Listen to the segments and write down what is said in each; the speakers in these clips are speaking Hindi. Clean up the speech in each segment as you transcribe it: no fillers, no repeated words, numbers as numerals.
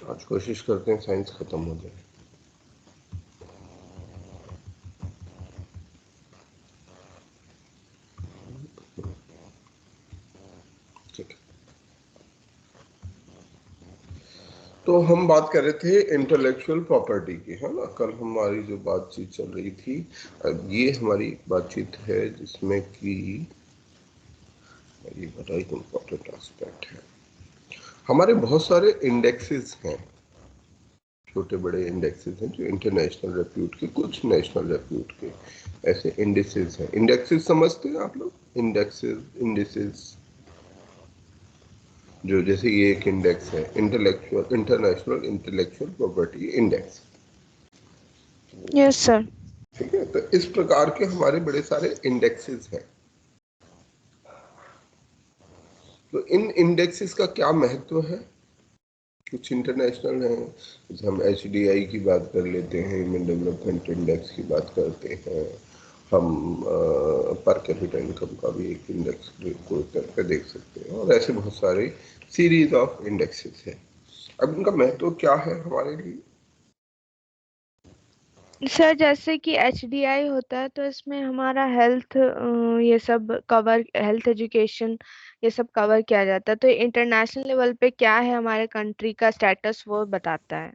आज कोशिश करते हैं साइंस खत्म हो जाए। ठीक है, तो हम बात कर रहे थे इंटेलेक्चुअल प्रॉपर्टी की, है ना। कल हमारी जो बातचीत चल रही थी, ये हमारी बातचीत है जिसमें कि ये बड़ा ही इम्पोर्टेंट एस्पेक्ट है। हमारे बहुत सारे इंडेक्सेस हैं, छोटे बड़े इंडेक्सेस हैं जो इंटरनेशनल रेप्यूट के, कुछ नेशनल रेप्यूट के, ऐसे इंडिसेस हैं। इंडेक्सेस समझते हैं आप लोग? इंडेक्सेस, इंडिसेस, जो जैसे ये एक इंडेक्स है, intellectual international intellectual property index. Yes sir. ठीक है, तो इस प्रकार के हमारे बड़े सारे इंडेक्सेस हैं। तो इन इंडेक्सेस का क्या महत्व है? कुछ इंटरनेशनल हैं, जैसे हम HDI की बात कर लेते हैं, ह्यूमन डेवलपमेंट इंडेक्स की बात करते हैं, हम पर कैपिटा इनकम का भी एक इंडेक्स को करके देख सकते हैं, और ऐसे बहुत सारे सीरीज ऑफ इंडेक्सेस हैं। अब इनका महत्व क्या है हमारे लिए? सर जैसे कि HDI होता है तो इसमें हमारा हेल्थ, ये सब कवर, हेल्थ एजुकेशन ये सब कवर किया जाता है। तो इंटरनेशनल लेवल पे क्या है हमारे कंट्री का स्टेटस वो बताता है।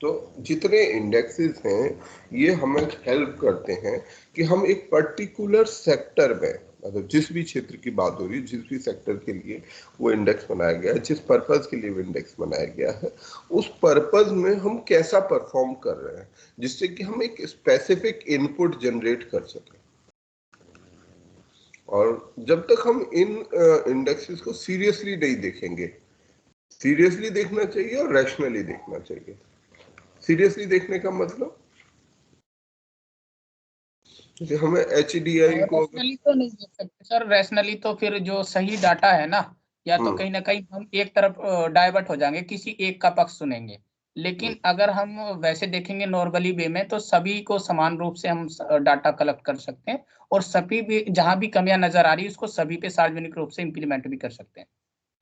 तो जितने इंडेक्सेस हैं ये हमें हेल्प करते हैं कि हम एक पर्टिकुलर सेक्टर में, मतलब जिस भी क्षेत्र की बात हो रही है, जिस भी सेक्टर के लिए वो इंडेक्स बनाया गया है, जिस पर्पस के लिए वो इंडेक्स बनाया गया है, उस पर्पस में हम कैसा परफॉर्म कर रहे हैं, जिससे कि हम एक स्पेसिफिक इनपुट जनरेट कर सकें। और जब तक हम इन इंडेक्सेस को सीरियसली नहीं देखेंगे, सीरियसली देखना चाहिए और रैशनली देखना चाहिए। सीरियसली देखने का मतलब कि हमें HDI को रैशनली तो नहीं देख सकते सर। रैशनली तो फिर जो सही डाटा है ना, या तो कहीं ना कहीं हम एक तरफ डाइवर्ट हो जाएंगे, किसी एक का पक्ष सुनेंगे। लेकिन अगर हम वैसे देखेंगे नॉर्मली वे में, तो सभी को समान रूप से हम डाटा कलेक्ट कर सकते हैं, और सभी भी जहां भी कमियां नजर आ रही है उसको सभी पे सार्वजनिक रूप से इम्प्लीमेंट भी कर सकते हैं।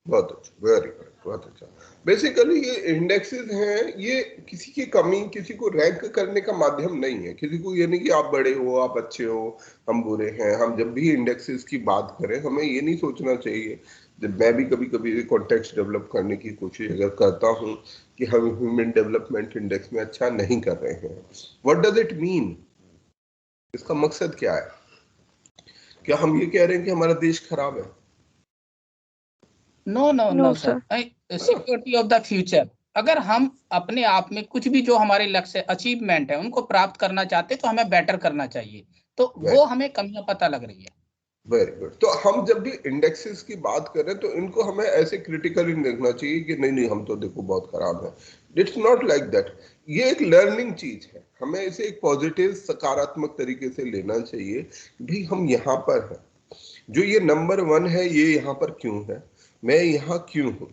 बहुत अच्छा, वेरी गुड, बहुत अच्छा। बेसिकली ये इंडेक्सेस हैं, ये किसी की कमी, किसी को रैंक करने का माध्यम नहीं है। किसी को ये नहीं कि आप बड़े हो, आप अच्छे हो, हम बुरे हैं। हम जब भी इंडेक्सेस की बात करें, हमें ये नहीं सोचना चाहिए, जब मैं भी कभी कभी कॉन्टेक्स्ट डेवलप करने की कोशिश अगर करता हूँ कि हम ह्यूमन डेवलपमेंट इंडेक्स में अच्छा नहीं कर रहे हैं, व्हाट डज इट मीन? इसका मकसद क्या है? क्या हम ये कह रहे हैं कि हमारा देश खराब है? No no no no sir. Sir. Security of the future, अगर हम अपने आप में कुछ भी जो हमारे लक्ष्य अचीवमेंट है उनको प्राप्त करना चाहते हैं तो हमें बेटर करना चाहिए। तो वो हमें कमियां पता लग रही है। Very good. तो हम जब भी इंडेक्सेस की बात करें तो इनको हमें ऐसे क्रिटिकली देखना चाहिए कि नहीं नहीं हम तो देखो बहुत खराब है। It's not like that. ये एक लर्निंग चीज है, हमें इसे एक पॉजिटिव सकारात्मक तरीके से लेना चाहिए कि भाई हम यहाँ पर हैं, जो ये नंबर 1 है ये यहाँ पर क्यों है, मैं यहाँ क्यों हूँ,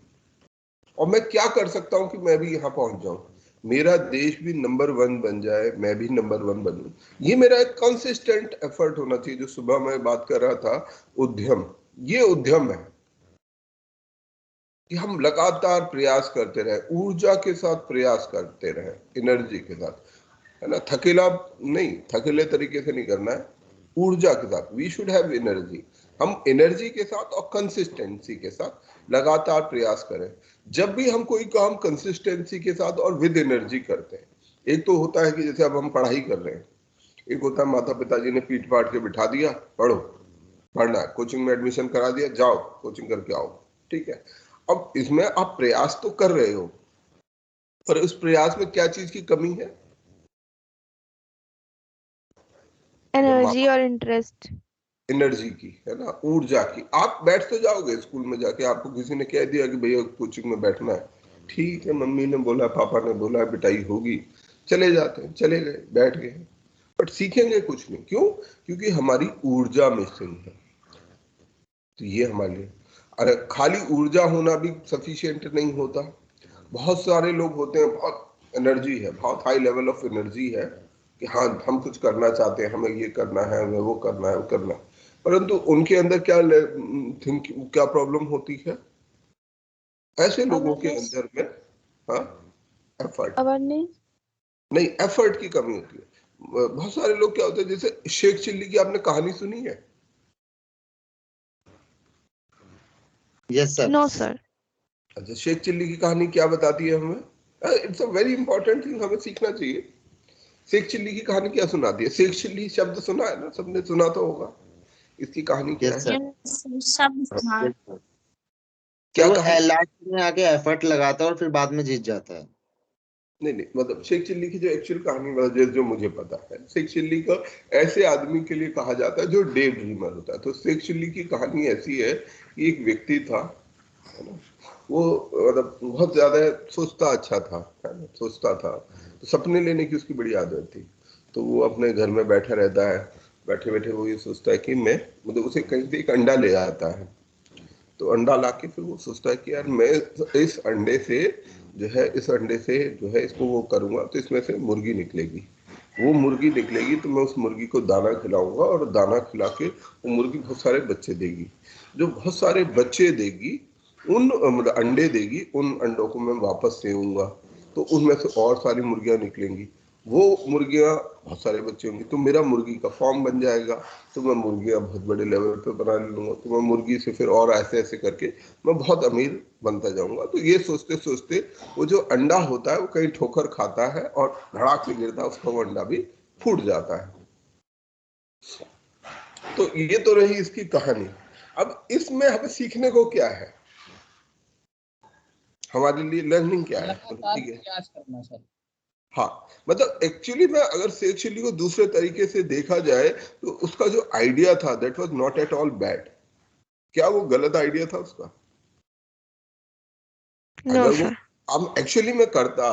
और मैं क्या कर सकता हूँ कि मैं भी यहाँ पहुंच जाऊं, मेरा देश भी नंबर 1 बन जाए, मैं भी नंबर 1 बनूं। ये मेरा एक कंसिस्टेंट एफर्ट होना चाहिए। जो सुबह मैं बात कर रहा था, उद्यम, ये उद्यम है कि हम लगातार प्रयास करते रहे, ऊर्जा के साथ प्रयास करते रहे, एनर्जी के साथ, है ना। थकेला नहीं, थकेले तरीके से नहीं करना है, ऊर्जा के साथ। We should have energy. हम एनर्जी के साथ और कंसिस्टेंसी के साथ लगातार प्रयास करें। जब भी हम कोई काम कंसिस्टेंसी के साथ और विद एनर्जी करते हैं, एक तो होता है कि जैसे अब हम पढ़ाई कर रहे हैं, एक होता है माता पिताजी ने पीट पाट के बिठा दिया, पढ़ो, पढ़ना है, कोचिंग में एडमिशन करा दिया, जाओ कोचिंग करके आओ, ठीक है। अब इसमें आप प्रयास तो कर रहे हो, पर उस प्रयास में क्या चीज की कमी है? एनर्जी और इंटरेस्ट। एनर्जी की, है ना, ऊर्जा की। आप बैठ तो जाओगे स्कूल में जाके, आपको किसी ने कह दिया कि भैया कोचिंग में बैठना है, ठीक है, मम्मी ने बोला, पापा ने बोला, पिटाई होगी, चले जाते हैं, चले गए, बैठ गए, बट सीखेंगे कुछ नहीं। क्यों? क्योंकि हमारी ऊर्जा मिसिंग है। तो ये हमारे लिए, अरे खाली ऊर्जा होना भी सफिशिएंट नहीं होता। बहुत सारे लोग होते हैं, बहुत एनर्जी है, बहुत हाई लेवल ऑफ एनर्जी है कि हाँ हम कुछ करना चाहते हैं, हमें ये करना है, हमें वो करना है, वो करना है, परंतु उनके अंदर क्या प्रॉब्लम होती है? ऐसे लोगों के अंदर में हाँ, एफर्ट अवेयरनेस नहीं, एफर्ट की कमी होती है। बहुत सारे लोग क्या होते हैं, जैसे शेख चिल्ली की आपने कहानी सुनी है? Yes sir. No sir. अच्छा, शेख चिल्ली की कहानी क्या बताती है हमें? It's a very important thing, हमें सीखना चाहिए। शेख चिल्ली की कहानी क्या सुनाती है? शेख चिल्ली शब्द सुना है ना, सबने सुना तो होगा। इसकी कहानी क्या यस है? सर। सब हाँ। क्या वो कहानी? लास्ट में आके एफर्ट लगाता है और फिर बाद में जीत जाता है। नहीं नहीं, मतलब शेख चिल्ली की जो एक्चुअल कहानी जो मुझे पता है, शेख चिल्ली को ऐसे आदमी के लिए कहा जाता है जो डे ड्रीमर होता है। तो शेख चिल्ली की कहानी ऐसी है कि एक व्यक्ति था, है ना, वो मतलब बहुत ज्यादा सोचता अच्छा था, है ना, सोचता था, तो सपने लेने की उसकी बड़ी आदत थी। तो वो अपने घर में बैठा रहता है, बैठे बैठे वो ये सोचता है कि मैं, मतलब उसे कहीं से एक अंडा ले आता है। तो अंडा लाके फिर वो सोचता है कि यार मैं इस अंडे से जो है, इस अंडे से जो है इसको वो करूंगा तो इसमें से मुर्गी निकलेगी। वो मुर्गी निकलेगी तो मैं उस मुर्गी को दाना खिलाऊंगा, और दाना खिला के वो मुर्गी बहुत सारे बच्चे देगी। जो बहुत सारे बच्चे देगी, उन मतलब अंडे देगी, उन अंडों को मैं वापस सेऊंगा, तो उनमें से और सारी मुर्गियां निकलेंगी। वो मुर्गियां बहुत सारे बच्चे होंगे तो मेरा मुर्गी का फॉर्म बन जाएगा। तो मैं मुर्गियां बहुत बड़े लेवल पे बना लूंगा, तो मैं मुर्गी से फिर और ऐसे ऐसे करके मैं बहुत अमीर बनता जाऊंगा। तो ये सोचते सोचते वो जो अंडा होता है वो कहीं ठोकर खाता है और धड़ाक से गिरता है, उसका वो अंडा भी फूट जाता है। तो ये तो रही इसकी कहानी। अब इसमें हमें सीखने को क्या है, हमारे लिए लर्निंग क्या है? लगातार ठीक है, प्रयास करना सर। हाँ, मतलब एक्चुअली में अगर शेख चिल्ली को दूसरे तरीके से देखा जाए तो उसका जो आइडिया था that was not at all bad. क्या वो गलत आइडिया था उसका? नो अगर वो सर। अब एक्चुअली में करता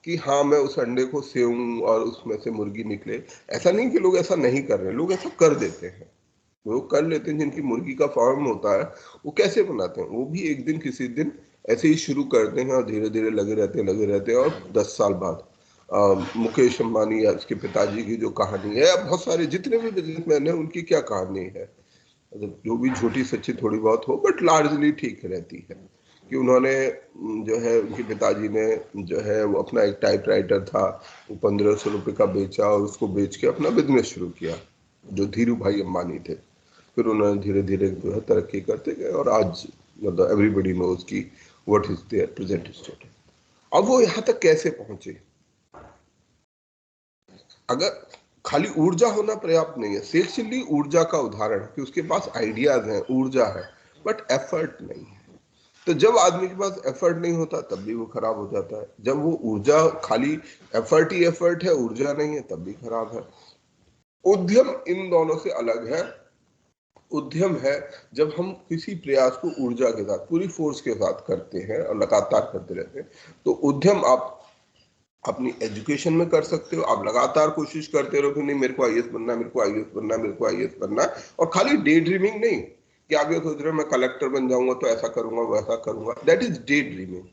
कि हाँ मैं उस अंडे को सेऊं और उसमें से मुर्गी निकले, ऐसा नहीं कि लोग ऐसा नहीं कर रहे, लोग ऐसा कर देते हैं। लोग कर लेते हैं, जिनकी मुर्गी का फार्म होता है वो कैसे बनाते हैं, वो भी एक दिन किसी दिन ऐसे ही शुरू करते हैं और धीरे धीरे लगे रहते हैं, और 10 साल बाद मुकेश अंबानी या उसके पिताजी की जो कहानी है, या बहुत सारे जितने भी बिजनेसमैन हैं उनकी क्या कहानी है, मतलब जो भी छोटी सच्ची थोड़ी बहुत हो बट लार्जली ठीक रहती है, कि उन्होंने जो है, उनके पिताजी ने जो है वो अपना एक टाइपराइटर था, वो 1500 रुपये का बेचा और उसको बेच के अपना बिजनेस शुरू किया, जो धीरू भाई अंबानी थे। फिर उन्होंने धीरे धीरे जो है तरक्की करते गए, और आज मतलब एवरीबडी नोज की what is there present status. अब वो यहाँ तक कैसे पहुंचे? अगर खाली ऊर्जा होना पर्याप्त नहीं है, शेख चिल्ली ऊर्जा का उदाहरण है कि उसके पास आइडियाज हैं, ऊर्जा है, बट एफर्ट नहीं है। तो जब आदमी के पास एफर्ट नहीं होता तब भी वो खराब हो जाता है। जब वो ऊर्जा खाली एफर्ट ही एफर्ट है, ऊर्जा नहीं है, तब भी खराब है। उद्यम इन दोनों से अलग है। उद्यम है जब हम किसी प्रयास को ऊर्जा के साथ, पूरी फोर्स के साथ करते हैं और लगातार करते रहते हैं। तो उद्यम आप अपनी एजुकेशन में कर सकते हो, आप लगातार कोशिश करते रहो कि नहीं मेरे को आईएएस बनना है, मेरे को आईएएस बनना है, मेरे को आईएएस बनना है, और खाली डे ड्रीमिंग नहीं कि आप ये सोच रहे हो मैं कलेक्टर बन जाऊंगा तो ऐसा करूंगा वैसा करूंगा, दैट इज डे ड्रीमिंग।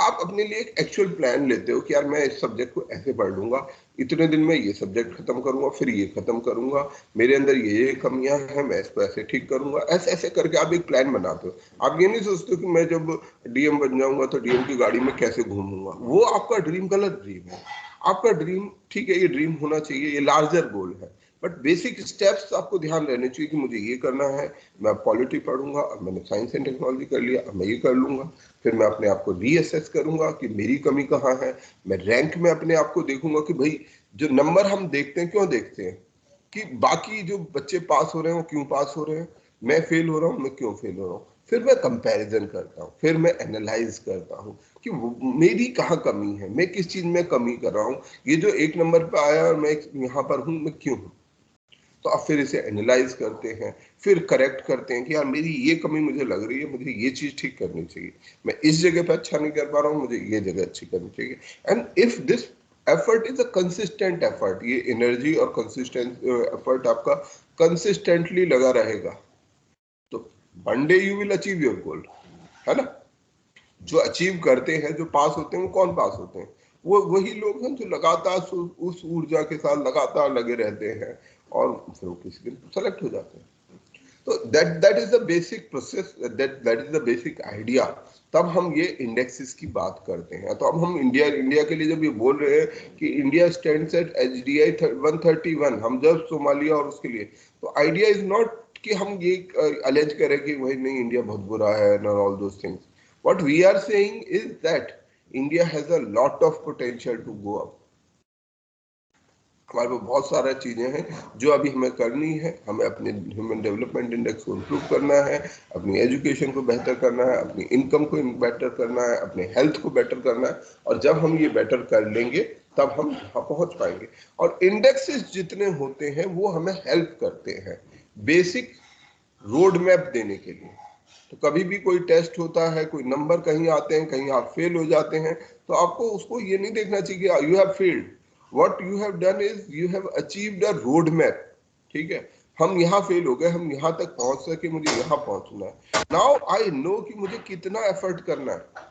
आप अपने लिए एक एक्चुअल प्लान लेते हो कि यार मैं इस सब्जेक्ट को ऐसे पढ़ लूंगा, इतने दिन में ये सब्जेक्ट खत्म करूंगा, फिर ये खत्म करूंगा, मेरे अंदर ये कमियां हैं, मैं इसको ऐसे ठीक करूंगा, ऐसे ऐसे करके आप एक प्लान बनाते हो। आप ये नहीं सोचते कि मैं जब डीएम बन जाऊंगा तो डीएम की गाड़ी में कैसे घूमूंगा। वो आपका ड्रीम गलत ड्रीम है। आपका ड्रीम ठीक है, ये ड्रीम होना चाहिए, ये लार्जर गोल है, बट बेसिक स्टेप्स आपको ध्यान रहने चाहिए कि मुझे ये करना है। मैं पॉलिटी पढ़ूंगा, अब मैंने साइंस एंड टेक्नोलॉजी कर लिया, अब मैं ये कर लूंगा। फिर मैं अपने आप को रीअसेस करूंगा कि मेरी कमी कहाँ है। मैं रैंक में अपने आप को देखूंगा कि भाई जो नंबर हम देखते हैं, क्यों देखते हैं कि बाकी जो बच्चे पास हो रहे हैं वो क्यों पास हो रहे हैं, मैं फेल हो रहा हूँ, मैं क्यों फेल हो रहा हूँ। फिर मैं कंपैरिजन करता हूँ, फिर मैं एनालाइज करता हूँ कि मेरी कहाँ कमी है, मैं किस चीज में कमी कर रहा हूँ। ये जो 1 नंबर पे आया और मैं यहाँ पर हूँ, मैं क्यों हूँ। तो अब फिर इसे एनालाइज करते हैं, फिर करेक्ट करते हैं कि यार मेरी ये कमी मुझे लग रही है, मुझे ये चीज ठीक करनी चाहिए, मैं इस जगह पे अच्छा नहीं कर पा रहा हूँ, मुझे ये जगह अच्छी करनी चाहिए। And if this effort is a consistent effort, ये एनर्जी और कंसिस्टेंट एफर्ट आपका कंसिस्टेंटली लगा रहेगा, तो one day you will achieve your goal, है ना। जो अचीव करते हैं, जो पास होते हैं, वो कौन पास होते हैं? वो वही लोग हैं जो लगातार उस ऊर्जा के साथ लगातार लगे रहते हैं और फिर वो किसी दिन सेलेक्ट हो जाते हैं। तो that is the basic process, that is the basic idea। तब हम ये इंडेक्सेस की बात करते हैं। तो अब हम इंडिया के लिए जब ये बोल रहे हैं कि इंडिया स्टैंड्स एट HDI 131, हम जब सोमालिया और उसके लिए, तो आइडिया इज नॉट कि हम ये अलेज करें कि वही नहीं इंडिया बहुत बुरा है and all those things. What we are saying is that India has a lot of potential to go up. हमारे पास बहुत सारा चीजें हैं जो अभी हमें करनी है। हमें अपने ह्यूमन डेवलपमेंट इंडेक्स को इम्प्रूव करना है, अपनी एजुकेशन को बेहतर करना है, अपनी इनकम को बेटर करना है, अपने हेल्थ को बेटर करना है। और जब हम ये बेटर कर लेंगे तब हम यहाँ पहुंच पाएंगे। और इंडेक्सेस जितने होते हैं वो हमें हेल्प करते हैं बेसिक रोड मैप देने के लिए। तो कभी भी कोई टेस्ट होता है, कोई नंबर कहीं आते हैं, कहीं आप फेल हो जाते हैं, तो आपको उसको ये नहीं देखना चाहिए कि you have failed. What you have done is you have achieved a road map। ठीक है, हम यहाँ फेल हो गए, हम यहाँ तक पहुंच सके, मुझे यहाँ पहुंचना है। नाउ आई नो कि मुझे कितना एफर्ट करना है।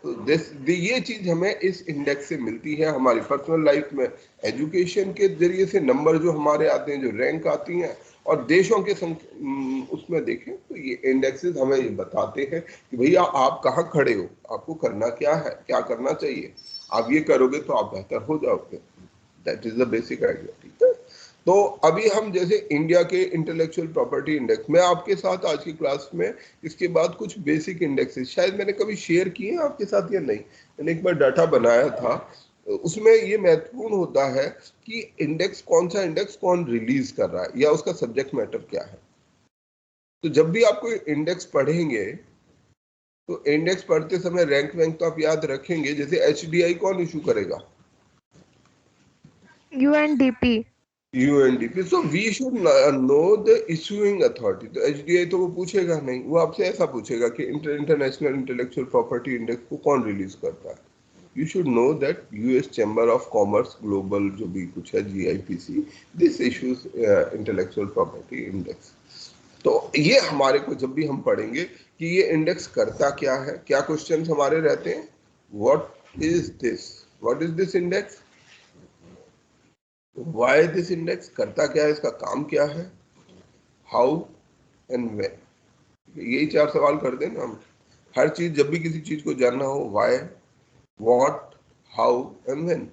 तो ये चीज हमें इस इंडेक्स से मिलती है हमारी पर्सनल लाइफ में। एजुकेशन के जरिए से नंबर जो हमारे आते हैं, जो रैंक आती हैं, और देशों के उसमें देखें तो ये इंडेक्सेस हमें ये बताते हैं कि भैया आप कहाँ खड़े हो, आपको करना क्या है, क्या करना चाहिए। आप ये करोगे तो आप बेहतर हो जाओगे। That is the basic idea. ठीक है, तो अभी हम जैसे इंडिया के इंटेलेक्चुअल प्रॉपर्टी इंडेक्स, मैं आपके साथ आज की क्लास में इसके बाद कुछ बेसिक इंडेक्सेस शायद मैंने कभी शेयर किए हैं आपके साथ या नहीं, मैंने एक बार डाटा बनाया था। उसमें ये महत्वपूर्ण होता है कि इंडेक्स, कौन सा इंडेक्स कौन रिलीज कर रहा है या उसका सब्जेक्ट मैटर क्या है। तो जब भी आप कोई इंडेक्स पढ़ेंगे तो इंडेक्स पढ़ते समय रैंक वैंक तो आप याद रखेंगे। जैसे HDI कौन इशू करेगा? UNDP। So we should know the issuing authority. तो HDI तो वो पूछेगा नहीं, वो आपसे ऐसा पूछेगा कि इंटरनेशनल इंटेलेक्चुअल प्रॉपर्टी इंडेक्स को कौन रिलीज करता है। You should know that US chamber of commerce global जो भी कुछ है, GIPC, this issues intellectual property index. तो ये हमारे को जब भी हम पढ़ेंगे कि ये इंडेक्स करता क्या है, क्या क्वेश्चंस हमारे रहते हैं। What is this index, why this index, करता क्या है, इसका काम क्या है, हाउ एंड व्हेन। यही 4 सवाल कर देना हम। हर चीज जब भी किसी चीज को जानना हो, why, what, how and when,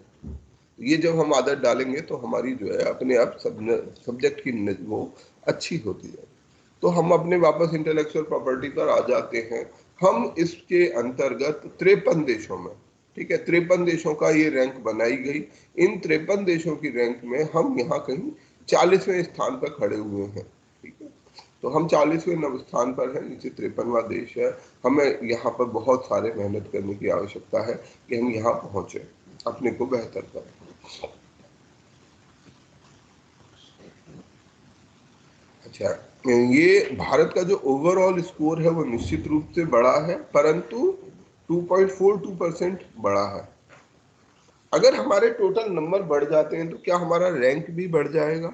ये जब हम आदत डालेंगे तो हमारी जो है अपने आप सब्जेक्ट की वो अच्छी होती है। तो हम अपने वापस इंटेलेक्चुअल प्रॉपर्टी पर आ जाते हैं। हम इसके अंतर्गत 53 देशों में, ठीक है, 53 देशों का ये रैंक बनाई गई। इन 53 देशों की रैंक में हम यहाँ कहीं 40वें स्थान पर खड़े हुए हैं। ठीक है, तो हम 40वें स्थान पर हैं, नीचे 53वां देश है। हमें यहाँ पर बहुत सारे मेहनत करने की आवश्यकता है कि हम यहाँ पहुंचे, अपने को बेहतर करें। अच्छा, ये भारत का जो ओवरऑल स्कोर है वो निश्चित रूप से बड़ा है, परंतु 2.42% बड़ा है। अगर हमारे टोटल नंबर बढ़ जाते हैं तो क्या हमारा रैंक भी बढ़ जाएगा?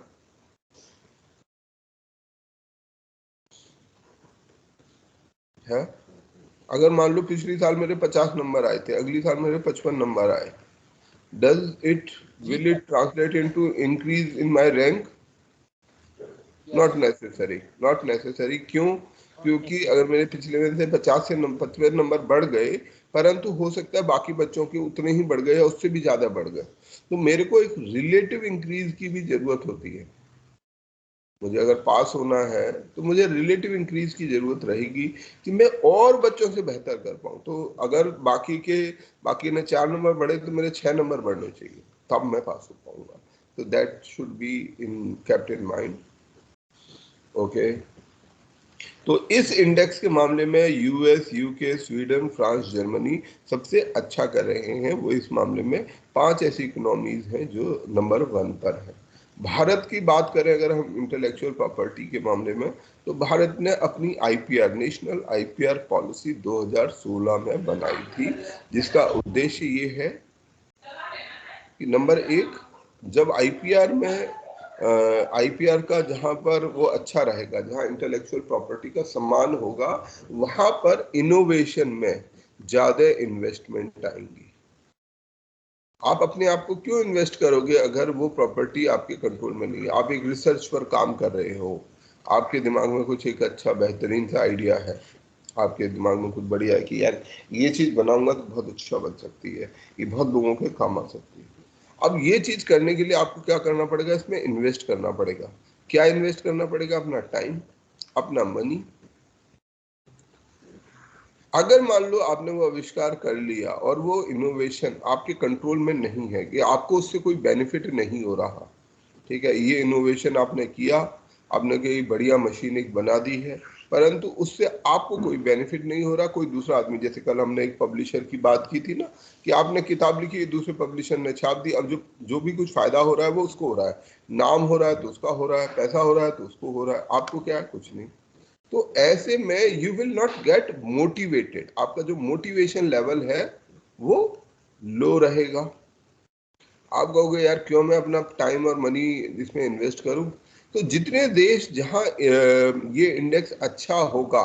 है, अगर मान लो पिछली साल मेरे 50 नंबर आए थे, अगली साल मेरे 55 नंबर आए, will it translate into increase in my rank? Not necessary। क्यों? क्योंकि अगर मेरे पिछले में से 50 से 55 नंबर बढ़ गए, परंतु हो सकता है बाकी बच्चों के उतने ही बढ़ गए या उससे भी ज्यादा बढ़ गए, तो मेरे को एक रिलेटिव इंक्रीज की भी जरूरत होती है। मुझे अगर पास होना है तो मुझे रिलेटिव इंक्रीज की जरूरत रहेगी कि मैं और बच्चों से बेहतर कर पाऊं। तो अगर बाकी ने 4 नंबर बढ़े तो मेरे 6 नंबर बढ़ने चाहिए, तब मैं पास हो पाऊंगा। तो that should be kept in mind. Okay, तो इस इंडेक्स के मामले में US, UK, Sweden, France, Germany सबसे अच्छा कर रहे हैं। वो इस मामले में 5 ऐसी इकोनॉमीज हैं जो नंबर 1 पर है। भारत की बात करें अगर हम इंटेलेक्चुअल प्रॉपर्टी के मामले में, तो भारत ने अपनी IPR, नेशनल IPR पॉलिसी 2016 में बनाई थी, जिसका उद्देश्य ये है कि नंबर 1, जब IPR का जहां पर वो अच्छा रहेगा, जहां इंटेलेक्चुअल प्रॉपर्टी का सम्मान होगा, वहां पर इनोवेशन में ज्यादा इन्वेस्टमेंट आएंगी। आप अपने आप को क्यों इन्वेस्ट करोगे अगर वो प्रॉपर्टी आपके कंट्रोल में नहीं है? आप एक रिसर्च पर काम कर रहे हो, आपके दिमाग में कुछ एक अच्छा बेहतरीन सा आइडिया है, आपके दिमाग में कुछ बढ़िया है कि यार ये चीज बनाऊंगा तो बहुत अच्छा बन सकती है, ये बहुत लोगों के काम आ सकती है। अब ये चीज करने के लिए आपको क्या करना पड़ेगा, इसमें इन्वेस्ट करना पड़ेगा। क्या इन्वेस्ट करना पड़ेगा? अपना टाइम, अपना मनी। अगर मान लो आपने वो आविष्कार कर लिया और वो इनोवेशन आपके कंट्रोल में नहीं है, कि आपको उससे कोई बेनिफिट नहीं हो रहा, ठीक है, ये इनोवेशन आपने किया, आपने कोई बढ़िया मशीन एक बना दी है, परंतु उससे आपको कोई बेनिफिट नहीं हो रहा, कोई दूसरा आदमी, जैसे कल हमने एक पब्लिशर की बात की थी ना, कि आपने किताब लिखी, दूसरे पब्लिशर ने छाप दी, अब जो जो भी कुछ फायदा हो रहा है वो उसको हो रहा है, नाम हो रहा है तो उसका हो रहा है, पैसा हो रहा है तो उसको हो रहा है, आपको क्या है? कुछ नहीं। तो ऐसे में you will not get motivated, आपका जो मोटिवेशन लेवल है वो लो रहेगा। आप कहोगे यार क्यों मैं अपना टाइम और मनी इसमें इन्वेस्ट करूं? तो जितने देश जहां ये इंडेक्स अच्छा होगा,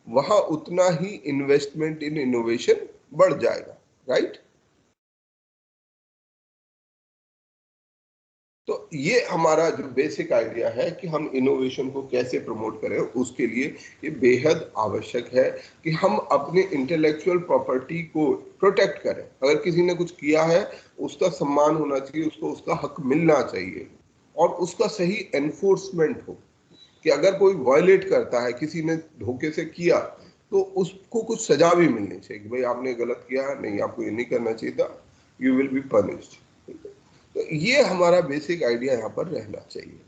वहां उतना ही इन्वेस्टमेंट इन इनोवेशन बढ़ जाएगा, राइट? तो ये हमारा जो बेसिक आइडिया है कि हम इनोवेशन को कैसे प्रमोट करें, उसके लिए ये बेहद आवश्यक है कि हम अपने इंटेलेक्चुअल प्रॉपर्टी को प्रोटेक्ट करें। अगर किसी ने कुछ किया है, उसका सम्मान होना चाहिए, उसको उसका हक मिलना चाहिए, और उसका सही एनफोर्समेंट हो, कि अगर कोई वायलेट करता है, किसी ने धोखे से किया, तो उसको कुछ सजा भी मिलनी चाहिए कि भाई आपने गलत किया है, नहीं आपको ये नहीं करना चाहिए था, यू विल बी पनिश्ड। तो ये हमारा बेसिक आइडिया यहाँ पर रहना चाहिए।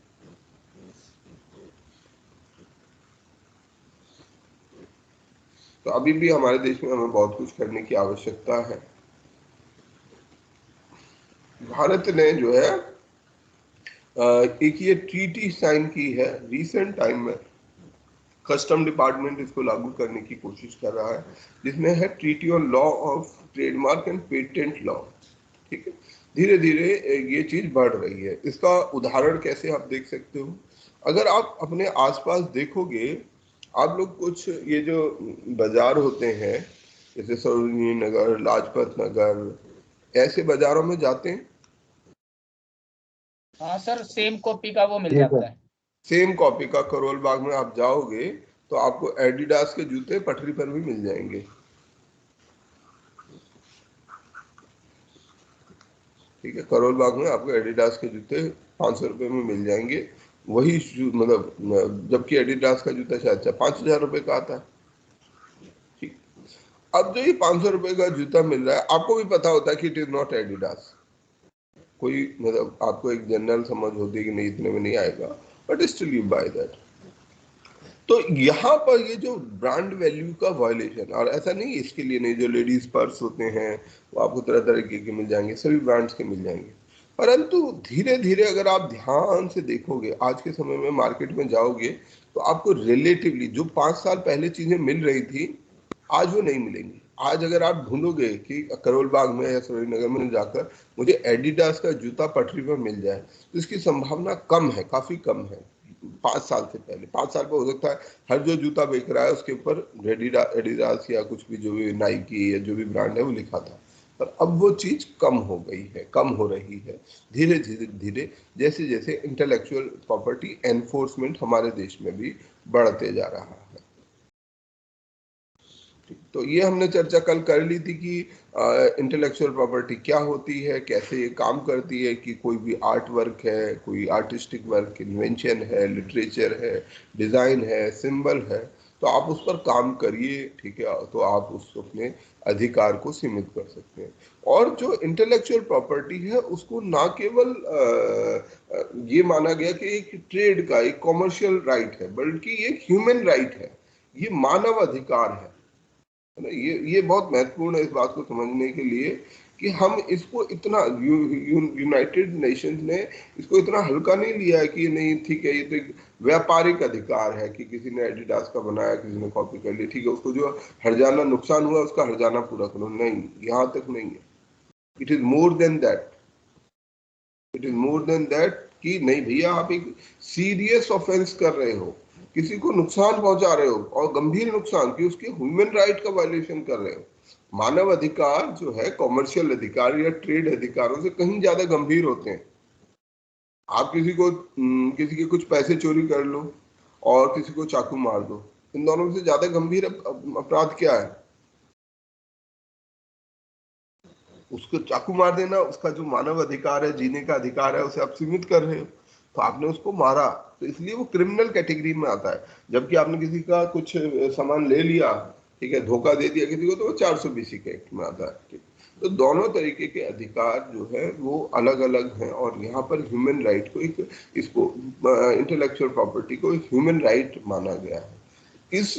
तो अभी भी हमारे देश में हमें बहुत कुछ करने की आवश्यकता है। भारत ने जो है एक ये ट्रीटी साइन की है रिसेंट टाइम में, कस्टम डिपार्टमेंट इसको लागू करने की कोशिश कर रहा है, जिसमें है treaty on law of trademark and patent law. ठीक है, धीरे धीरे ये चीज बढ़ रही है। इसका उदाहरण कैसे आप देख सकते हो, अगर आप अपने आसपास देखोगे, आप लोग कुछ ये जो बाजार होते हैं, जैसे सरोजिनी नगर, लाजपत नगर, ऐसे बाजारों में जाते हैं। हाँ सर, सेम कॉपी का वो मिल जी जाता सर। है। सेम कॉपी का करोल बाग में आप जाओगे तो आपको एडिडास के जूते पटरी पर भी मिल जाएंगे। ठीक है, करोल बाग में आपको एडिडास के जूते 500 रुपए में मिल जाएंगे। वही मतलब जबकि एडिडास का जूता शायद 5,000 रुपए का आता है। ठीक, अब जो ये 500 रुपए का जूता मिल रहा है, आपको भी पता होता है कि इट इज नॉट एडिडास, कोई मतलब आपको एक जनरल समझ होती है कि नहीं इतने में नहीं आएगा, but still you by that. तो यहाँ पर ये जो ब्रांड वैल्यू का वायलेशन, और ऐसा नहीं इसके लिए नहीं, जो लेडीज पर्स होते हैं वो आपको तरह तरह के मिल जाएंगे, सभी ब्रांड्स के मिल जाएंगे, परंतु धीरे धीरे अगर आप ध्यान से देखोगे, आज के समय में मार्केट में जाओगे, तो आपको रिलेटिवली जो 5 साल पहले चीजें मिल रही थी, आज वो नहीं मिलेंगी। आज अगर आप ढूंढोगे कि करोल बाग में या सरोजनगर में जाकर मुझे एडिडास का जूता पटरी पर मिल जाए, तो इसकी संभावना कम है, काफी कम है 5 साल से पहले। 5 साल पर हो सकता है हर जो जूता बेच रहा है उसके ऊपर एडिडास या कुछ भी, जो भी नाइकी या जो भी ब्रांड है वो लिखा था, पर अब वो चीज कम हो गई है, कम हो रही है धीरे धीरे धीरे, जैसे जैसे इंटेलेक्चुअल प्रॉपर्टी एनफोर्समेंट हमारे देश में भी बढ़ते जा रहा है। तो ये हमने चर्चा कल कर ली थी कि इंटेलेक्चुअल प्रॉपर्टी क्या होती है, कैसे ये काम करती है, कि कोई भी आर्ट वर्क है, कोई आर्टिस्टिक वर्क, इन्वेंशन है, लिटरेचर है, डिजाइन है, सिंबल है, तो आप उस पर काम करिए, ठीक है, तो आप उस अपने अधिकार को सीमित कर सकते हैं। और जो इंटेलेक्चुअल प्रॉपर्टी है उसको ना केवल ये माना गया कि एक ट्रेड का, एक कॉमर्शियल राइट है, बल्कि ये ह्यूमन राइट है, ये मानव अधिकार है ना। ये बहुत महत्वपूर्ण है इस बात को समझने के लिए कि हम इसको इतना यूनाइटेड नेशंस ने इसको इतना हल्का नहीं लिया है कि नहीं ठीक है, ये तो एक व्यापारिक अधिकार है कि किसी ने एडिडास का बनाया, किसी ने कॉपी कर ली, ठीक है, उसको जो हर्जाना नुकसान हुआ उसका हर्जाना पूरा करो, नहीं, यहाँ तक नहीं है। It is more than that, it is more than that, कि नहीं भैया आप एक सीरियस ऑफेंस कर रहे हो, किसी को नुकसान पहुंचा रहे हो, और गंभीर नुकसान, कि उसके ह्यूमन राइट का वायलेशन कर रहे हो। मानव अधिकार जो है कॉमर्शियल अधिकार या ट्रेड अधिकारों से कहीं ज्यादा गंभीर होते हैं। आप किसी के कुछ पैसे चोरी कर लो, और किसी को चाकू मार दो, इन दोनों में से ज्यादा गंभीर अपराध क्या है? उसको चाकू मार देना, उसका जो मानव अधिकार है, जीने का अधिकार है, उसे आप सीमित कर रहे हो, तो आपने उसको मारा, तो इसलिए वो क्रिमिनल कैटेगरी में आता है। जबकि आपने किसी का कुछ सामान ले लिया, ठीक है, धोखा दे दिया किसी को, तो वो 420 के एक्ट में आता है। तो दोनों तरीके के अधिकार जो है वो अलग अलग हैं, और यहाँ पर ह्यूमन राइट को एक, इसको इंटेलेक्चुअल प्रॉपर्टी को एक ह्यूमन राइट माना गया है। इस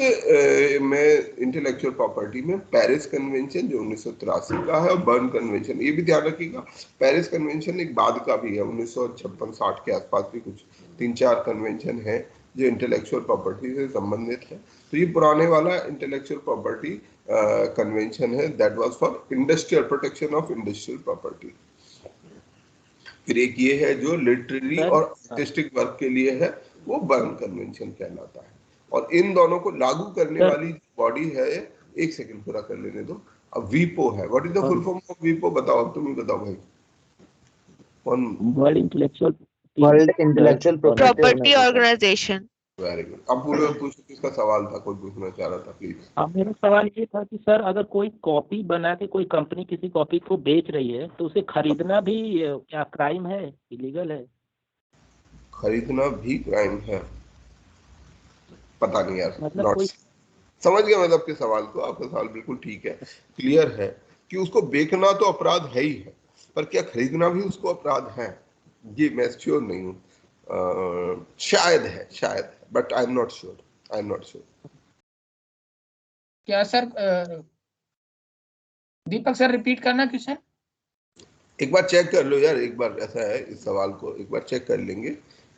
में इंटेलेक्चुअल प्रॉपर्टी में पेरिस कन्वेंशन जो 1983 का है, और बर्न कन्वेंशन, ये भी ध्यान रखिएगा, पेरिस कन्वेंशन एक बाद का भी है, 1956-60 के आसपास भी कुछ 3-4 कन्वेंशन है जो इंटेलेक्चुअल प्रॉपर्टी से संबंधित है। तो ये पुराने वाला इंटेलेक्चुअल प्रॉपर्टी कन्वेंशन है, that was for industrial protection of industrial property. फिर एक ये है जो लिटरेरी और आर्टिस्टिक वर्क के लिए है, वो बर्न कन्वेंशन कहलाता है। और इन दोनों को लागू करने वाली बॉडी है, एक सेकंड पूरा कर लेने दो, अब वीपो है। What is the full form of वीपो? बताओ, तुम ही बताओ भाई। World intellectual property organisation. Very good. अब पूरे पूछो, किसका सवाल था, कोई पूछना चाह रहा था, प्लीज। अब मेरा सवाल ये था कि सर अगर कोई कॉपी बना के कोई कंपनी किसी कॉपी को बेच रही है तो उसे खरीदना भी क्या क्राइम है, इलीगल है? खरीदना भी क्राइम है? पता नहीं यार, मतलब कोई समझ गया मैं आपके सवाल को। आपका सवाल बिल्कुल ठीक है, क्लियर है कि उसको बेचना तो अपराध है ही है, पर क्या खरीदना भी उसको अपराध है, ये मैं श्योर नहीं हूँ। शायद है, शायद, but I am not sure, I am not sure. क्या सर? दीपक सर रिपीट करना क्वेश्चन एक बार चेक कर लो यार, एक बार, ऐसा है, इस सवाल को एक बार चेक कर लेंगे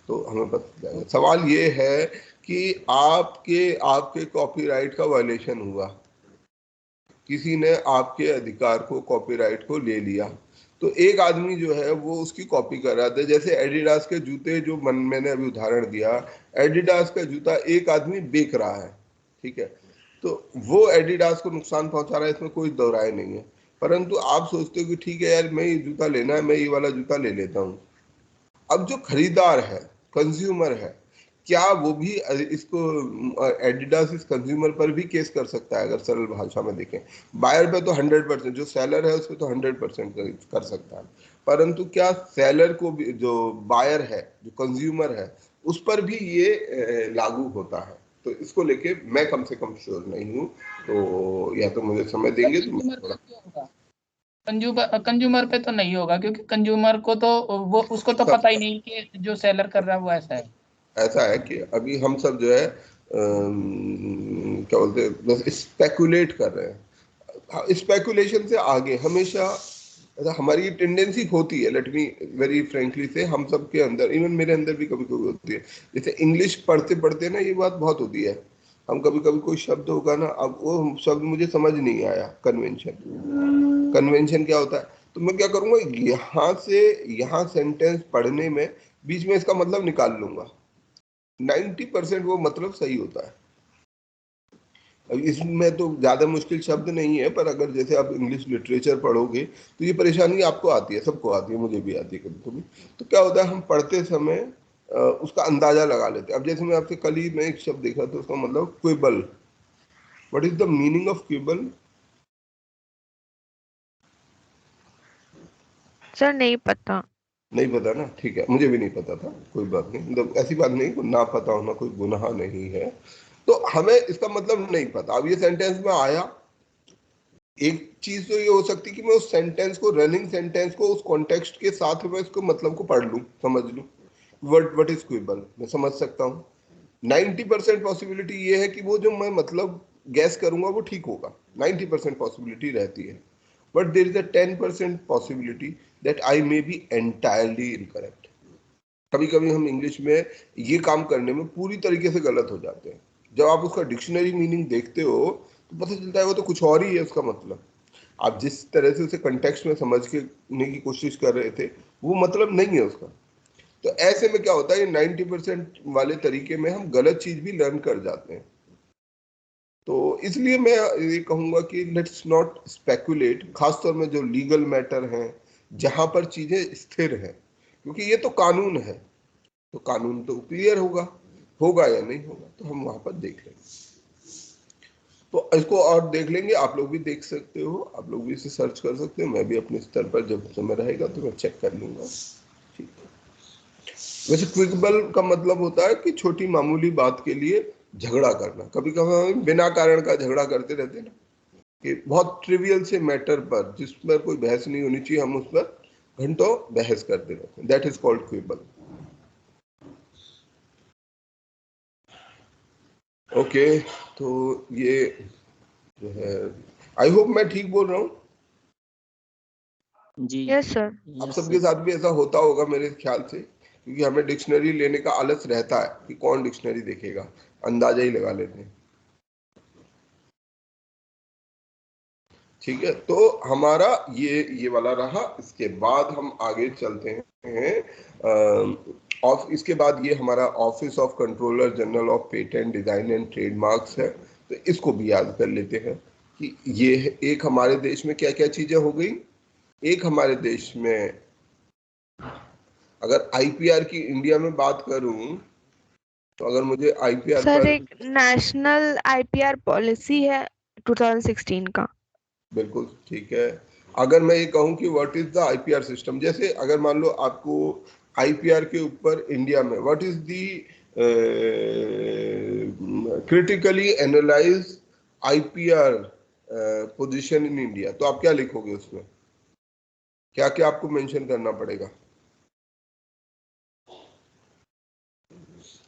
तो हमें पता चलेगा। सवाल ये है कि आपके कॉपीराइट का वायलेशन हुआ, किसी ने आपके अधिकार को, कॉपीराइट को ले लिया, तो एक आदमी जो है वो उसकी कॉपी कर रहा था। जैसे एडिडास के जूते जो मैंने अभी उदाहरण दिया, एडिडास का जूता एक आदमी बेच रहा है, ठीक है, तो वो एडिडास को नुकसान पहुंचा रहा है, इसमें कोई दो राय नहीं है। परंतु आप सोचते हो कि ठीक है यार, मैं ये जूता लेना है, मैं ये वाला जूता ले लेता हूँ। अब जो खरीदार है, कंज्यूमर है, क्या वो भी इसको, एडिडास इस कंज्यूमर पर भी केस कर सकता है? अगर सरल भाषा में देखें, बायर पे तो 100%, जो सेलर है उस पर तो 100% कर सकता है, परंतु क्या सेलर को भी, जो बायर है, जो कंज्यूमर है, उस पर भी ये लागू होता है? तो इसको लेके मैं कम से कम श्योर नहीं हूँ, तो या तो मुझे समय देंगे तो कंज्यूमर पे तो नहीं होगा, क्योंकि कंज्यूमर को तो वो, उसको तो पता ही नहीं कि जो सेलर कर रहा है वो ऐसा है। ऐसा है कि अभी हम सब जो है क्या बोलते हैं, बस स्पेकुलेट कर रहे हैं। स्पेकुलेशन से आगे हमेशा हमारी टेंडेंसी होती है, लेट मी वेरी फ्रेंकली से, हम सब के अंदर, इवन मेरे अंदर भी कभी कभी होती है। जैसे इंग्लिश पढ़ते पढ़ते ना ये बात बहुत होती है, हम कभी कभी कोई शब्द होगा ना, अब वो शब्द मुझे समझ नहीं आया, कन्वेंशन क्या होता है, तो मैं क्या करूंगा, यहाँ से यहाँ सेंटेंस पढ़ने में बीच में इसका मतलब निकाल लूंगा, 90% वो मतलब सही होता है। अब इसमें तो ज्यादा मुश्किल शब्द नहीं है, पर अगर जैसे आप इंग्लिश लिटरेचर पढ़ोगे तो ये परेशानी आपको आती है, सबको आती है, मुझे भी आती है कभी कभी। तो क्या होता है, हम पढ़ते समय उसका अंदाजा लगा लेते हैं। अब जैसे मैं आपसे कल ही मैं एक शब्द देखा था, उसका मतलब quibble. What is the meaning of quibble? Sir नहीं पता। नहीं पता ना, ठीक है, मुझे भी नहीं पता था, कोई बात नहीं, मतलब ऐसी बात नहीं, ना पता होना कोई गुनाह नहीं है। तो हमें इसका मतलब नहीं पता, अब ये सेंटेंस में आया, एक चीज तो ये हो सकती है कि मैं उस सेंटेंस को, रनिंग सेंटेंस को, उस कॉन्टेक्स्ट के साथ में इसको मतलब को पढ़ लूं, समझ लूं, व्हाट इज क्विबल, मैं समझ सकता हूँ। 90% पॉसिबिलिटी ये है कि वो जो मैं मतलब गैस करूंगा वो ठीक होगा, 90% पॉसिबिलिटी रहती है, but there is a 10% possibility that I may be entirely incorrect. कभी कभी हम इंग्लिश में ये काम करने में पूरी तरीके से गलत हो जाते हैं। जब आप उसका डिक्शनरी मीनिंग देखते हो तो पता चलता है वो तो कुछ और ही है उसका मतलब। आप जिस तरह से उसे कंटेक्स्ट में समझने की कोशिश कर रहे थे वो मतलब नहीं है उसका। तो ऐसे में क्या होता है, 90% वाले तरीके में हम गलत चीज भी लर्न कर जाते हैं। तो इसलिए मैं ये कहूंगा कि लेट्स नॉट स्पेकुलेट, खासतौर में जो लीगल मैटर हैं, जहां पर चीजें स्थिर हैं, क्योंकि ये तो कानून है, तो कानून तो क्लियर होगा। होगा या नहीं होगा, तो हम वहां पर देख लेंगे। तो इसको और देख लेंगे, आप लोग भी देख सकते हो, आप लोग भी इसे सर्च कर सकते हो, मैं भी अपने स्तर पर जब समय रहेगा तो मैं चेक कर लूंगा। ठीक है। वैसे क्विकबल का मतलब होता है कि छोटी मामूली बात के लिए झगड़ा करना। कभी कभी हम बिना कारण का झगड़ा करते रहते हैं ना, कि बहुत ट्रिवियल से मैटर पर जिस पर कोई बहस नहीं होनी चाहिए, हम उस पर घंटों बहस करते रहते हैं। That is called quibble. Okay, तो ये जो है, आई होप मैं ठीक बोल रहा हूँ। जी यस सर। आप सबके साथ भी ऐसा होता होगा मेरे ख्याल से, क्योंकि हमें डिक्शनरी लेने का आलस रहता है कि कौन डिक्शनरी देखेगा, अंदाजा ही लगा लेते हैं। ठीक है, तो हमारा ये वाला रहा। इसके बाद हम आगे चलते हैं। और इसके बाद ये हमारा office of controller general of patent design and trademarks है। तो इसको भी याद कर लेते हैं कि ये एक हमारे देश में क्या क्या चीजें हो गई। एक हमारे देश में अगर आईपीआर की इंडिया में बात करूं, तो अगर मुझे आईपीआर सर पर, एक नेशनल आईपीआर पॉलिसी है 2016 का। बिल्कुल ठीक है। अगर मैं ये कहूं कि what is the IPR system, जैसे अगर मान लो आपको आईपीआर के ऊपर इंडिया में what is the critically analyse IPR position in India, तो आप क्या लिखोगे उसमें, क्या क्या आपको मेंशन करना पड़ेगा?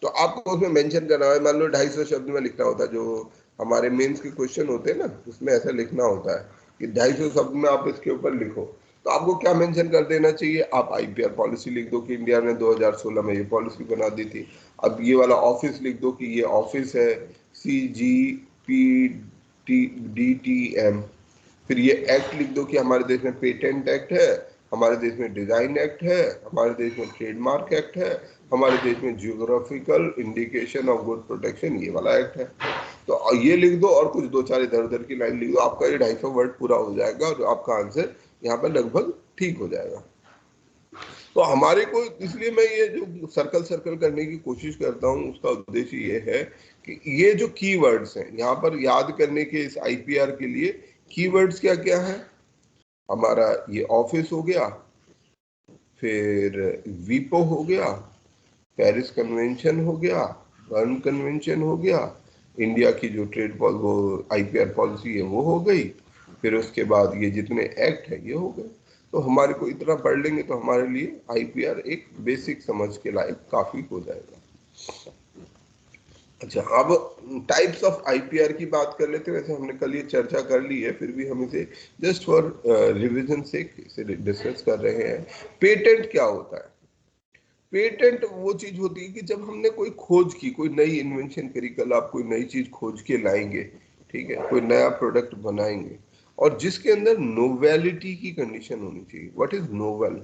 तो आपको उसमें मेंशन करना है, मान लो 250 शब्द में लिखना होता है, जो हमारे मेंस के क्वेश्चन होते हैं ना, उसमें ऐसा लिखना होता है कि 250 शब्द में आप इसके ऊपर लिखो। तो आपको क्या मेंशन कर देना चाहिए? आप आईपीआर पॉलिसी लिख दो कि इंडिया ने 2016 में ये पॉलिसी बना दी थी। अब ये वाला ऑफिस लिख दो कि ये ऑफिस है CGPDTM। फिर ये एक्ट लिख दो कि हमारे देश में पेटेंट एक्ट है, हमारे देश में डिजाइन एक्ट है, हमारे देश में ट्रेडमार्क एक्ट है, हमारे देश में geographical indication of good protection ये वाला एक्ट है। तो ये लिख दो और कुछ दो चार इधर उधर की लाइन लिख दो, आपका ये 250 वर्ड पूरा हो जाएगा और आपका आंसर यहाँ पर लगभग ठीक हो जाएगा। तो हमारे को, इसलिए मैं ये जो सर्कल सर्कल करने की कोशिश करता हूँ, उसका उद्देश्य ये है कि ये जो कीवर्ड्स हैं यहाँ पर याद करने के, इस आईपीआर के लिए कीवर्ड्स क्या क्या है। हमारा ये ऑफिस हो गया, फिर वीपो हो गया, पेरिस कन्वेंशन हो गया, बर्न कन्वेंशन हो गया, इंडिया की जो वो आईपीआर पॉलिसी है वो हो गई, फिर उसके बाद ये जितने एक्ट है ये हो गए। तो हमारे को इतना पढ़ लेंगे तो हमारे लिए आईपीआर एक बेसिक समझ के लायक काफी हो जाएगा। अच्छा, अब टाइप्स ऑफ आईपीआर की बात कर लेते हैं। वैसे हमने कल ये चर्चा कर ली है, फिर भी हम इसे जस्ट फॉर रिविजन से इसे डिस्कस कर रहे हैं। पेटेंट क्या होता है? पेटेंट वो चीज होती है कि जब हमने कोई खोज की, कोई नई इन्वेंशन करी, कल आप कोई नई चीज खोज के लाएंगे, ठीक है, कोई नया प्रोडक्ट बनाएंगे, और जिसके अंदर नोवेलिटी की कंडीशन होनी चाहिए। What is novel?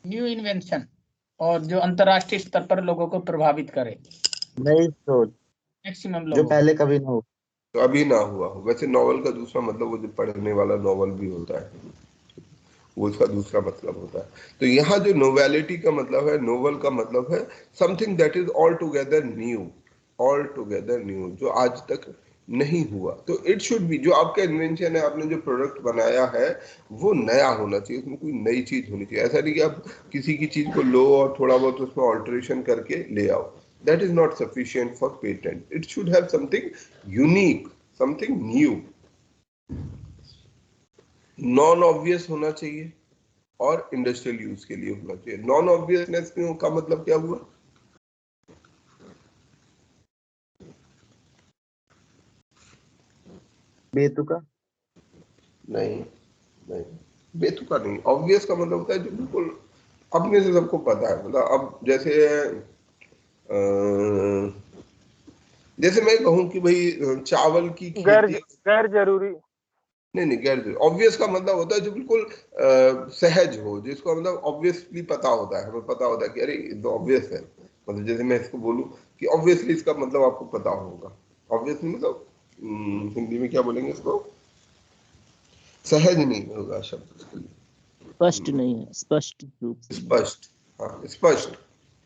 New invention, और जो अंतरराष्ट्रीय स्तर पर लोगों को प्रभावित करे, नई सोच मैक्सिमम जो लोगों पहले कभी ना हो। तो अभी ना हुआ हो। वैसे नॉवल का दूसरा मतलब वो जो पढ़ने वाला नॉवल भी होता है, वो उसका दूसरा मतलब होता है। तो यहाँ जो नोवेलिटी का मतलब है, नोवेल का मतलब है something that is all together new, all together new, जो आज तक नहीं हुआ। तो इट शुड बी, जो आपका इन्वेंशन है, आपने जो प्रोडक्ट बनाया है, वो नया होना चाहिए, उसमें कोई नई चीज होनी चाहिए। ऐसा नहीं कि आप किसी की चीज को लो और थोड़ा बहुत उसमें ऑल्टरेशन करके ले आओ। That is not sufficient for patent. It should have something unique, something new, non obvious होना चाहिए, और इंडस्ट्रियल यूज के लिए होना चाहिए। नॉन ऑब्वियसनेस का मतलब क्या हुआ? बेतुका। नहीं, नहीं, बेतुका नहीं। ऑब्वियस का मतलब होता है जो बिल्कुल अपने से सबको पता है। मतलब अब जैसे मैं कहूं कि भाई चावल की खेती, गैर जरूरी। नहीं, गैर ऑब्वियस का मतलब होता है जो बिल्कुल सहज हो, जिसको मतलब ऑब्वियसली पता होता है, हमें पता होता है कि अरे ये तो ऑब्वियस है। मतलब जैसे मैं इसको बोलूं कि ऑब्वियसली, इसका मतलब आपको पता होगा। ऑब्वियसली मतलब हिंदी में क्या बोलेंगे इसको? सहज नहीं होगा शब्द इसके लिए। स्पष्ट नहीं है, स्पष्ट रूप से नहीं। स्पष्ट, हाँ स्पष्ट।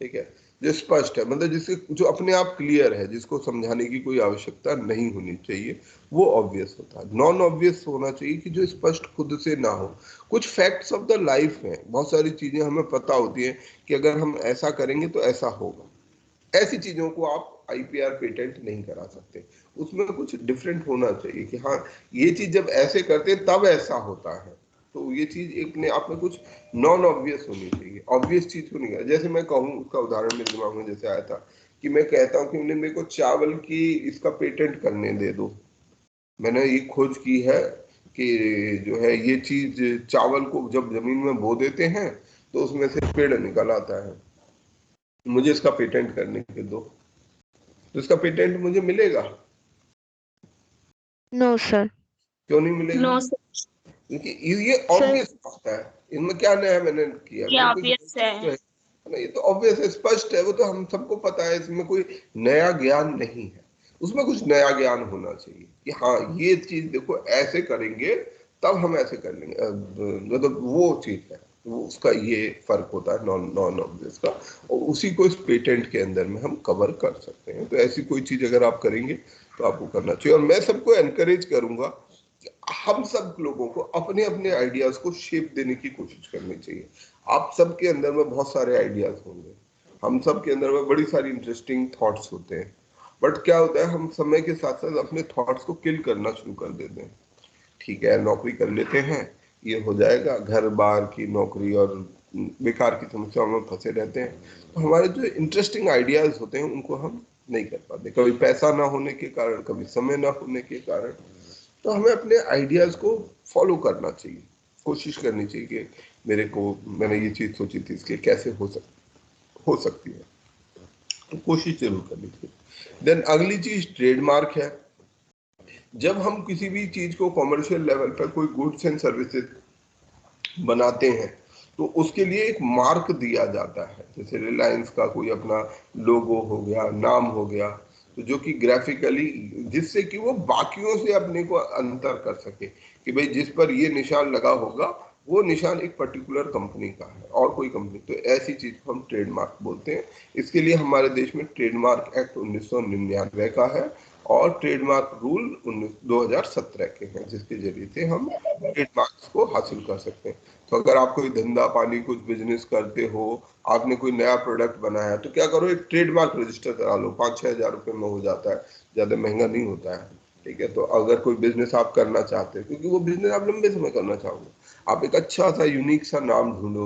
ठीक है, जो स्पष्ट है, मतलब जिससे जो अपने आप क्लियर है, जिसको समझाने की कोई आवश्यकता नहीं होनी चाहिए, वो ऑब्वियस होता है। नॉन ऑब्वियस होना चाहिए कि जो स्पष्ट खुद से ना हो। कुछ फैक्ट्स ऑफ द लाइफ में बहुत सारी चीजें हमें पता होती है कि अगर हम ऐसा करेंगे तो ऐसा होगा, ऐसी चीजों को आप आईपीआर पेटेंट नहीं करा सकते। उसमें कुछ डिफरेंट होना चाहिए कि हाँ, ये चीज जब ऐसे करते हैं तब ऐसा होता है, तो ये चीज एक ने आप में कुछ नॉन ऑब्वियस होनी चाहिए, ऑब्वियस चीज को नहीं। जैसे मैं कहूँ, उसका उदाहरण मेरे दिमाग में जैसे आया था कि मैं कहता हूँ कि उन्हें मेरे को चावल की इसका पेटेंट करने दे दो। मैंने ये खोज की है कि जो है ये चीज, चावल को जब जमीन में बो देते हैं तो उसमें से पेड़ निकल आता है, मुझे इसका पेटेंट करने के दो, तो इसका पेटेंट मुझे मिलेगा? No sir. क्यों नहीं मिलेगा? नो सर, क्योंकि ये ऑब्वियस बात है, इनमें क्या नया मैंने किया? ये मैं ऑब्वियस है। ना, ये तो ऑब्वियस है, स्पष्ट है, वो तो हम सबको पता है, इसमें कोई नया ज्ञान नहीं है। उसमें कुछ नया ज्ञान होना चाहिए कि हाँ ये चीज देखो ऐसे करेंगे तब हम ऐसे कर लेंगे, मतलब वो चीज है, वो उसका ये फर्क होता है नॉन नॉन ऑब्वियस का, और उसी को इस पेटेंट के अंदर में हम कवर कर सकते हैं। तो ऐसी कोई चीज अगर आप करेंगे तो आपको करना चाहिए, और मैं सबको एनकरेज करूंगा कि हम सब लोगों को अपने अपने आइडियाज को शेप देने की कोशिश करनी चाहिए। आप सबके अंदर में बहुत सारे आइडियाज होंगे, हम सब के अंदर में बड़ी सारी इंटरेस्टिंग थॉट्स होते हैं, बट क्या होता है, हम समय के साथ साथ अपने थॉट्स को किल करना शुरू कर देते हैं। ठीक है, नौकरी कर लेते हैं, ये हो जाएगा, घर बार की नौकरी और बेकार की समस्याओं में फंसे रहते हैं, तो हमारे जो इंटरेस्टिंग आइडियाज होते हैं उनको हम नहीं कर पाते, कभी पैसा ना होने के कारण, कभी समय ना होने के कारण। तो हमें अपने आइडियाज को फॉलो करना चाहिए, कोशिश करनी चाहिए कि मैंने ये चीज सोची थी, इसके कैसे हो सकती है, तो कोशिश जरूर करनी चाहिए। देन अगली चीज ट्रेडमार्क है। जब हम किसी भी चीज को कॉमर्शियल लेवल पर कोई गुड्स एंड सर्विसेज बनाते हैं तो उसके लिए एक मार्क दिया जाता है, जैसे रिलायंस का कोई अपना लोगो हो गया, नाम हो गया, तो जो कि ग्राफिकली, जिससे कि वो बाकियों से अपने को अंतर कर सके कि भाई जिस पर ये निशान लगा होगा वो निशान एक पर्टिकुलर कंपनी का है और कोई कंपनी, तो ऐसी चीज को हम ट्रेडमार्क बोलते हैं। इसके लिए हमारे देश में ट्रेडमार्क एक्ट 1999 का है और ट्रेडमार्क रूल 2017 के हैं, जिसके जरिए से हम ट्रेडमार्क्स को हासिल कर सकते हैं। तो अगर आप कोई धंधा पानी कुछ बिजनेस करते हो, आपने कोई नया प्रोडक्ट बनाया, तो क्या करो, एक ट्रेडमार्क रजिस्टर करा लो, 5-6 हजार रुपए में हो जाता है, ज्यादा महंगा नहीं होता है। ठीक है, तो अगर कोई बिजनेस आप करना चाहते हैं, क्योंकि वो बिजनेस आप लंबे समय करना चाहोगे, आप एक अच्छा सा यूनिक सा नाम ढूंढो,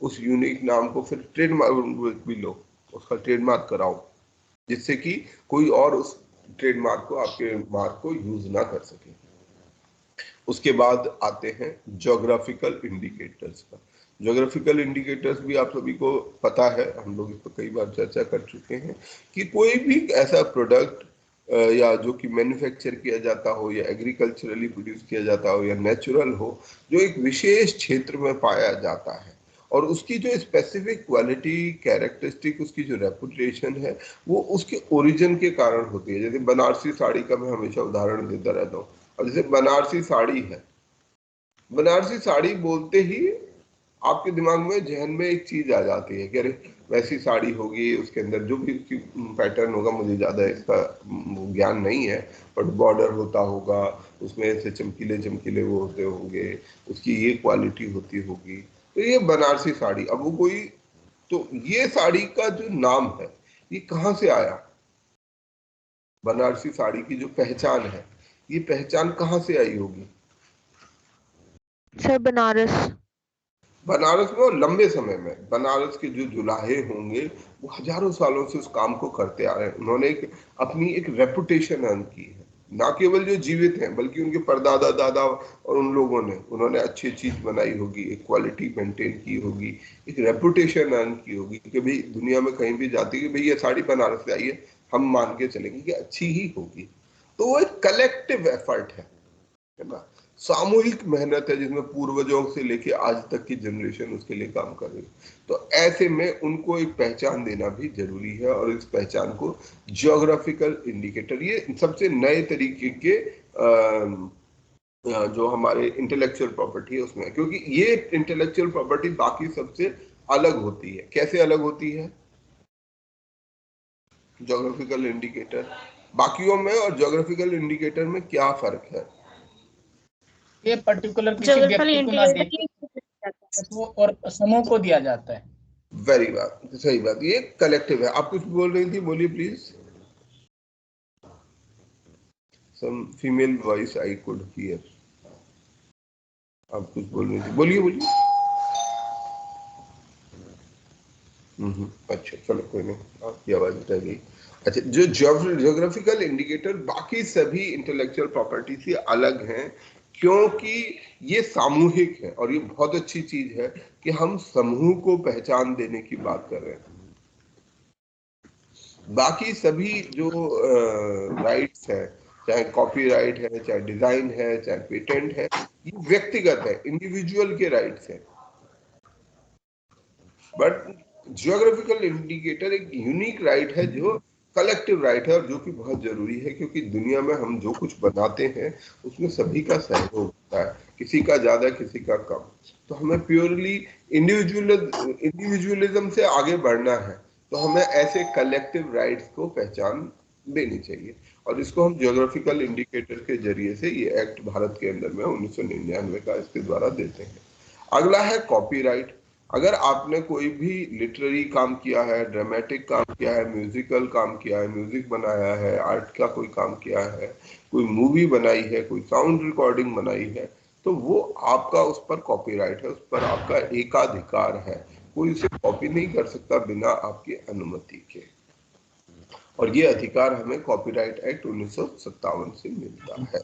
उस यूनिक नाम को फिर ट्रेडमार्क भी लो, उसका ट्रेडमार्क कराओ, जिससे कि कोई और उस ट्रेडमार्क को, आपके मार्क को यूज ना कर सके। उसके बाद आते हैं ज्योग्राफिकल इंडिकेटर्स का। ज्योग्राफिकल इंडिकेटर्स भी आप सभी को पता है, हम लोग इस पर कई बार चर्चा कर चुके हैं कि कोई भी ऐसा प्रोडक्ट या जो कि मैन्युफैक्चर किया जाता हो या एग्रीकल्चरली प्रोड्यूस किया जाता हो या नेचुरल हो, जो एक विशेष क्षेत्र में पाया जाता है और उसकी जो स्पेसिफिक क्वालिटी कैरेक्टरिस्टिक, उसकी जो रेपुटेशन है, वो उसके ओरिजिन के कारण होती है। जैसे बनारसी साड़ी का मैं हमेशा उदाहरण देता रहता हूँ। अब जैसे बनारसी साड़ी है, बनारसी साड़ी बोलते ही आपके दिमाग में, जहन में एक चीज आ जाती है कि अरे वैसी साड़ी होगी, उसके अंदर जो भी उसकी पैटर्न होगा, मुझे ज्यादा इसका ज्ञान नहीं है, बट बॉर्डर होता होगा, उसमें ऐसे चमकीले चमकीले वो होते होंगे, उसकी ये क्वालिटी होती होगी, तो ये बनारसी साड़ी। अब वो कोई, तो ये साड़ी का जो नाम है ये कहाँ से आया? बनारसी साड़ी की जो पहचान है, ये पहचान कहाँ से आई होगी? सर बनारस। बनारस में, और लंबे समय में बनारस के जो जुलाहे होंगे वो हजारों सालों से उस काम को करते आ रहे हैं। उन्होंने अपनी एक रेपुटेशन अर्न की है, ना केवल जो जीवित हैं बल्कि उनके परदादा दादा और उन लोगों ने, उन्होंने अच्छी चीज बनाई होगी, एक क्वालिटी मेंटेन की होगी, एक रेपुटेशन अर्न की होगी कि भाई दुनिया में कहीं भी जाती है, भाई ये साड़ी बनारस से आई है, हम मान के चलेंगे कि अच्छी ही होगी। तो वो एक कलेक्टिव एफर्ट है ना, सामूहिक मेहनत है, जिसमें पूर्वजों से लेके आज तक की जनरेशन उसके लिए काम कर रही है। तो ऐसे में उनको एक पहचान देना भी जरूरी है, और इस पहचान को ज्योग्राफिकल इंडिकेटर, ये सबसे नए तरीके के जो हमारे इंटेलेक्चुअल प्रॉपर्टी है उसमें, क्योंकि ये इंटेलेक्चुअल प्रॉपर्टी बाकी सबसे अलग होती है। कैसे अलग होती है? ज्योग्राफिकल इंडिकेटर बाकियों में और ज्योग्राफिकल इंडिकेटर में क्या फर्क है? ये पर्टिकुलर किसी व्यक्ति को ना दिए और समूह को दिया जाता है। वेरी बात, सही बात, ये कलेक्टिव है। आप कुछ बोल रही थी, बोलिए please. Some female voice I could hear. आप कुछ बोल रही थी, बोलिए बोलिए। अच्छा चलो कोई नहीं, आपकी आवाज रह गई। अच्छा, जो ज्योग्राफिकल इंडिकेटर बाकी सभी इंटेलेक्चुअल प्रॉपर्टी से अलग हैं, क्योंकि ये सामूहिक है और ये बहुत अच्छी चीज है कि हम समूह को पहचान देने की बात कर रहे हैं। बाकी सभी जो राइट्स है, चाहे कॉपीराइट है, चाहे डिजाइन है, चाहे पेटेंट है, ये व्यक्तिगत है, इंडिविजुअल के राइट्स है। बट ज्योग्राफिकल इंडिकेटर एक यूनिक राइट है जो कलेक्टिव राइट है और जो कि बहुत जरूरी है, क्योंकि दुनिया में हम जो कुछ बनाते हैं उसमें सभी का सहयोग होता है, किसी का ज्यादा किसी का कम। तो हमें प्योरली इंडिविजुअलिज्म से आगे बढ़ना है, तो हमें ऐसे कलेक्टिव राइट्स को पहचान देनी चाहिए, और इसको हम ज्योग्राफिकल इंडिकेटर के जरिए से ये एक्ट भारत के अंदर में 1999 का इसके द्वारा देते हैं। अगला है कॉपीराइट। अगर आपने कोई भी लिटरेरी काम किया है, ड्रामेटिक काम किया है, म्यूजिकल काम किया है, म्यूजिक बनाया है, आर्ट का कोई काम किया है, कोई मूवी बनाई है, कोई साउंड रिकॉर्डिंग बनाई है, तो वो आपका उस पर कॉपीराइट है, उस पर आपका एकाधिकार है। कोई उसे कॉपी नहीं कर सकता बिना आपकी अनुमति के, और ये अधिकार हमें कॉपीराइट एक्ट 1957 से मिलता है।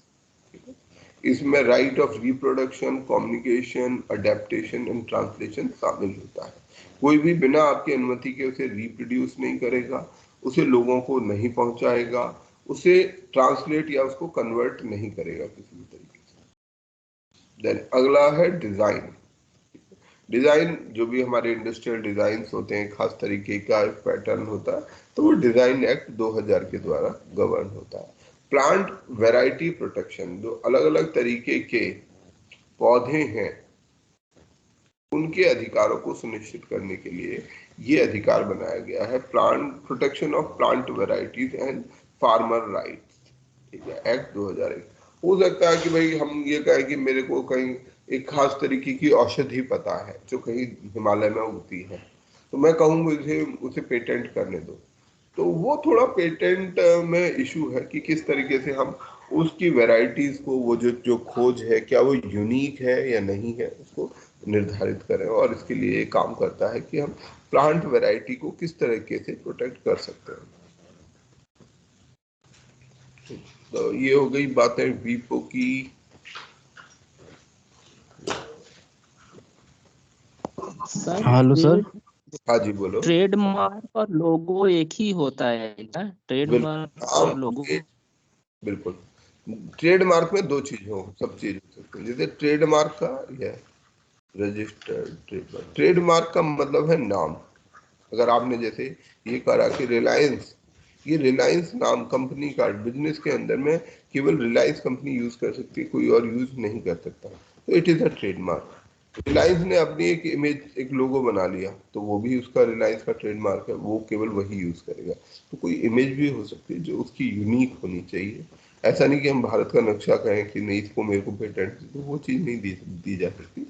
इसमें right of reproduction, communication, adaptation and translation शामिल होता है। कोई भी बिना आपकी अनुमति के उसे रिप्रोड्यूस नहीं करेगा, उसे लोगों को नहीं पहुंचाएगा, उसे ट्रांसलेट या उसको कन्वर्ट नहीं करेगा किसी भी तरीके से। देन अगला है डिजाइन। डिजाइन जो भी हमारे इंडस्ट्रियल डिजाइन होते हैं, खास तरीके का एक पैटर्न होता है, तो वो डिजाइन एक्ट 2000 के द्वारा गवर्न होता है। प्लांट वैरायटी प्रोटेक्शन, जो अलग अलग तरीके के पौधे हैं उनके अधिकारों को सुनिश्चित करने के लिए ये अधिकार बनाया गया है, plant protection of plant varieties and farmer rights, ठीक है, एक्ट 2001। हो सकता है कि भाई हम ये कहें कि मेरे को कहीं एक खास तरीके की औषधि पता है जो कहीं हिमालय में उगती है, तो मैं कहूँ मुझे उसे पेटेंट करने दो, तो वो थोड़ा पेटेंट में इशू है कि किस तरीके से हम उसकी वैरायटीज को, वो जो जो खोज है, क्या वो यूनिक है या नहीं है, उसको निर्धारित करें। और इसके लिए ये काम करता है कि हम प्लांट वैरायटी को किस तरीके से प्रोटेक्ट कर सकते हैं। तो ये हो गई बातें वीपो की। हेलो सर, हाँ जी बोलो। ट्रेडमार्क और लोगो एक ही होता है क्या? ट्रेडमार्क और लोगो? बिल्कुल, ट्रेडमार्क में दो चीज हो, सब चीज हो सकती है। जैसे ट्रेडमार्क का यह रजिस्टर्ड ट्रेडमार्क, ट्रेडमार्क का मतलब है नाम। अगर आपने जैसे ये करा कि रिलायंस, ये रिलायंस नाम कंपनी का बिजनेस के अंदर में केवल रिलायंस कंपनी यूज कर सकती है, कोई और यूज नहीं कर सकता, तो it is a trademark. Reliance ने अपनी एक इमेज, एक लोगो बना लिया, तो वो भी उसका रिलायंस का ट्रेडमार्क है, वो केवल वही यूज करेगा। तो कोई इमेज भी हो सकती है जो उसकी यूनिक होनी चाहिए। ऐसा नहीं कि हम भारत का नक्शा कहें कि नहीं इसको मेरे को पेटेंट, तो वो चीज नहीं दी जा सकती,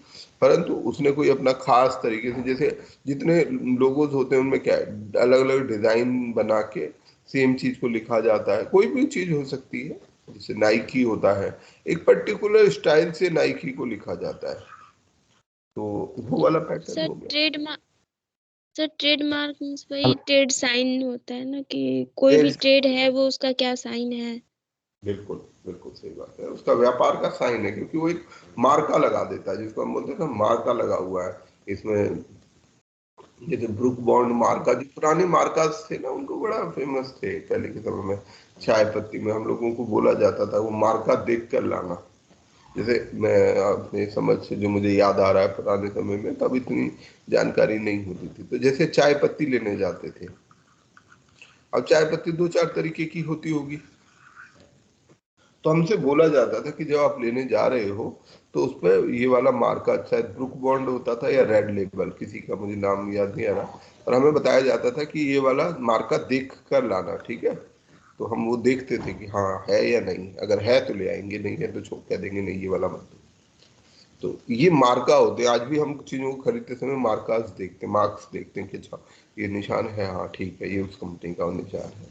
परंतु उसने कोई अपना खास तरीके से, जैसे जितने लोगोज होते हैं उनमें क्या है, अलग अलग डिजाइन बना के सेम चीज को लिखा जाता है। कोई भी चीज हो सकती है, जैसे नाइकी होता है, एक पर्टिकुलर स्टाइल से नाइकी को लिखा जाता है, तो वो वाला पैटर्न हो गया। सर ट्रेडमार्क मींस वही ट्रेड साइन होता है ना, कि कोई भी ट्रेड है वो उसका क्या साइन है। बिल्कुल बिल्कुल सही बात है, उसका व्यापार का साइन है, क्योंकि वो एक मार्का लगा देता है, जिसको हम बोलते हैं ना मार्का लगा हुआ है इसमें। जैसे ब्रुक बॉन्ड मार्का, जो पुराने मार्का थे ना, उनको बड़ा फेमस थे पहले के समय में। चाय पत्ती में हम लोगों को बोला जाता था वो मार्का देख कर लाना। जैसे मैं अपने समझ से जो मुझे याद आ रहा है, पुराने समय में तब इतनी जानकारी नहीं होती थी, तो जैसे चाय पत्ती लेने जाते थे, अब चाय पत्ती दो चार तरीके की होती होगी, तो हमसे बोला जाता था कि जब आप लेने जा रहे हो तो उस पर ये वाला मार्का, शायद ब्रुक बॉन्ड होता था या रेड लेबल, किसी का मुझे नाम याद नहीं आ रहा, और हमें बताया जाता था कि ये वाला मार्का देख कर लाना, ठीक है। तो हम वो देखते थे कि हाँ है या नहीं, अगर है तो ले आएंगे, नहीं है तो छोड़ कह देंगे नहीं ये वाला मत। तो ये मार्का होते हैं। आज भी हम चीजों को खरीदते समय मार्कास देखते हैं, मार्क्स देखते हैं कि अच्छा ये निशान है, हाँ ठीक है, ये उस कंपनी का निशान है,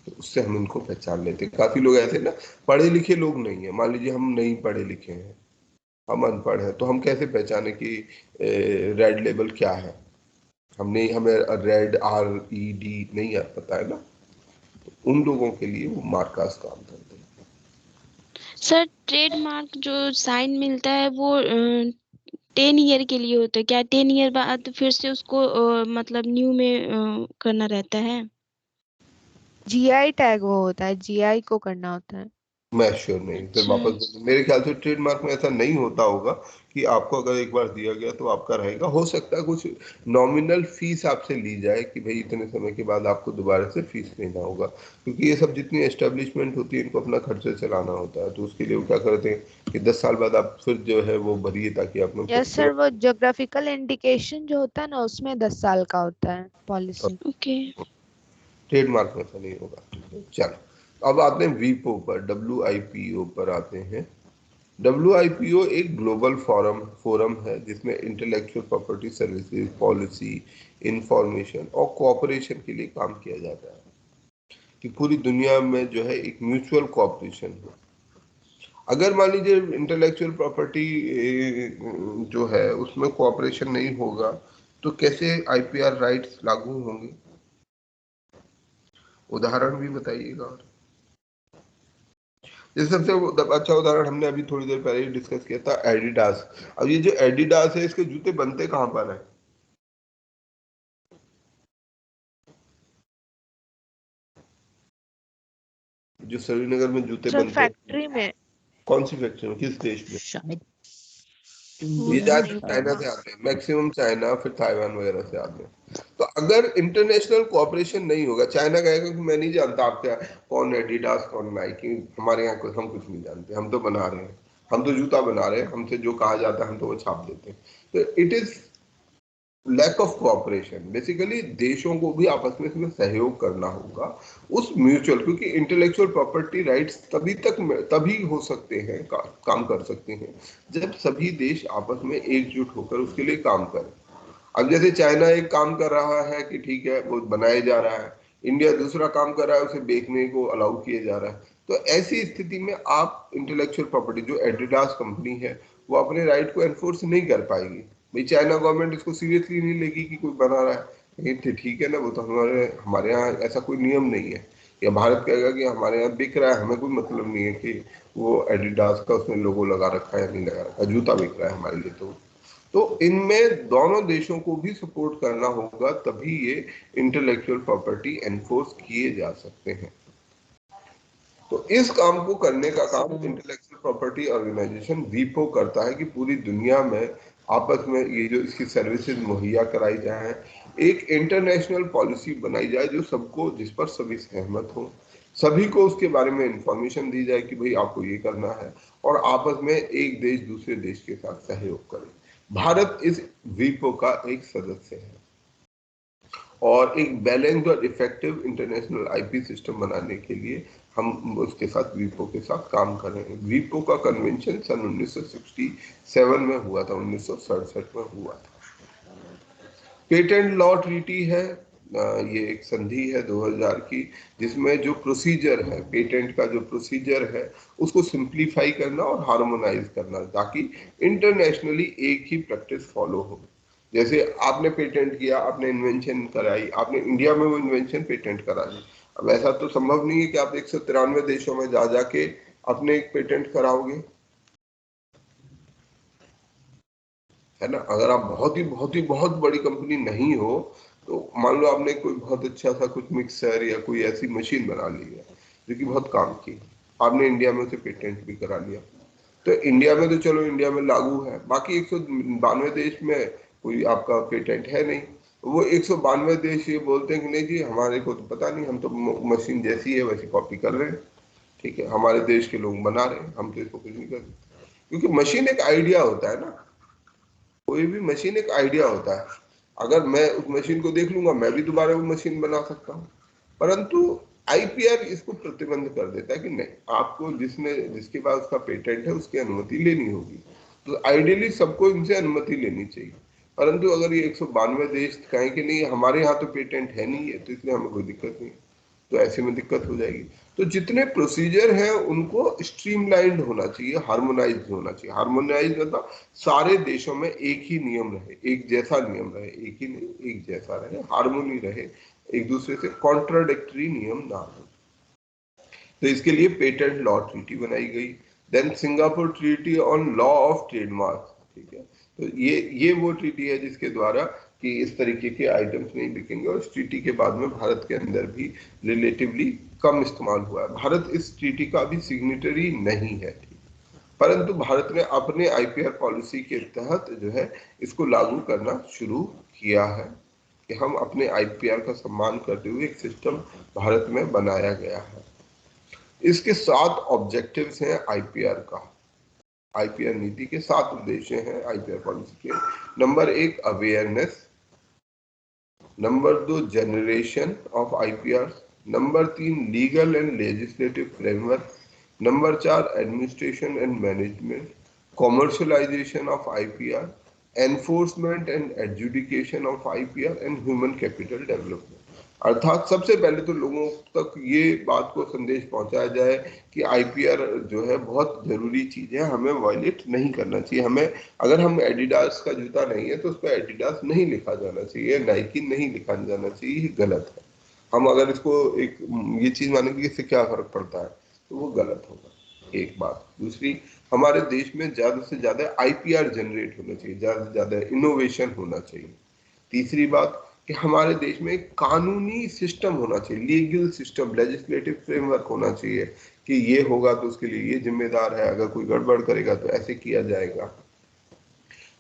तो उससे हम उनको पहचान लेते हैं। काफी लोग ऐसे ना पढ़े लिखे लोग नहीं है, मान लीजिए हम नहीं पढ़े लिखे हैं, हम अनपढ़ हैं, तो हम कैसे पहचाने कि रेड लेबल क्या है? हमें रेड RED नहीं पता है ना, तो उन लोगों के लिए वो मार्कास काम करते हैं। सर ट्रेडमार्क जो साइन मिलता है वो 10 ईयर के लिए होता है क्या? 10 ईयर बाद फिर से उसको मतलब न्यू में करना रहता है? GI टैग वो होता है, GI को करना होता है। मैं श्योर नहीं, फिर अच्छा। वापस मेरे ख्याल से ट्रेडमार्क में ऐसा नहीं होता होगा कि आपको अगर एक बार दिया गया तो आपका रहेगा। हो सकता है कुछ नॉमिनल फीस आपसे ली जाए कि भाई इतने समय के बाद आपको दोबारा से फीस लेना होगा, क्योंकि ये सब जितनी एस्टेब्लिशमेंट होती है इनको अपना खर्चा चलाना होता है, तो उसके लिए वो क्या करते हैं कि 10 साल बाद आप फिर जो है वो भरिए, ताकि आपने यस सर, वो ज्योग्राफिकल इंडिकेशन जो होता है ना उसमें 10 साल का होता है पॉलिसी। ओके। ट्रेडमार्क में ऐसा नहीं होगा। चलो अब आते हैं वीपो पर, WIPO पर आते हैं। WIPO एक ग्लोबल फोरम है जिसमें intellectual property services, policy, information और कोऑपरेशन के लिए काम किया जाता है, कि पूरी दुनिया में जो है एक म्यूचुअल कोऑपरेशन हो। अगर मान लीजिए इंटेलेक्चुअल प्रॉपर्टी जो है उसमें कोऑपरेशन नहीं होगा तो कैसे IPR राइट्स लागू होंगे? उदाहरण भी बताइएगा। ये सबसे अच्छा उदाहरण हमने अभी थोड़ी देर पहले ही डिस्कस किया था, एडिडास। अब ये जो एडिडास है इसके जूते बनते कहाँ पर है? जो श्रीनगर में जूते सर बनते हैं, फैक्ट्री में। कौन सी फैक्ट्री में, किस देश में? शायद वो ये तो ज्यादा नहीं चाइना पता। से आते हैं, मैक्सिमम चाइना, फिर ताइवान वगैरह से आते हैं। तो अगर इंटरनेशनल कोऑपरेशन नहीं होगा, चाइना कहेगा कि मैं नहीं जानता आप क्या, कौन एडिडास कौन नाइकी, हमारे यहाँ हम कुछ नहीं जानते, हम तो बना रहे हैं, हम तो जूता बना रहे हैं, हमसे जो कहा जाता है हम तो वो छाप देते हैं। तो it is lack of cooperation. Basically देशों को भी आपस में इसमें सहयोग करना होगा उस म्यूचुअल, क्योंकि इंटेलेक्चुअल प्रॉपर्टी राइट्स तभी हो सकते हैं, काम कर सकते हैं जब सभी देश आपस में एकजुट होकर उसके लिए काम करें। अब जैसे चाइना एक काम कर रहा है कि ठीक है वो बनाया जा रहा है, इंडिया दूसरा काम कर रहा है, उसे बेचने को अलाउ किया जा रहा है, तो ऐसी स्थिति में आप इंटेलेक्चुअल प्रॉपर्टी, जो एडिडास कंपनी है, वो अपने राइट को एनफोर्स नहीं कर पाएगी। भाई चाइना गवर्नमेंट इसको सीरियसली नहीं लेगी कि कोई बना रहा है, ये ठीक है ना, वो तो हमारे हमारे यहाँ ऐसा कोई नियम नहीं है। या भारत कहेगा कि हमारे यहाँ बिक रहा है, हमें कोई मतलब नहीं है कि वो एडिडास का उसमें लोगो लगा रखा है या नहीं लगा रखा, जूता बिक रहा है हमारे लिए। तो इनमें दोनों देशों को भी सपोर्ट करना होगा, तभी ये इंटेलेक्चुअल प्रॉपर्टी एनफोर्स किए जा सकते हैं। तो इस काम को करने का काम इंटेलेक्चुअल प्रॉपर्टी ऑर्गेनाइजेशन वीपो करता है, कि पूरी दुनिया में आपस में ये जो इसकी सर्विसेज मुहैया कराई जाए, एक इंटरनेशनल पॉलिसी बनाई जाए जो सबको, जिस पर सभी सहमत हो, सभी को उसके बारे में इंफॉर्मेशन दी जाए कि भाई आपको ये करना है, और आपस में एक देश दूसरे देश के साथ सहयोग करे। भारत इस वीपो का एक सदस्य है, और एक बैलेंस्ड और इफेक्टिव इंटरनेशनल IP सिस्टम बनाने के लिए हम उसके साथ, वीपो के साथ काम कर रहे हैं। वीपो का कन्वेंशन सन 1967 में हुआ था, 1967 में हुआ था। पेटेंट लॉ ट्रीटी है, ये एक संधि है 2000 की, जिसमें जो प्रोसीजर है, पेटेंट का जो प्रोसीजर है उसको सिंप्लीफाई करना और हार्मोनाइज करना, ताकि इंटरनेशनली एक ही प्रैक्टिस फॉलो हो। जैसे आपने पेटेंट किया, आपने इन्वेंशन कराई, आपने इंडिया में वो इन्वेंशन पेटेंट करा दी। अब ऐसा तो संभव नहीं है कि आप 193 देशों में जा जाके अपने एक पेटेंट कराओगे, है ना। अगर आप बहुत बड़ी कंपनी नहीं हो, तो मान लो आपने कोई बहुत अच्छा सा कुछ मिक्सर या कोई ऐसी मशीन बना ली है जो कि बहुत काम की, आपने इंडिया में उसे पेटेंट भी करा लिया, तो इंडिया में तो चलो इंडिया में लागू है, बाकी 192 देश में कोई आपका पेटेंट है नहीं। वो 192 देश ये बोलते हैं कि नहीं जी हमारे को तो पता नहीं, हम तो मशीन जैसी है वैसी कॉपी कर रहे हैं, ठीक है, हमारे देश के लोग बना रहे हैं, हम तो इसको कुछ नहीं कर सकते, क्योंकि मशीन एक आइडिया होता है ना, कोई भी मशीन एक आइडिया होता है। अगर मैं उस मशीन को देख लूंगा, मैं भी दोबारा वो मशीन बना सकता हूँ, परंतु आईपीआर इसको प्रतिबंध कर देता है कि नहीं, आपको जिसके पास उसका पेटेंट है उसकी अनुमति लेनी होगी। तो आइडियली सबको इनसे अनुमति लेनी चाहिए, परंतु अगर ये 192 देश कहें कि नहीं हमारे यहाँ तो पेटेंट है नहीं है, तो इसलिए हमें कोई दिक्कत नहीं, तो ऐसे में दिक्कत हो जाएगी। तो जितने प्रोसीजर हैं उनको स्ट्रीमलाइंड होना चाहिए, हार्मोनाइज होना चाहिए। हार्मोनाइज मतलब सारे देशों में एक ही नियम रहे, एक जैसा नियम रहे, एक ही नहीं एक जैसा रहे, हार्मोनी रहे, एक दूसरे से कॉन्ट्राडिक्टरी नियम ना हो। तो इसके लिए पेटेंट लॉ ट्रीटी बनाई गई। Then Singapore treaty on law of trademark, ठीक है। तो ये वो ट्रीटी है जिसके द्वारा कि इस तरीके के आइटम्स नहीं बिकेंगे, और इस ट्रीटी के बाद में भारत के अंदर भी रिलेटिवली कम इस्तेमाल हुआ है। भारत इस ट्रीटी का भी सिग्नेटरी नहीं है, ठीक, परंतु भारत ने अपने आईपीआर पॉलिसी के तहत जो है इसको लागू करना शुरू किया है कि हम अपने आईपीआर का सम्मान करते हुए एक सिस्टम भारत में बनाया गया है। इसके 7 ऑब्जेक्टिव्स हैं आईपीआर का। आईपीआर नीति के 7 उद्देश्य हैं आईपीआर पॉलिसी के। Number 1 awareness, number 2 generation of IPR, number 3 legal and legislative framework, number 4 administration and management, commercialisation of IPR, enforcement and adjudication of IPR and human capital development. अर्थात सबसे पहले तो लोगों तक ये बात को संदेश पहुंचाया जाए कि आईपीआर जो है बहुत जरूरी चीज है, हमें वायलेट नहीं करना चाहिए। हमें अगर हम एडिडास का जूता नहीं है तो उस पर एडिडास नहीं लिखा जाना चाहिए, नाइकी नहीं लिखा जाना चाहिए, ये गलत है। हम अगर इसको एक ये चीज मानेंगे इससे क्या फर्क पड़ता है, तो वो गलत होगा, एक बात। दूसरी, हमारे देश में ज्यादा से ज्यादा आईपीआर जनरेट होना चाहिए, ज्यादा से ज्यादा इनोवेशन होना चाहिए। तीसरी बात कि हमारे देश में एक कानूनी सिस्टम होना चाहिए, लीगल सिस्टम, लेजिस्लेटिव फ्रेमवर्क होना चाहिए कि ये होगा तो उसके लिए ये जिम्मेदार है, अगर कोई गड़बड़ करेगा तो ऐसे किया जाएगा।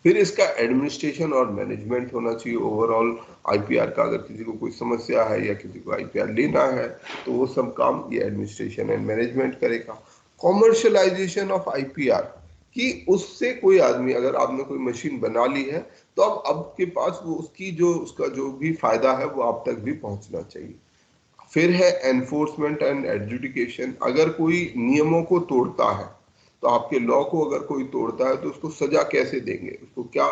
फिर इसका एडमिनिस्ट्रेशन और मैनेजमेंट होना चाहिए ओवरऑल आईपीआर का। अगर किसी को कोई समस्या है या किसी को आईपीआर लेना है तो वो सब काम ये एडमिनिस्ट्रेशन एंड मैनेजमेंट करेगा। कॉमर्शियलाइजेशन ऑफ आईपीआर कि उससे कोई आदमी, अगर आपने कोई मशीन बना ली है तो अब के पास वो उसका जो भी फायदा है वो आप तक भी पहुंचना चाहिए। फिर है एनफोर्समेंट एंड एडजुडिकेशन, अगर कोई नियमों को तोड़ता है तो आपके लॉ को अगर कोई तोड़ता है तो उसको सजा कैसे देंगे, उसको क्या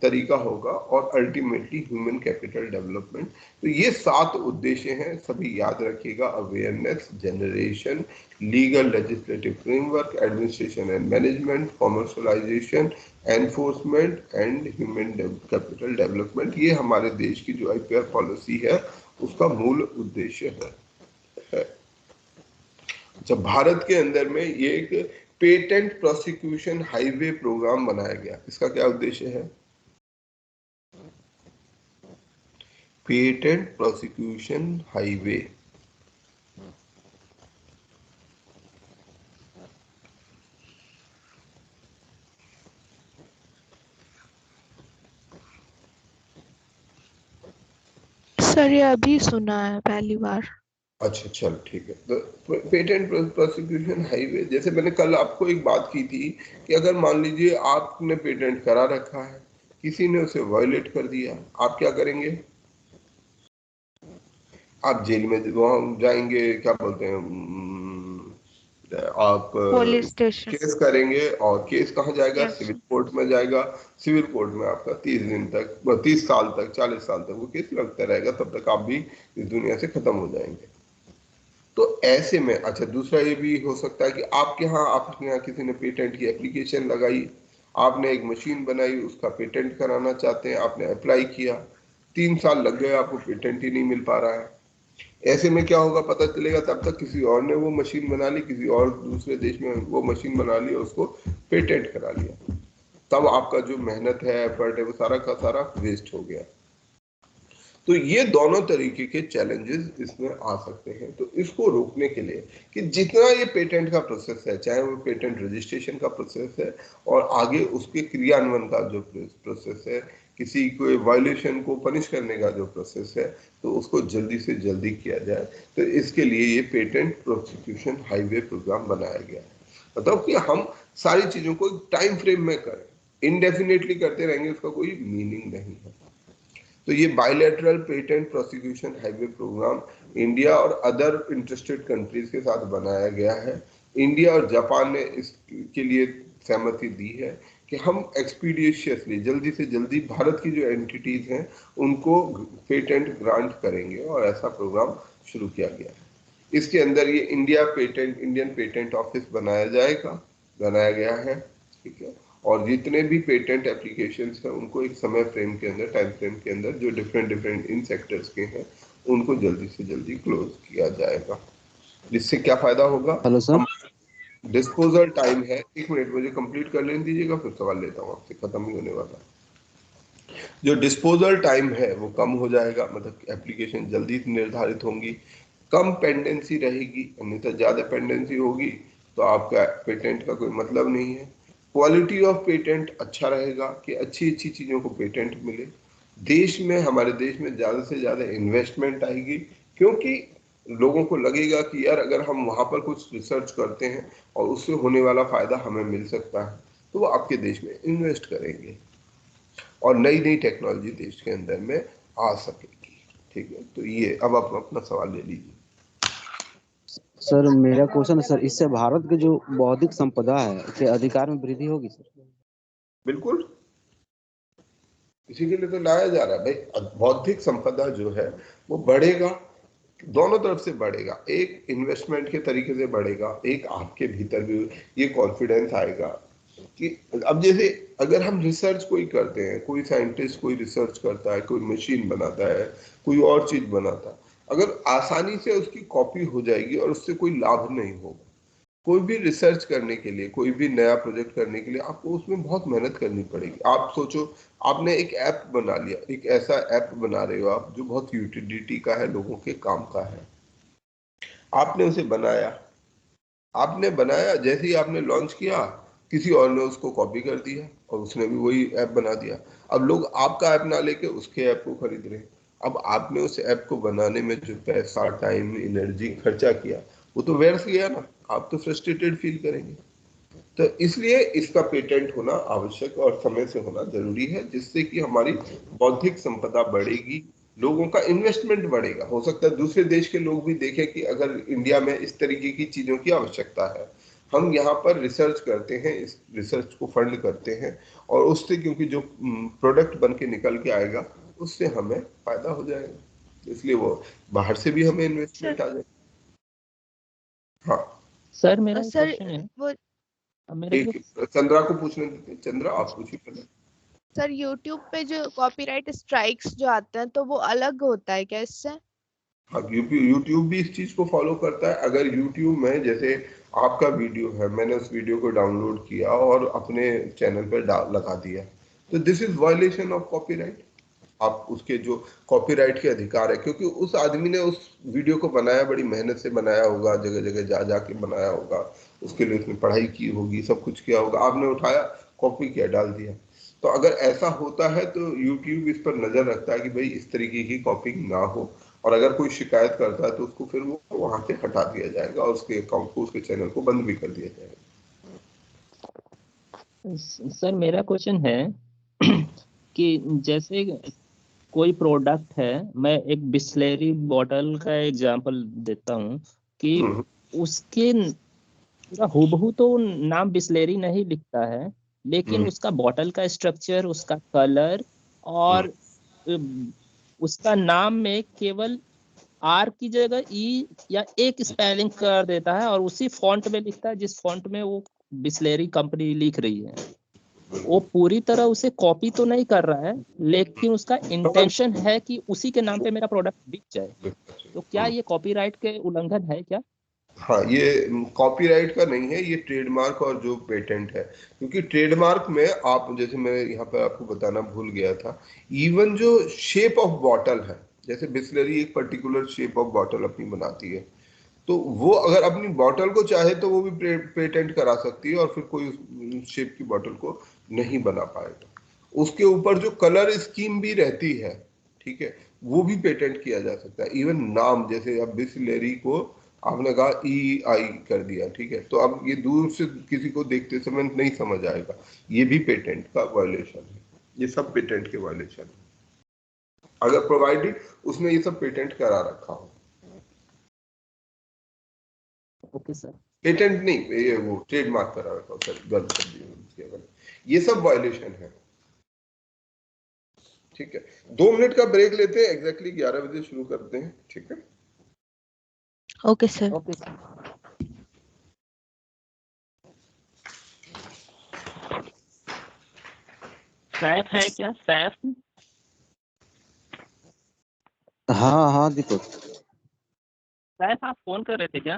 तरीका होगा, और अल्टीमेटली ह्यूमन कैपिटल डेवलपमेंट। तो ये 7 उद्देश्य हैं, सभी याद रखिएगा। Awareness, generation, legal legislative framework, administration and management, commercialisation, enforcement and human capital development. ये हमारे देश की जो आईपीआर पॉलिसी है उसका मूल उद्देश्य है। जब भारत के अंदर में ये एक पेटेंट प्रोसिक्यूशन हाईवे प्रोग्राम बनाया गया, इसका क्या उद्देश्य है? पेटेंट प्रोसिक्यूशन हाईवे, सर ये अभी सुना है पहली बार। अच्छा चल ठीक है। तो पेटेंट प्रोसिक्यूशन हाईवे, जैसे मैंने कल आपको एक बात की थी कि अगर मान लीजिए आपने पेटेंट करा रखा है, किसी ने उसे वायलेट कर दिया, आप क्या करेंगे? आप जेल में वहां जाएंगे, क्या बोलते हैं, आप पुलिस स्टेशन केस करेंगे, और केस कहाँ जाएगा? Yes. सिविल कोर्ट में जाएगा। सिविल कोर्ट में आपका 30 दिन तक, 30 साल तक, 40 साल तक वो केस लगता रहेगा, तब तक आप भी इस दुनिया से खत्म हो जाएंगे। तो ऐसे में अच्छा, दूसरा ये भी हो सकता है कि आपके यहाँ किसी ने पेटेंट की एप्लीकेशन लगाई, आपने एक मशीन बनाई, उसका पेटेंट कराना चाहते हैं, आपने अप्लाई किया, 3 साल लग गए, आपको पेटेंट ही नहीं मिल पा रहा है। ऐसे में क्या होगा पता चलेगा, तब तक किसी और ने वो मशीन बना ली, किसी और दूसरे देश में वो मशीन बना ली और उसको पेटेंट करा लिया, तब आपका जो मेहनत है, एफर्ट है, वो सारा का सारा वेस्ट हो गया। तो ये दोनों तरीके के चैलेंजेस इसमें आ सकते हैं। तो इसको रोकने के लिए कि जितना ये पेटेंट का प्रोसेस है, चाहे वो पेटेंट रजिस्ट्रेशन का प्रोसेस है और आगे उसके क्रियान्वयन का जो प्रोसेस है, किसी को वायलेशन को पनिश करने का जो प्रोसेस है तो उसको जल्दी से जल्दी किया जाए। तो इसके लिए ये पेटेंट प्रोसिक्यूशन हाईवे प्रोग्राम बनाया गया है। मतलब कि हम सारी चीजों को टाइम फ्रेम में करें, इनडेफिनेटली करते रहेंगे उसका कोई मीनिंग नहीं है। तो ये bilateral patent prosecution highway programme India और अदर इंटरेस्टेड कंट्रीज के साथ बनाया गया है। इंडिया और जापान ने इसके लिए सहमति दी है कि हम एक्सपीडिशियसली जल्दी से जल्दी भारत की जो एंटिटीज हैं उनको पेटेंट ग्रांट करेंगे और ऐसा प्रोग्राम शुरू किया गया है। इसके अंदर ये इंडियन पेटेंट ऑफिस बनाया गया है, ठीक है। और जितने भी पेटेंट एप्लीकेशंस हैं उनको एक समय फ्रेम के अंदर, टाइम फ्रेम के अंदर जो डिफरेंट इन सेक्टर्स के हैं उनको जल्दी से जल्दी क्लोज किया जाएगा। जिससे क्या फायदा होगा? हेलो सर, डिस्पोजल टाइम है, 1 मिनट मुझे कंप्लीट कर लेने दीजिएगा, फिर सवाल लेता हूँ आपसे, खत्म ही होने वाला। जो डिस्पोजल टाइम है वो कम हो जाएगा, मतलब एप्लीकेशन जल्दी निर्धारित होंगी, कम पेंडेंसी रहेगी, अन्यथा ज्यादा पेंडेंसी होगी तो आपका पेटेंट का कोई मतलब नहीं है। क्वालिटी ऑफ पेटेंट अच्छा रहेगा कि अच्छी चीजों को पेटेंट मिले। देश में, हमारे देश में ज्यादा से ज्यादा इन्वेस्टमेंट आएगी, क्योंकि लोगों को लगेगा कि यार अगर हम वहां पर कुछ रिसर्च करते हैं और उससे होने वाला फायदा हमें मिल सकता है तो वो आपके देश में इन्वेस्ट करेंगे और नई नई टेक्नोलॉजी देश के अंदर में आ सकेगी, ठीक है। तो ये अब आप अपना सवाल ले लीजिए। सर मेरा क्वेश्चन है सर, इससे भारत के जो बौद्धिक संपदा है के अधिकार में वृद्धि होगी सर? बिल्कुल, इसी के लिए तो लाया जा रहा है भाई। बौद्धिक संपदा जो है वो बढ़ेगा, दोनों तरफ से बढ़ेगा। एक इन्वेस्टमेंट के तरीके से बढ़ेगा, एक आपके भीतर भी ये कॉन्फिडेंस आएगा कि अब जैसे अगर हम रिसर्च कोई करते हैं, कोई साइंटिस्ट कोई रिसर्च करता है, कोई मशीन बनाता है, कोई और चीज बनाता है, अगर आसानी से उसकी कॉपी हो जाएगी और उससे कोई लाभ नहीं होगा। कोई भी रिसर्च करने के लिए, कोई भी नया प्रोजेक्ट करने के लिए आपको उसमें बहुत मेहनत करनी पड़ेगी। आप सोचो, आपने एक ऐप बना लिया, एक ऐसा ऐप बना रहे हो आप जो बहुत यूटिलिटी का है, लोगों के काम का है। आपने उसे बनाया, जैसे ही आपने लॉन्च किया, किसी और ने उसको कॉपी कर दिया और उसने भी वही ऐप बना दिया। अब लोग आपका ऐप ना लेके उसके ऐप को खरीद रहे हैं। अब आपने उस ऐप को बनाने में जो पैसा, टाइम, एनर्जी खर्चा किया वो तो व्यर्थ गया ना। आप तो फ्रस्ट्रेटेड फील करेंगे। तो इसलिए इसका पेटेंट होना आवश्यक और समय से होना जरूरी है, जिससे कि हमारी बौद्धिक संपदा बढ़ेगी, लोगों का इन्वेस्टमेंट बढ़ेगा। हो सकता है दूसरे देश के लोग भी देखें कि अगर इंडिया में इस तरीके की चीजों की आवश्यकता है, हम यहाँ पर रिसर्च करते हैं, इस रिसर्च को फंड करते हैं और उससे क्योंकि जो प्रोडक्ट बन के निकल के आएगा उससे हमें फायदा हो जाएगा, इसलिए वो बाहर से भी हमें इन्वेस्टमेंट आ जाएगा। हाँ सर मेरा सर क्वेश्चन है, वो मेरे एक चंद्रा को पूछने देते हैं। चंद्रा आप पूछिए पहले। सर यूट्यूब पे जो कॉपीराइट स्ट्राइक्स जो आते हैं तो वो अलग होता है क्या इससे? हाँ, यूट्यूब भी इस चीज को फॉलो करता है। अगर यूट्यूब में जैसे आपका वीडियो है, मैंने उस वीडियो को डाउनलोड किया और अपने चैनल पर लगा दिया, तो this is violation of copyright. आप उसके जो कॉपीराइट के अधिकार है, क्योंकि उस आदमी ने उस वीडियो को बनाया, बड़ी मेहनत से बनाया होगा, जगह जगह जा जा के बनाया होगा, उसके लिए उसने पढ़ाई की होगी, सब कुछ किया होगा, आपने उठाया, कॉपी किया, डाल दिया। तो अगर ऐसा होता है तो यूट्यूब इस पर नजर रखता है कि भाई इस तरीके की कॉपिंग ना हो, और अगर कोई शिकायत करता है तो उसको फिर वो वहां से हटा दिया जाएगा और उसके अकाउंट को, उसके चैनल को बंद भी कर दिया जाएगा। सर मेरा क्वेश्चन है कि जैसे कोई प्रोडक्ट है, मैं एक बिस्लेरी बॉटल का एग्जांपल देता हूँ कि उसके पूरा हूबहू तो नाम बिस्लेरी नहीं लिखता है, लेकिन उसका बॉटल का स्ट्रक्चर, उसका कलर और उसका नाम में केवल आर की जगह ई या एक स्पेलिंग कर देता है और उसी फॉन्ट में लिखता है जिस फॉन्ट में वो बिस्लेरी कंपनी लिख रही है। वो पूरी तरह उसे कॉपी तो नहीं कर रहा है, लेकिन उसका इंटेंशन है कि उसी के नाम पे मेरा प्रोडक्ट बिक जाए। तो क्या ये कॉपीराइट के उल्लंघन है क्या? हाँ, ये कॉपीराइट का नहीं है, ये ट्रेडमार्क और जो पेटेंट है। क्योंकि ट्रेडमार्क में आप, जैसे मैं यहाँ पर आपको बताना भूल गया था, इवन जो शेप ऑफ बॉटल है, जैसे बिस्लरी एक पर्टिकुलर शेप ऑफ बॉटल अपनी बनाती है, तो वो अगर अपनी बॉटल को चाहे तो वो भी पेटेंट करा सकती है और फिर कोई उस शेप की बॉटल को नहीं बना पाएगा। उसके ऊपर जो कलर स्कीम भी रहती है, ठीक है, वो भी पेटेंट किया जा सकता है। इवन नाम, जैसे अब बिस्लेरी को आपने कहा EI कर दिया, ठीक है, तो अब ये दूर से किसी को देखते समय नहीं समझ आएगा, ये भी पेटेंट का वायलेशन है। ये सब पेटेंट के वायलेशन है, अगर प्रोवाइडेड उसमें ये सब पेटेंट करा रखा हो। Okay sir. पेटेंट नहीं, ये वो ट्रेडमार्क करा रखा हो, सर गलत कर दिया, ये सब वायलेशन है। ठीक है, 2 मिनट का ब्रेक लेते हैं, एग्जैक्टली 11 बजे शुरू करते हैं, ठीक है। Okay sir. Okay sir. Saif है क्या, सैफ? हाँ हाँ दीपक। सैफ आप फोन कर रहे थे क्या?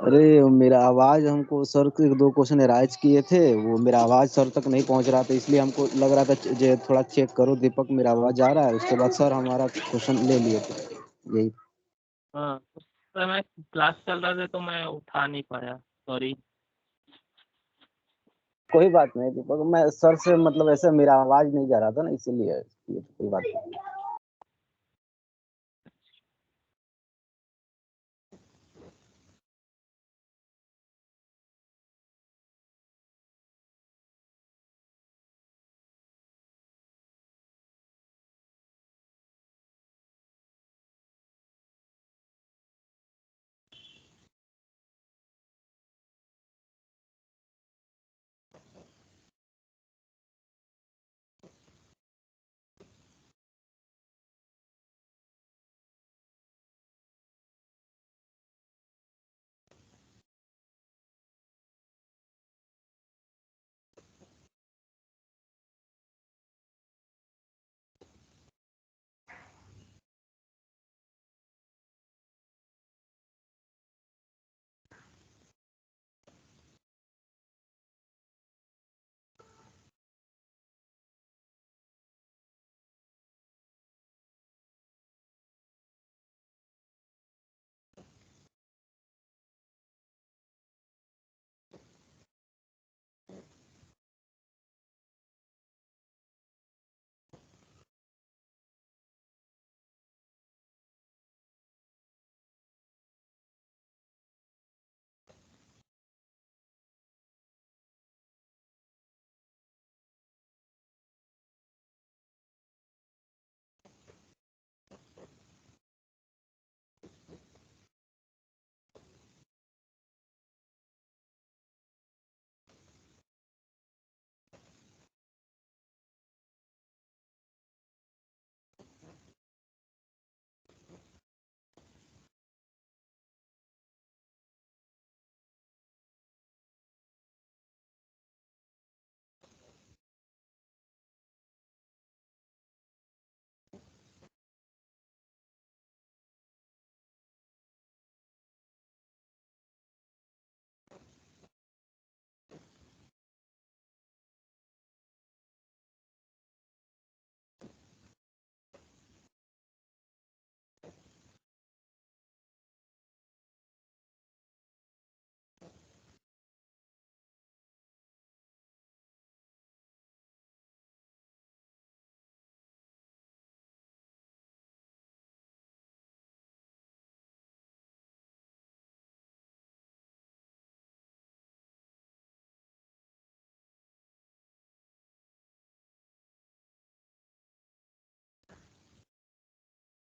अरे मेरा आवाज, हमको सर को 1-2 क्वेश्चन राइज किए थे, वो मेरा आवाज सर तक नहीं पहुंच रहा था, इसलिए हमको लग रहा था जो थोड़ा चेक करो दीपक मेरा आवाज आ रहा है। उसके बाद सर हमारा क्वेश्चन ले लिए थे, यही। हाँ, उस समय क्लास चल रहा था तो मैं उठा नहीं पाया, सॉरी। कोई बात नहीं दीपक, मैं सर से मतलब ऐसे मेरा आवाज नहीं जा रहा था ना, इसीलिए ये कोई बात नहीं।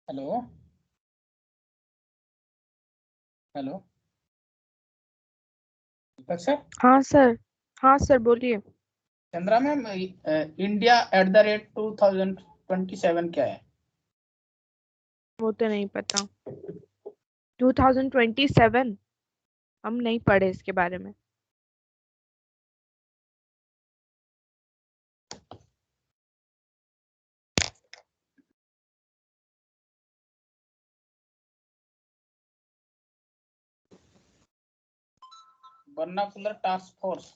हेलो हेलो दीपक सर। हाँ सर। हाँ सर बोलिए। चंद्रा मैम, इंडिया @2027 क्या है? वो तो नहीं पता। 2027 हम नहीं पढ़े इसके बारे में। Vernacular task force.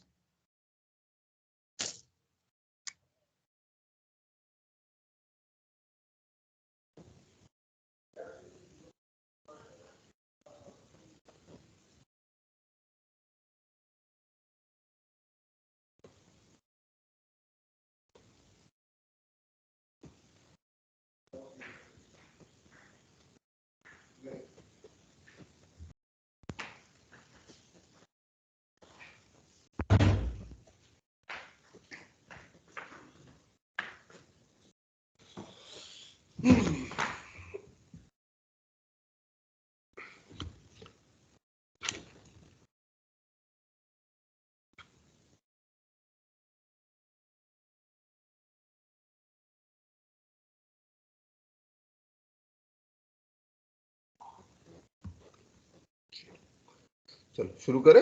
चलो शुरू करें।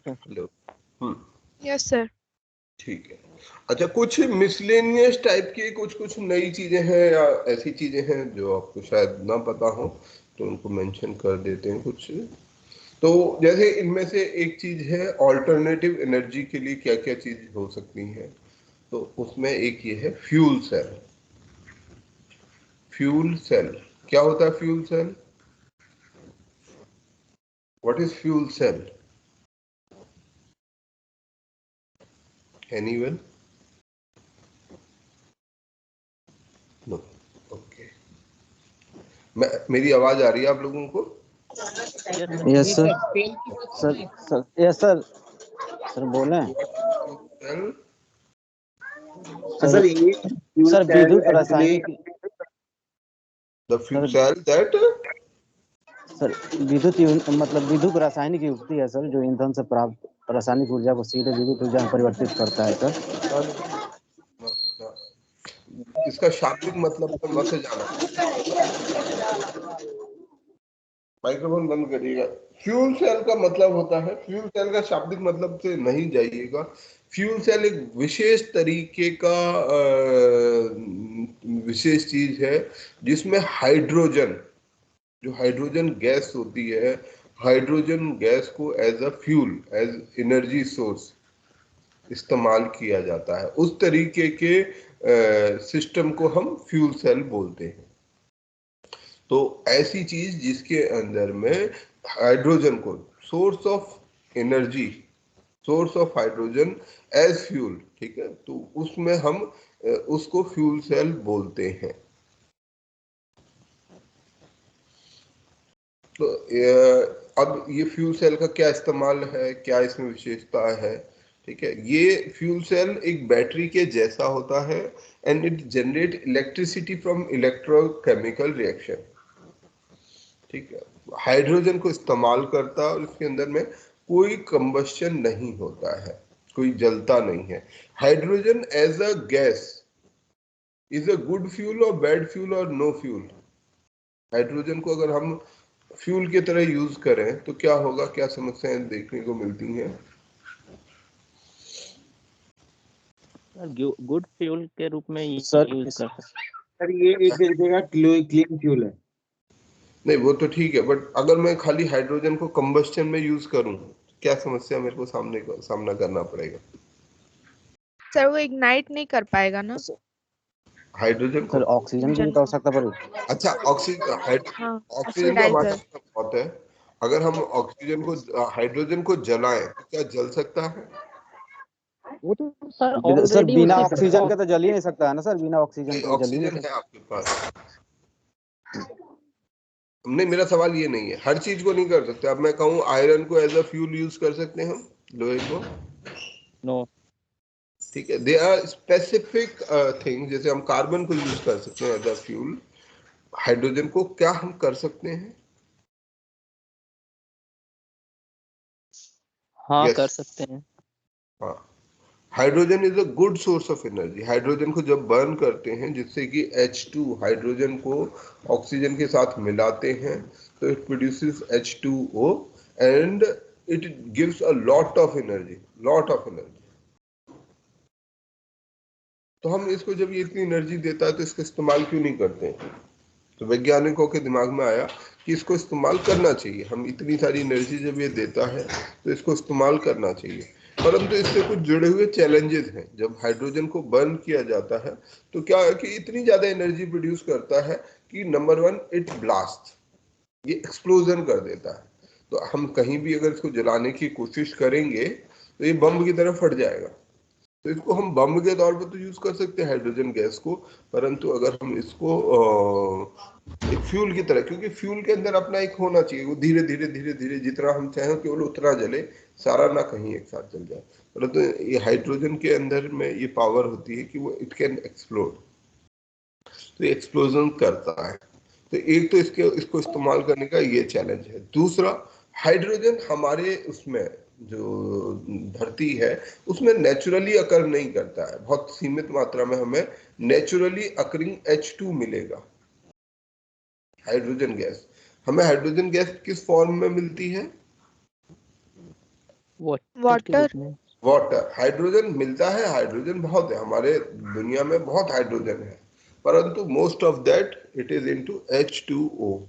हेलो। Yes sir. ठीक है। अच्छा, कुछ मिसलेनियस टाइप की कुछ नई चीजें हैं या ऐसी चीजें हैं जो आपको शायद ना पता हो, तो उनको मेंशन कर देते हैं कुछ। तो जैसे इनमें से एक चीज है ऑल्टरनेटिव एनर्जी के लिए क्या क्या चीज हो सकती है, तो उसमें एक ये है फ्यूल सेल। फ्यूल सेल क्या होता है? Fuel cell, what is fuel cell? Anyone? No. Okay, मेरी आवाज आ रही है आप लोगों को? Yes sir. तेल की बात सर है। Sir yes sir. सर बोले सर ये सर विद्युत रासायनिक the fuel cell that sir मतलब विद्युत रासायनिक युक्ति है सर, जो ईंधन से प्राप्त रासायनिक ऊर्जा को सीधे विद्युत ऊर्जा में परिवर्तित करता है सर। इसका शाब्दिक मतलब तो मत जाना। माइक्रोफोन बंद करिएगा। फ्यूल सेल का मतलब होता है, फ्यूल सेल का शाब्दिक मतलब से नहीं जाइएगा। फ्यूल सेल एक विशेष तरीके का विशेष चीज है जिसमें हाइड्रोजन, जो हाइड्रोजन गैस होती है, हाइड्रोजन गैस को as a fuel, as energy source इस्तेमाल किया जाता है। उस तरीके के सिस्टम को हम फ्यूल सेल बोलते हैं। तो ऐसी चीज जिसके अंदर में हाइड्रोजन को source of energy, source of hydrogen as fuel, ठीक है, तो उसमें हम उसको फ्यूल सेल बोलते हैं। तो अब ये फ्यूल सेल का क्या इस्तेमाल है, क्या इसमें विशेषता है? ठीक है, ये फ्यूल सेल एक बैटरी के जैसा होता है and it generate electricity from electrochemical reaction. ठीक है, हाइड्रोजन को इस्तेमाल करता है और इसके अंदर में कोई कंबस्शन नहीं होता है, कोई जलता नहीं है। Hydrogen as a gas is a good fuel और बैड फ्यूल और नो फ्यूल? हाइड्रोजन को अगर हम फ्यूल की तरह यूज करें तो क्या होगा, क्या समस्याएं देखने को मिलती हैं? गुड फ्यूल के रूप में सर यूज कर सकते सर ये एक जगह क्लीन फ्यूल है। नहीं वो तो ठीक है, बट अगर मैं खाली हाइड्रोजन को कंबस्शन में यूज करूं क्या समस्या मेरे को सामना करना पड़ेगा? सर वो इग्नाइट नहीं कर पाएगा ना हाइड्रोजन को? सर ऑक्सीजन की भी तो आवश्यकता पड़ेगी। अच्छा, ऑक्सीजन हाँ, ऑक्सीजन तो हमारे ऑक्सीडाइजर। पास बहुत है। अगर हम ऑक्सीजन को, हाइड्रोजन को जलाएं तो क्या जल सकता है? वो तो सर सर ऑलरेडी बिना उसके ऑक्सीजन के तो जल ही नहीं सकता है ना सर, बिना ऑक्सीजन नहीं, के तो जल ही नहीं ऑक्सीजन सकता। है आपके पास। नहीं, मेरा सवाल ये नहीं है, हर चीज को नहीं कर सकते। अब मैं कहूँ आयरन को एज अ फ्यूल यूज कर सकते हैं हम, लोहे को? नो। ठीक है, दे आर स्पेसिफिक थिंग, जैसे हम कार्बन को यूज कर सकते हैं एज अ फ्यूल। हाइड्रोजन को क्या हम कर सकते हैं? हाँ Yes. कर सकते हैं। हाँ, hydrogen is a good source of energy. Hydrogen को जब बर्न करते हैं, जिससे कि H2 हाइड्रोजन को ऑक्सीजन के साथ मिलाते हैं, तो it produces H2O and it gives a lot of energy, lot of energy. तो हम इसको, जब ये इतनी एनर्जी देता है तो इसका इस्तेमाल क्यों नहीं करते हैं? तो वैज्ञानिकों के दिमाग में आया कि इसको इस्तेमाल करना चाहिए। हम इतनी सारी एनर्जी जब ये देता है तो इसको इस्तेमाल करना चाहिए, परंतु इससे कुछ जुड़े हुए चैलेंजेस हैं। जब हाइड्रोजन को बर्न किया जाता है तो क्या है कि इतनी ज्यादा एनर्जी प्रोड्यूस करता है कि नंबर 1 इट ब्लास्ट, ये एक्सप्लोजन कर देता है। तो हम कहीं भी अगर इसको जलाने की कोशिश करेंगे तो ये बम की तरह फट जाएगा। तो इसको हम बम के तौर पर तो यूज कर सकते हैं हाइड्रोजन गैस को, परंतु अगर हम इसको एक फ्यूल की तरह, क्योंकि फ्यूल के अंदर अपना एक होना चाहिए, वो धीरे धीरे धीरे धीरे जितना हम चाहें केवल उतना जले, सारा ना कहीं एक साथ जल जाए। परंतु ये हाइड्रोजन के अंदर में ये पावर होती है कि वो इट कैन एक्सप्लोड, तो ये एक्सप्लोजन करता है। तो एक तो इसको इस्तेमाल करने का ये चैलेंज है। दूसरा, हाइड्रोजन हमारे उसमें जो धरती है उसमें नेचुरली अकर नहीं करता है, बहुत सीमित मात्रा में हमें नेचुरली अकरिंग H2 मिलेगा, हाइड्रोजन गैस। हमें हाइड्रोजन गैस किस फॉर्म में मिलती है? वाटर। वाटर। हाइड्रोजन मिलता है, हाइड्रोजन बहुत है, हमारे दुनिया में बहुत हाइड्रोजन है, परंतु most of that it is into H2O,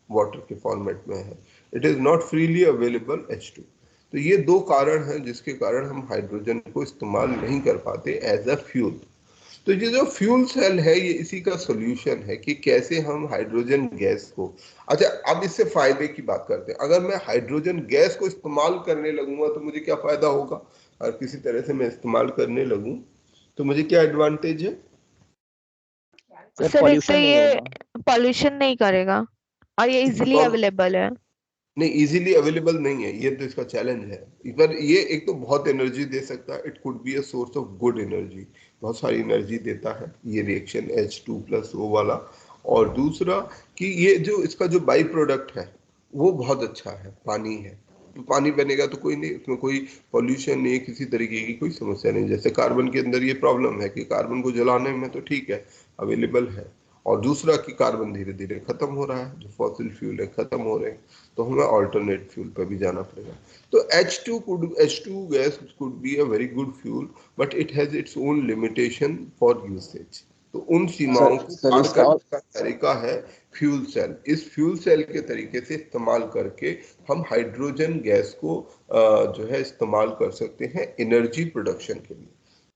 water के फॉर्मेट में है। It is not freely available H2। तो ये दो कारण हैं जिसके कारण हम हाइड्रोजन को इस्तेमाल नहीं कर पाते एज अ फ्यूल। तो ये जो फ्यूल सेल है ये इसी का सोल्यूशन है कि कैसे हम हाइड्रोजन गैस को, अच्छा अब इससे फायदे की बात करते हैं। अगर मैं हाइड्रोजन गैस को इस्तेमाल करने लगूंगा तो मुझे क्या फायदा होगा? और किसी तरह से मैं इस्तेमाल करने लगूं तो मुझे क्या एडवांटेज है? सर एक तो ये पॉल्यूशन नहीं करेगा और ये इजीली अवेलेबल है। नहीं, इजीली अवेलेबल नहीं है, ये तो इसका चैलेंज है। पर ये एक तो बहुत एनर्जी दे सकता है, it could be a source of good energy, बहुत सारी एनर्जी देता है ये रिएक्शन H2+O वाला। और दूसरा कि ये जो इसका जो बाई प्रोडक्ट है वो बहुत अच्छा है, पानी है। तो पानी बनेगा तो कोई नहीं, उसमें कोई पॉल्यूशन नहीं है, किसी तरीके की कोई समस्या नहीं। जैसे कार्बन के अंदर ये प्रॉब्लम है कि कार्बन को जलाने में तो ठीक है, अवेलेबल है, और दूसरा कि कार्बन धीरे धीरे खत्म हो रहा है, जो फॉसिल फ्यूल है खत्म हो रहे हैं, तो हमें ऑल्टरनेट फ्यूल पर भी जाना पड़ेगा। तो H2 gas could be a very good fuel, but it has its own limitation for usage. तो उन सीमाओं को पार करने का तरीका है फ्यूल सेल। इस फ्यूल सेल के तरीके से इस्तेमाल करके हम हाइड्रोजन गैस को जो है इस्तेमाल कर सकते हैं एनर्जी प्रोडक्शन के लिए।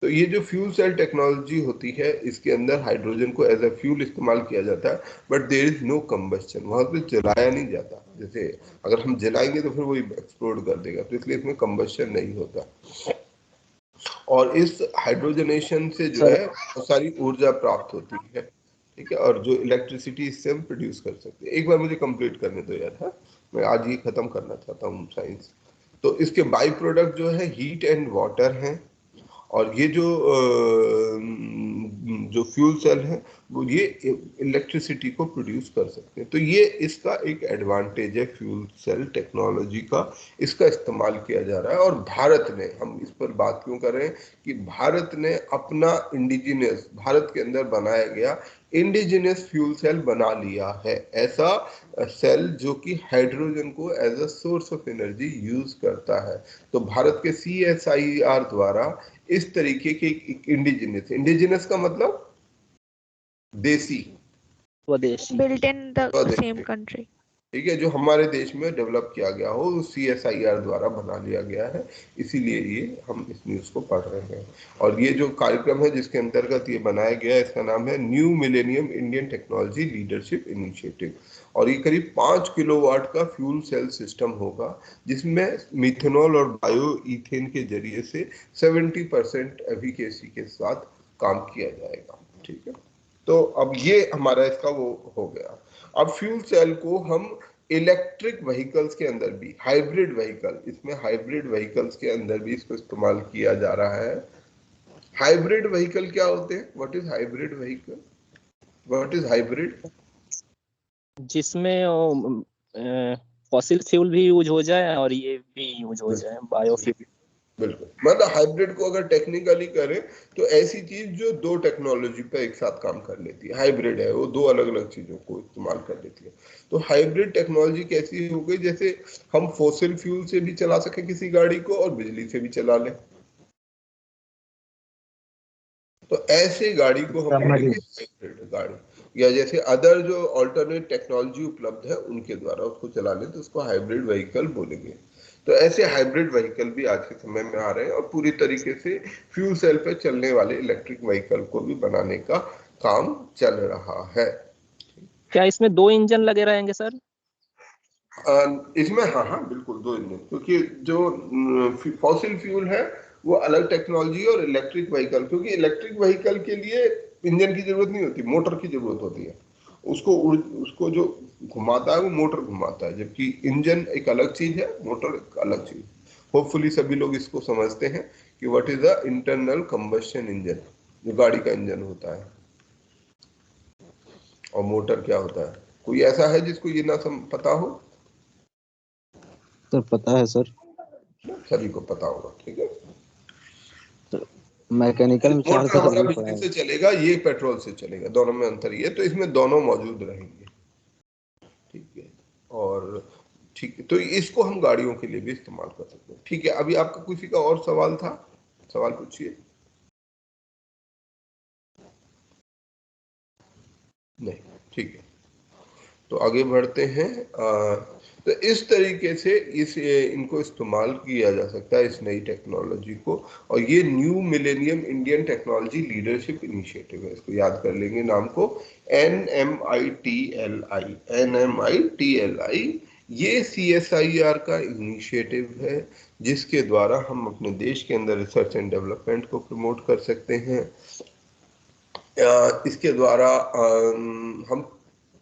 तो ये जो फ्यूल सेल टेक्नोलॉजी होती है इसके अंदर हाइड्रोजन को एज अ फ्यूल इस्तेमाल किया जाता है, but there is no combustion, वहां पे जलाया नहीं जाता। जैसे अगर हम जलाएंगे तो फिर वो एक्सप्लोड कर देगा, तो इसलिए इसमें कंबस्शन नहीं होता। और इस हाइड्रोजनेशन से जो है बहुत सारी ऊर्जा प्राप्त होती है, ठीक है, और जो इलेक्ट्रिसिटी इससे हम प्रोड्यूस कर सकते हैं। एक बार मुझे कंप्लीट करने दो यार, है मैं आज ये खत्म करना चाहता हूँ साइंस। तो इसके बाई प्रोडक्ट जो है हीट एंड वाटर हैं, और ये जो फ्यूल सेल है वो ये इलेक्ट्रिसिटी को प्रोड्यूस कर सकते हैं। तो ये इसका एक एडवांटेज है फ्यूल सेल टेक्नोलॉजी का, इसका इस्तेमाल किया जा रहा है। और भारत ने, हम इस पर बात क्यों कर रहे हैं कि भारत ने अपना इंडिजिनियस, भारत के अंदर बनाया गया इंडिजिनियस फ्यूल सेल बना लिया है, ऐसा सेल जो कि हाइड्रोजन को as a source of energy use करता है। तो भारत के CSIR द्वारा इस तरीके के इंडिजिनस का मतलब देसी, स्वदेशी, built in the same country, ठीक है, जो हमारे देश में डेवलप किया गया हो, CSIR द्वारा बना लिया गया है, इसीलिए ये हम इस न्यूज को पढ़ रहे हैं। और ये जो कार्यक्रम है जिसके अंतर्गत ये बनाया गया है इसका नाम है new millennium Indian technology leadership initiative. और ये करीब 5 किलोवाट का फ्यूल सेल सिस्टम होगा जिसमें मिथेनॉल और बायो इथेन के जरिए से 70% एफिकेसी के साथ काम किया जाएगा, ठीक है। तो अब ये हमारा इसका वो हो गया। अब फ्यूल सेल को हम इलेक्ट्रिक व्हीकल्स के अंदर भी, हाइब्रिड व्हीकल, इसमें हाइब्रिड व्हीकल्स के अंदर भी इसको इस्तेमाल किया जा रहा है। हाइब्रिड व्हीकल क्या होते हैं? What is hybrid vehicle? What is hybrid? जिसमें फॉसिल फ्यूल भी यूज हो जाए और ये भी यूज हो जाए, बायोफ्यूल। बिल्कुल, मतलब हाइब्रिड को अगर टेक्निकली करें तो ऐसी चीज जो दो टेक्नोलॉजी पे एक साथ काम कर लेती है, हाइब्रिड है वो, दो अलग अलग चीजों को इस्तेमाल कर लेती है। तो हाइब्रिड टेक्नोलॉजी कैसी हो गई, जैसे हम फॉसिल फ्यूल से भी चला सके किसी गाड़ी को और बिजली से भी चला लें, तो ऐसे गाड़ी को हम बोलेंगे हाइब्रिड गाड़ी, या जैसे अदर जो अल्टरनेट टेक्नोलॉजी उपलब्ध है उनके द्वारा उसको चला लें तो उसको हाइब्रिड व्हीकल बोलेंगे। तो ऐसे हाइब्रिड व्हीकल भी आज के समय में आ रहे हैं और पूरी तरीके से फ्यूल सेल पे चलने वाले इलेक्ट्रिक व्हीकल को भी बनाने का काम चल रहा है। क्या इसमें 2 इंजन लगे रहेंगे सर? इसमें हाँ हाँ बिल्कुल 2 इंजन, क्योंकि जो फॉसिल फ्यूल है वो अलग टेक्नोलॉजी और इलेक्ट्रिक व्हीकल, क्योंकि इलेक्ट्रिक व्हीकल के लिए इंजन की जरूरत नहीं होती, मोटर की जरूरत होती है। उसको जो घुमाता है वो मोटर घुमाता है, जबकि इंजन एक अलग चीज है, मोटर एक अलग चीज। होपफुली सभी लोग इसको समझते हैं कि what is the internal combustion engine, जो गाड़ी का इंजन होता है, और मोटर क्या होता है। कोई ऐसा है जिसको ये ना पता हो? सर पता है सर, सभी को पता होगा, ठीक है। मैकेनिकल में 4 मोटर हमारा बिजली से चलेगा, ये पेट्रोल से चलेगा, दोनों में अंतर ये, तो इसमें दोनों मौजूद रहेंगे, ठीक है। और ठीक है, तो इसको हम गाड़ियों के लिए भी इस्तेमाल कर सकते हैं। ठीक है, अभी आपका किसी का और सवाल था, सवाल पूछिए। नहीं, ठीक है, तो आगे बढ़ते हैं। तो इस तरीके से इनको इस्तेमाल किया जा सकता है, इस नई टेक्नोलॉजी को, और ये new millennium Indian technology leadership initiative है, इसको याद कर लेंगे नाम को, NMITLI। NMITLI ये CSIR का इनिशिएटिव है, जिसके द्वारा हम अपने देश के अंदर रिसर्च एंड डेवलपमेंट को प्रमोट कर सकते हैं। इसके द्वारा हम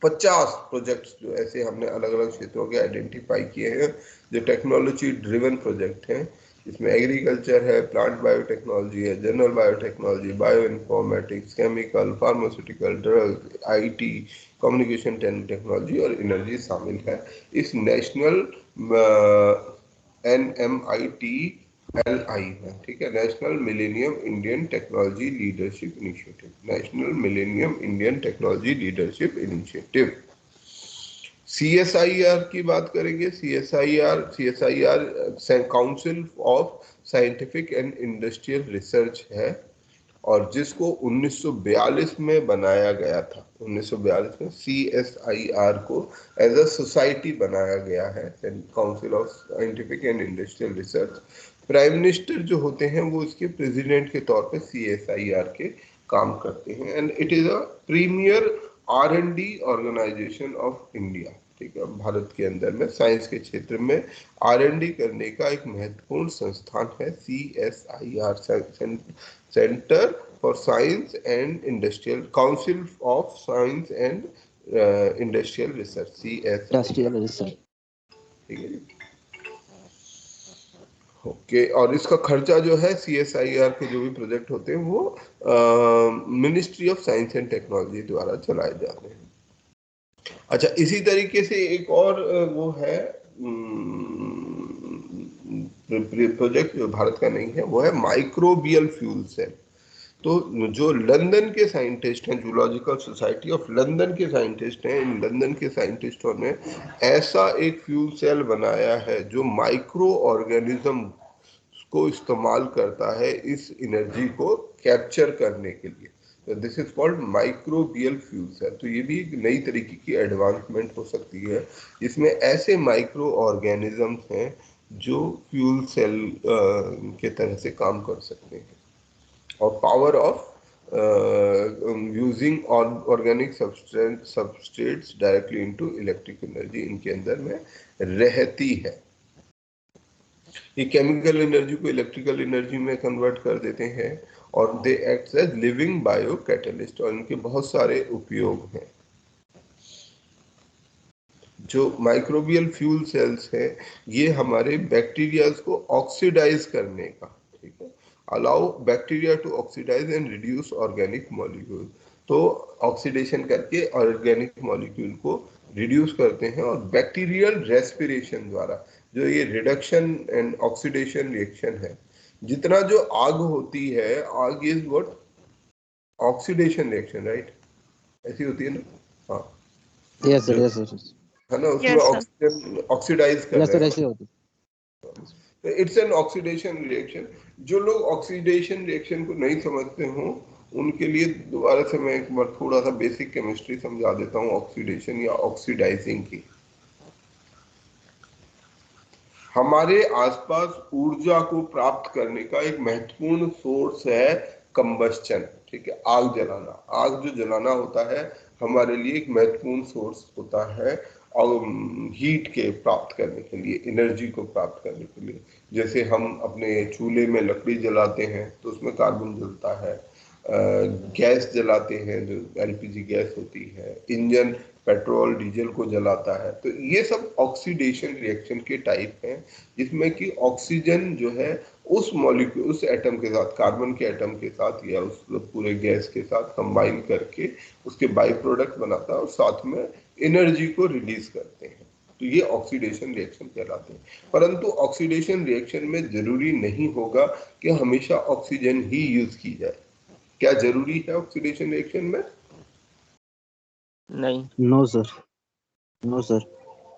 50 प्रोजेक्ट्स जो ऐसे हमने अलग अलग क्षेत्रों के आइडेंटिफाई किए हैं, जो टेक्नोलॉजी ड्रिवन प्रोजेक्ट हैं। इसमें एग्रीकल्चर है, प्लांट बायोटेक्नोलॉजी है, general biotechnology, bio informatics, chemical, pharmaceutical, drug, IT, communication technology और एनर्जी शामिल है। इस नेशनल NMITLI है, ठीक है, national millennium Indian technology leadership initiative, national millennium Indian technology leadership initiative. CSIR की बात करेंगे। CSIR council of scientific and industrial research है, और जिसको 1942 में बनाया गया था। 1942 में CSIR को एज अ सोसाइटी बनाया गया है, council of scientific and industrial research. Prime minister जो होते हैं वो इसके प्रेसिडेंट के तौर पे CSIR के काम करते हैं, and it is a premier R&D organisation of India. ठीक है, भारत के अंदर में साइंस के क्षेत्र में R&D करने का एक महत्वपूर्ण संस्थान है CSIR, centre for science and industrial, council of science and industrial research, CSIR। ठीक है जी, ओके। और इसका खर्चा जो है, CSIR के जो भी प्रोजेक्ट होते हैं वो ministry of science and technology द्वारा चलाए जाते हैं। अच्छा, इसी तरीके से एक और वो है प्रोजेक्ट जो भारत का नहीं है, वो है माइक्रोबियल फ्यूल सेल। तो जो लंदन के साइंटिस्ट हैं, जूलॉजिकल सोसाइटी ऑफ लंदन के साइंटिस्ट हैं, इन लंदन के साइंटिस्टों ने ऐसा एक फ्यूल सेल बनाया है जो माइक्रो ऑर्गेनिज्म को इस्तेमाल करता है इस एनर्जी को कैप्चर करने के लिए। तो this is called microbial fuel cell. तो ये भी एक नई तरीके की एडवांसमेंट हो सकती है, इसमें ऐसे माइक्रो ऑर्गेनिजम्स हैं जो फ्यूल सेल के तरह से काम कर सकते हैं, और power of using organic substrates directly into electric energy इनके अंदर में रहती है। ये केमिकल एनर्जी को इलेक्ट्रिकल एनर्जी में कन्वर्ट कर देते हैं, और they act as living bio catalyst, और इनके बहुत सारे उपयोग हैं। जो माइक्रोबियल फ्यूल सेल्स है, ये हमारे बैक्टीरियाज को ऑक्सीडाइज करने का, ठीक है, allow bacteria to oxidize and reduce organic molecule. तो ऑक्सीडेशन करके ऑर्गेनिक मॉलिक्यूल को रिड्यूस करते हैं, और बैक्टीरियल रेस्पिरेशन द्वारा जो ये रिडक्शन एंड ऑक्सीडेशन रिएक्शन है, जितना जो आग होती है, आग is what, oxidation reaction, right, ऐसी होती है ना? हाँ, यस सर, यस सर, है ना, उसमें ऑक्सीजन ऑक्सीडाइज कर रहे हैं, इट्स एन ऑक्सीडेशन रिएक्शन। जो लोग ऑक्सीडेशन रिएक्शन को नहीं समझते हो, उनके लिए दोबारा से मैं एक बार थोड़ा सा बेसिक केमिस्ट्री समझा देता हूँ ऑक्सीडेशन या ऑक्सीडाइजिंग की। हमारे आसपास ऊर्जा को प्राप्त करने का एक महत्वपूर्ण सोर्स है कंबस्चन, ठीक है, आग जलाना। आग जो जलाना होता है हमारे लिए एक महत्वपूर्ण सोर्स होता है, और हीट के प्राप्त करने के लिए, एनर्जी को प्राप्त करने के लिए। जैसे हम अपने चूल्हे में लकड़ी जलाते हैं तो उसमें कार्बन जलता है, गैस जलाते हैं जो LPG गैस होती है, इंजन पेट्रोल डीजल को जलाता है। तो ये सब ऑक्सीडेशन रिएक्शन के टाइप हैं, जिसमें कि ऑक्सीजन जो है उस मॉलिक्यूल, उस एटम के साथ, कार्बन के एटम के साथ या उस पूरे गैस के साथ कंबाइन करके उसके बाई प्रोडक्ट बनाता है, और साथ में एनर्जी को रिलीज करते हैं। तो ये ऑक्सीडेशन रिएक्शन कहलाते हैं। परंतु ऑक्सीडेशन रिएक्शन में जरूरी नहीं होगा कि हमेशा ऑक्सीजन ही यूज की जाए। क्या जरूरी है ऑक्सीडेशन रिएक्शन में? नहीं, नो सर, नो सर।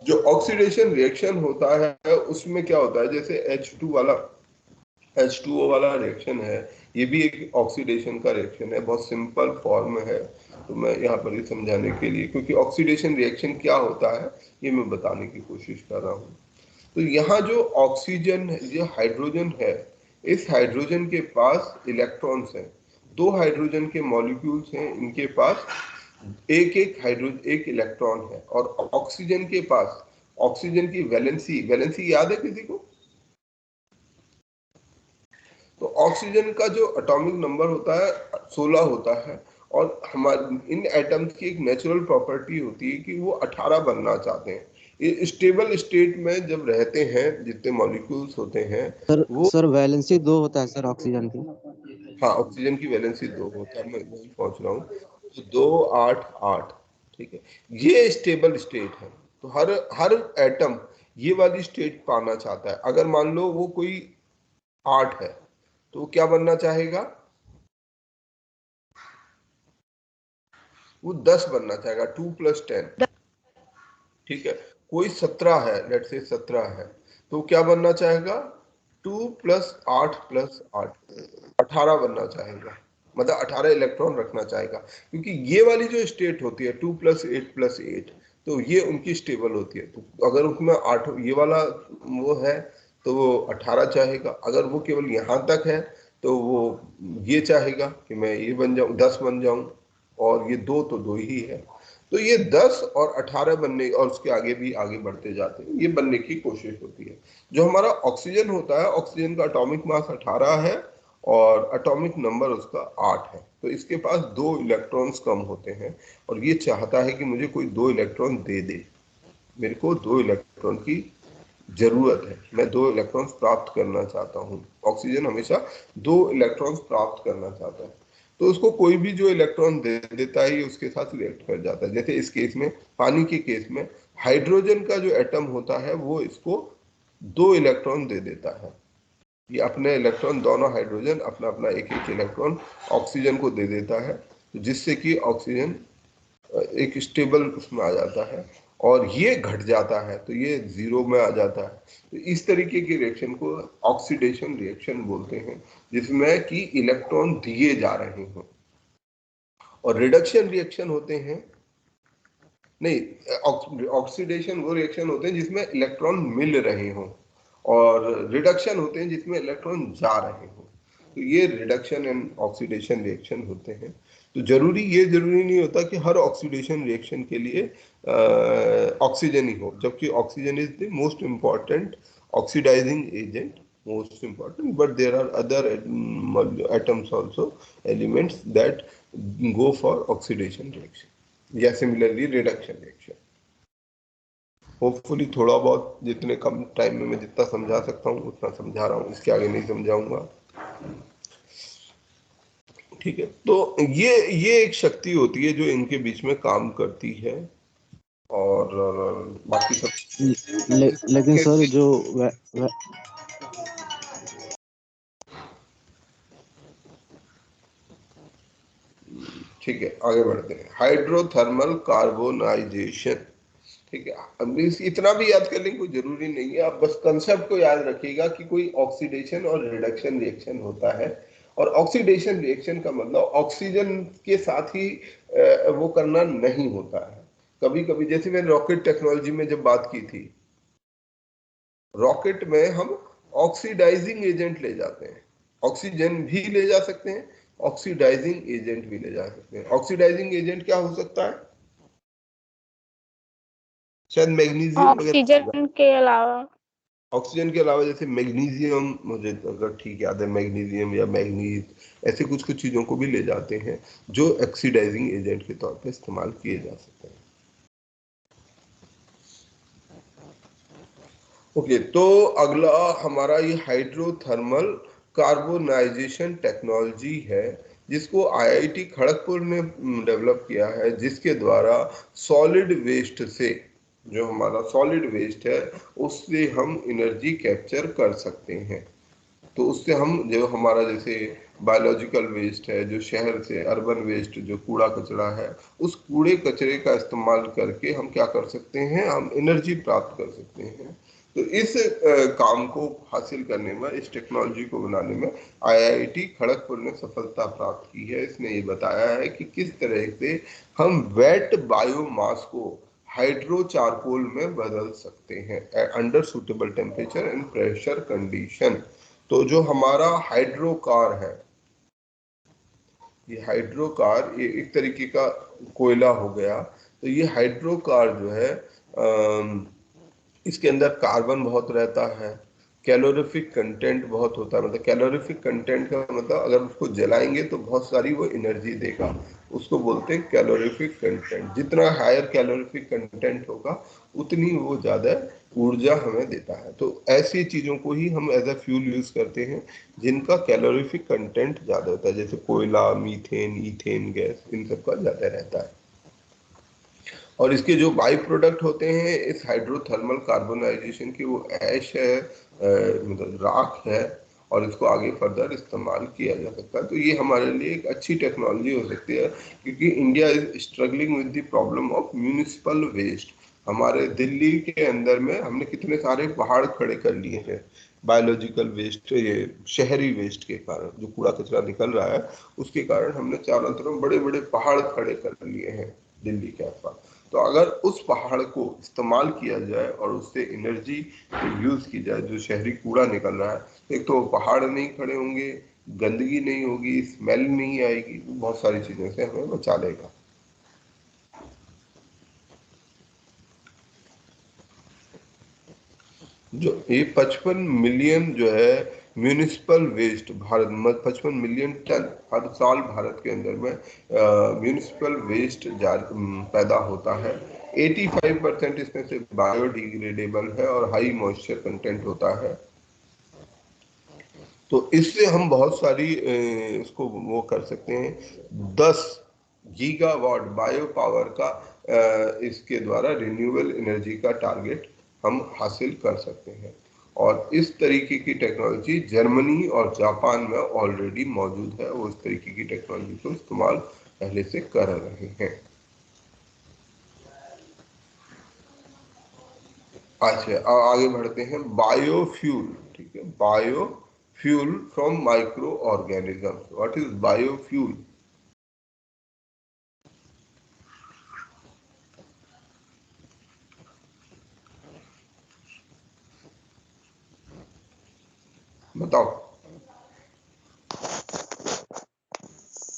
जो ऑक्सीडेशन रिएक्शन होता है उसमें क्या होता है, जैसे H2O वाला रिएक्शन है, ये भी एक ऑक्सीडेशन का रिएक्शन है, बहुत सिंपल फॉर्म है। तो मैं यहाँ पर ये समझाने के लिए, क्योंकि ऑक्सीडेशन रिएक्शन क्या होता है ये मैं बताने की कोशिश कर रहा हूँ। तो यहाँ जो ऑक्सीजन, जो हाइड्रोजन है, इस हाइड्रोजन के पास इलेक्ट्रॉन्स हैं, 2 हाइड्रोजन के मॉलिक्यूल्स हैं, इनके पास एक इलेक्ट्रॉन है। और ऑक्सीजन के पास, ऑक्सीजन की वैलेंसी याद है किसी को? तो ऑक्सीजन का जो एटॉमिक नंबर होता है 16 होता है, और हमारे इन एटम्स की एक नेचुरल प्रॉपर्टी होती है कि वो 18 बनना चाहते हैं। ये स्टेबल स्टेट में जब रहते हैं, जितने मॉलिक्यूल्स होते हैं वो सर वैलेंसी 2 होता है सर ऑक्सीजन की। हाँ, ऑक्सीजन की वैलेंसी 2 होता है, मैं वही पहुंच रहा हूँ। तो 2 8 8, ठीक है, ये स्टेबल स्टेट है। तो हर एटम ये वाली स्टेट पाना चाहता है। अगर मान लो वो कोई 8 है तो वो क्या बनना चाहेगा, वो 10 बनना चाहेगा, 2 + 10, ठीक है। कोई 17 है, लेट्स से 17 है, तो क्या बनना चाहेगा, 2 + 8 + 8, 18 बनना चाहेगा, मतलब 18 इलेक्ट्रॉन रखना चाहेगा। क्योंकि ये वाली जो स्टेट होती है 2 + 8 + 8, तो ये उनकी स्टेबल होती है। तो अगर उसमें 8 ये वाला वो है तो वो 18 चाहेगा। अगर वो केवल यहाँ तक है तो वो ये चाहेगा कि मैं ये बन जाऊं, 10 बन जाऊं, और ये 2 तो 2 ही है। तो ये 10 और 18 बनने, और उसके आगे भी आगे बढ़ते जाते हैं, ये बनने की कोशिश होती है। जो हमारा ऑक्सीजन होता है, ऑक्सीजन का एटॉमिक मास 18 है और एटॉमिक नंबर उसका 8 है। तो इसके पास 2 इलेक्ट्रॉन्स कम होते हैं, और ये चाहता है कि मुझे कोई 2 इलेक्ट्रॉन दे दे, मेरे को 2 इलेक्ट्रॉन की जरूरत है, मैं 2 इलेक्ट्रॉन्स प्राप्त करना चाहता हूँ। ऑक्सीजन हमेशा 2 इलेक्ट्रॉन्स प्राप्त करना चाहता है, तो उसको कोई भी जो इलेक्ट्रॉन दे देता है ये उसके साथ रिएक्ट कर जाता है। जैसे इस केस में, पानी के केस में, हाइड्रोजन का जो एटम होता है वो इसको 2 इलेक्ट्रॉन दे देता है। ये अपने इलेक्ट्रॉन, दोनों हाइड्रोजन अपना अपना एक इलेक्ट्रॉन ऑक्सीजन को दे देता है, जिससे कि ऑक्सीजन एक स्टेबल उसमें आ जाता है, और ये घट जाता है तो ये 0 में आ जाता है। तो इस तरीके के रिएक्शन को ऑक्सीडेशन रिएक्शन बोलते हैं, जिसमें कि इलेक्ट्रॉन दिए जा रहे हों। और रिडक्शन रिएक्शन होते हैं, नहीं, ऑक्सीडेशन वो रिएक्शन होते हैं जिसमें इलेक्ट्रॉन मिल रहे हों, और रिडक्शन होते हैं जिसमें इलेक्ट्रॉन जा रहे हों। तो ये रिडक्शन एंड ऑक्सीडेशन रिएक्शन होते हैं। तो ये जरूरी नहीं होता कि हर ऑक्सीडेशन रिएक्शन के लिए ऑक्सीजन ही हो, जबकि oxygen is the most important oxidizing agent, most important, but there are other atoms also, elements that go for oxidation reaction, या सिमिलरली रिडक्शन रिएक्शन। होपफुली थोड़ा बहुत, जितने कम टाइम में मैं जितना समझा सकता हूँ उतना समझा रहा हूँ, इसके आगे नहीं समझाऊंगा, ठीक है। तो ये एक शक्ति होती है जो इनके बीच में काम करती है, और बाकी सब लेकिन सर जो ठीक है, आगे बढ़ते हैं। हाइड्रोथर्मल कार्बोनाइजेशन, ठीक है। अब इतना भी याद करने की कोई जरूरी नहीं है, आप बस कंसेप्ट को याद रखिएगा कि कोई ऑक्सीडेशन और रिडक्शन रिएक्शन होता है, और ऑक्सीडेशन रिएक्शन का मतलब ऑक्सीजन के साथ ही वो करना नहीं होता है। कभी कभी, जैसे मैंने रॉकेट टेक्नोलॉजी में जब बात की थी, रॉकेट में हम ऑक्सीडाइजिंग एजेंट ले जाते हैं, ऑक्सीजन भी ले जा सकते हैं, ऑक्सीडाइजिंग एजेंट भी ले जा सकते हैं। ऑक्सीडाइजिंग एजेंट क्या हो सकता है, शायद मैग्नीशियम ऑक्सीजन के अलावा, ऑक्सीजन के अलावा जैसे मैग्नीशियम, मुझे अगर ठीक याद है, मैग्नीशियम या मैग्नीज, ऐसे कुछ चीजों को भी ले जाते हैं जो ऑक्सीडाइजिंग एजेंट के तौर पे इस्तेमाल किए जा सकते हैं। ओके, तो अगला हमारा ये हाइड्रोथर्मल कार्बोनाइजेशन टेक्नोलॉजी है, जिसको आईआईटी खड़गपुर ने डेवलप किया है, जिसके द्वारा सॉलिड वेस्ट से, जो हमारा सॉलिड वेस्ट है, उससे हम एनर्जी कैप्चर कर सकते हैं। तो उससे हम जो हमारा जैसे बायोलॉजिकल वेस्ट है, जो शहर से अर्बन वेस्ट जो कूड़ा कचरा है, उस कूड़े कचरे का इस्तेमाल करके हम क्या कर सकते हैं, हम एनर्जी प्राप्त कर सकते हैं। तो इस काम को हासिल करने में, इस टेक्नोलॉजी को बनाने में IIT खड़गपुर ने सफलता प्राप्त की है। इसने ये बताया है कि किस तरह से हम वेट बायोमास को हाइड्रो चारकोल में बदल सकते हैं under suitable temperature and pressure condition. तो जो हमारा हाइड्रो कार है, ये हाइड्रो कार ये एक तरीके का कोयला हो गया। तो ये हाइड्रो कार जो है इसके अंदर कार्बन बहुत रहता है, कैलोरीफिक कंटेंट बहुत होता है। मतलब कैलोरीफिक कंटेंट का मतलब अगर उसको जलाएंगे तो बहुत सारी वो एनर्जी देगा, उसको बोलते हैं कैलोरीफिक कंटेंट। जितना हायर कैलोरीफिक कंटेंट होगा उतनी वो ज़्यादा ऊर्जा हमें देता है। तो ऐसी चीज़ों को ही हम एज अ फ्यूल यूज़ करते हैं जिनका कैलोरीफिक कंटेंट ज़्यादा होता है, जैसे कोयला, मीथेन, ईथेन गैस, इन सब का ज़्यादा रहता है। और इसके जो बाई प्रोडक्ट होते हैं इस हाइड्रोथर्मल कार्बोनाइजेशन की, वो ऐश है, मतलब राख है, और इसको आगे फर्दर इस्तेमाल किया जा सकता है। तो ये हमारे लिए एक अच्छी टेक्नोलॉजी हो सकती है, क्योंकि India is struggling with the problem of municipal waste. हमारे दिल्ली के अंदर में हमने कितने सारे पहाड़ खड़े कर लिए हैं बायोलॉजिकल वेस्ट, ये शहरी वेस्ट के कारण, जो कूड़ा कचरा निकल रहा है उसके कारण हमने चारों तरफ बड़े बड़े पहाड़ खड़े कर लिए हैं दिल्ली के आसपास। तो अगर उस पहाड़ को इस्तेमाल किया जाए और उससे एनर्जी यूज की जाए, जो शहरी कूड़ा निकल रहा है, एक तो पहाड़ नहीं खड़े होंगे, गंदगी नहीं होगी, स्मेल नहीं आएगी, बहुत सारी चीजों से हमें बचा लेगा। जो ये 55 मिलियन जो है म्यूनिसिपल वेस्ट भारत में, 55 मिलियन टन हर साल भारत के अंदर में म्यूनिसिपल वेस्ट पैदा होता है। 85% इसमें से बायोडिग्रेडेबल है और हाई मॉइस्चर कंटेंट होता है। तो इससे हम बहुत सारी इसको वो कर सकते हैं। 10 गीगावाट बायो पावर का इसके द्वारा रिन्यूएबल एनर्जी का टारगेट हम हासिल कर सकते हैं। और इस तरीके की टेक्नोलॉजी जर्मनी और जापान में ऑलरेडी मौजूद है, वो इस तरीके की टेक्नोलॉजी को इस्तेमाल पहले से कर रहे हैं। अच्छा, आगे बढ़ते हैं। बायोफ्यूल, ठीक है, biofuel from micro organisms. What is biofuel? बताओ।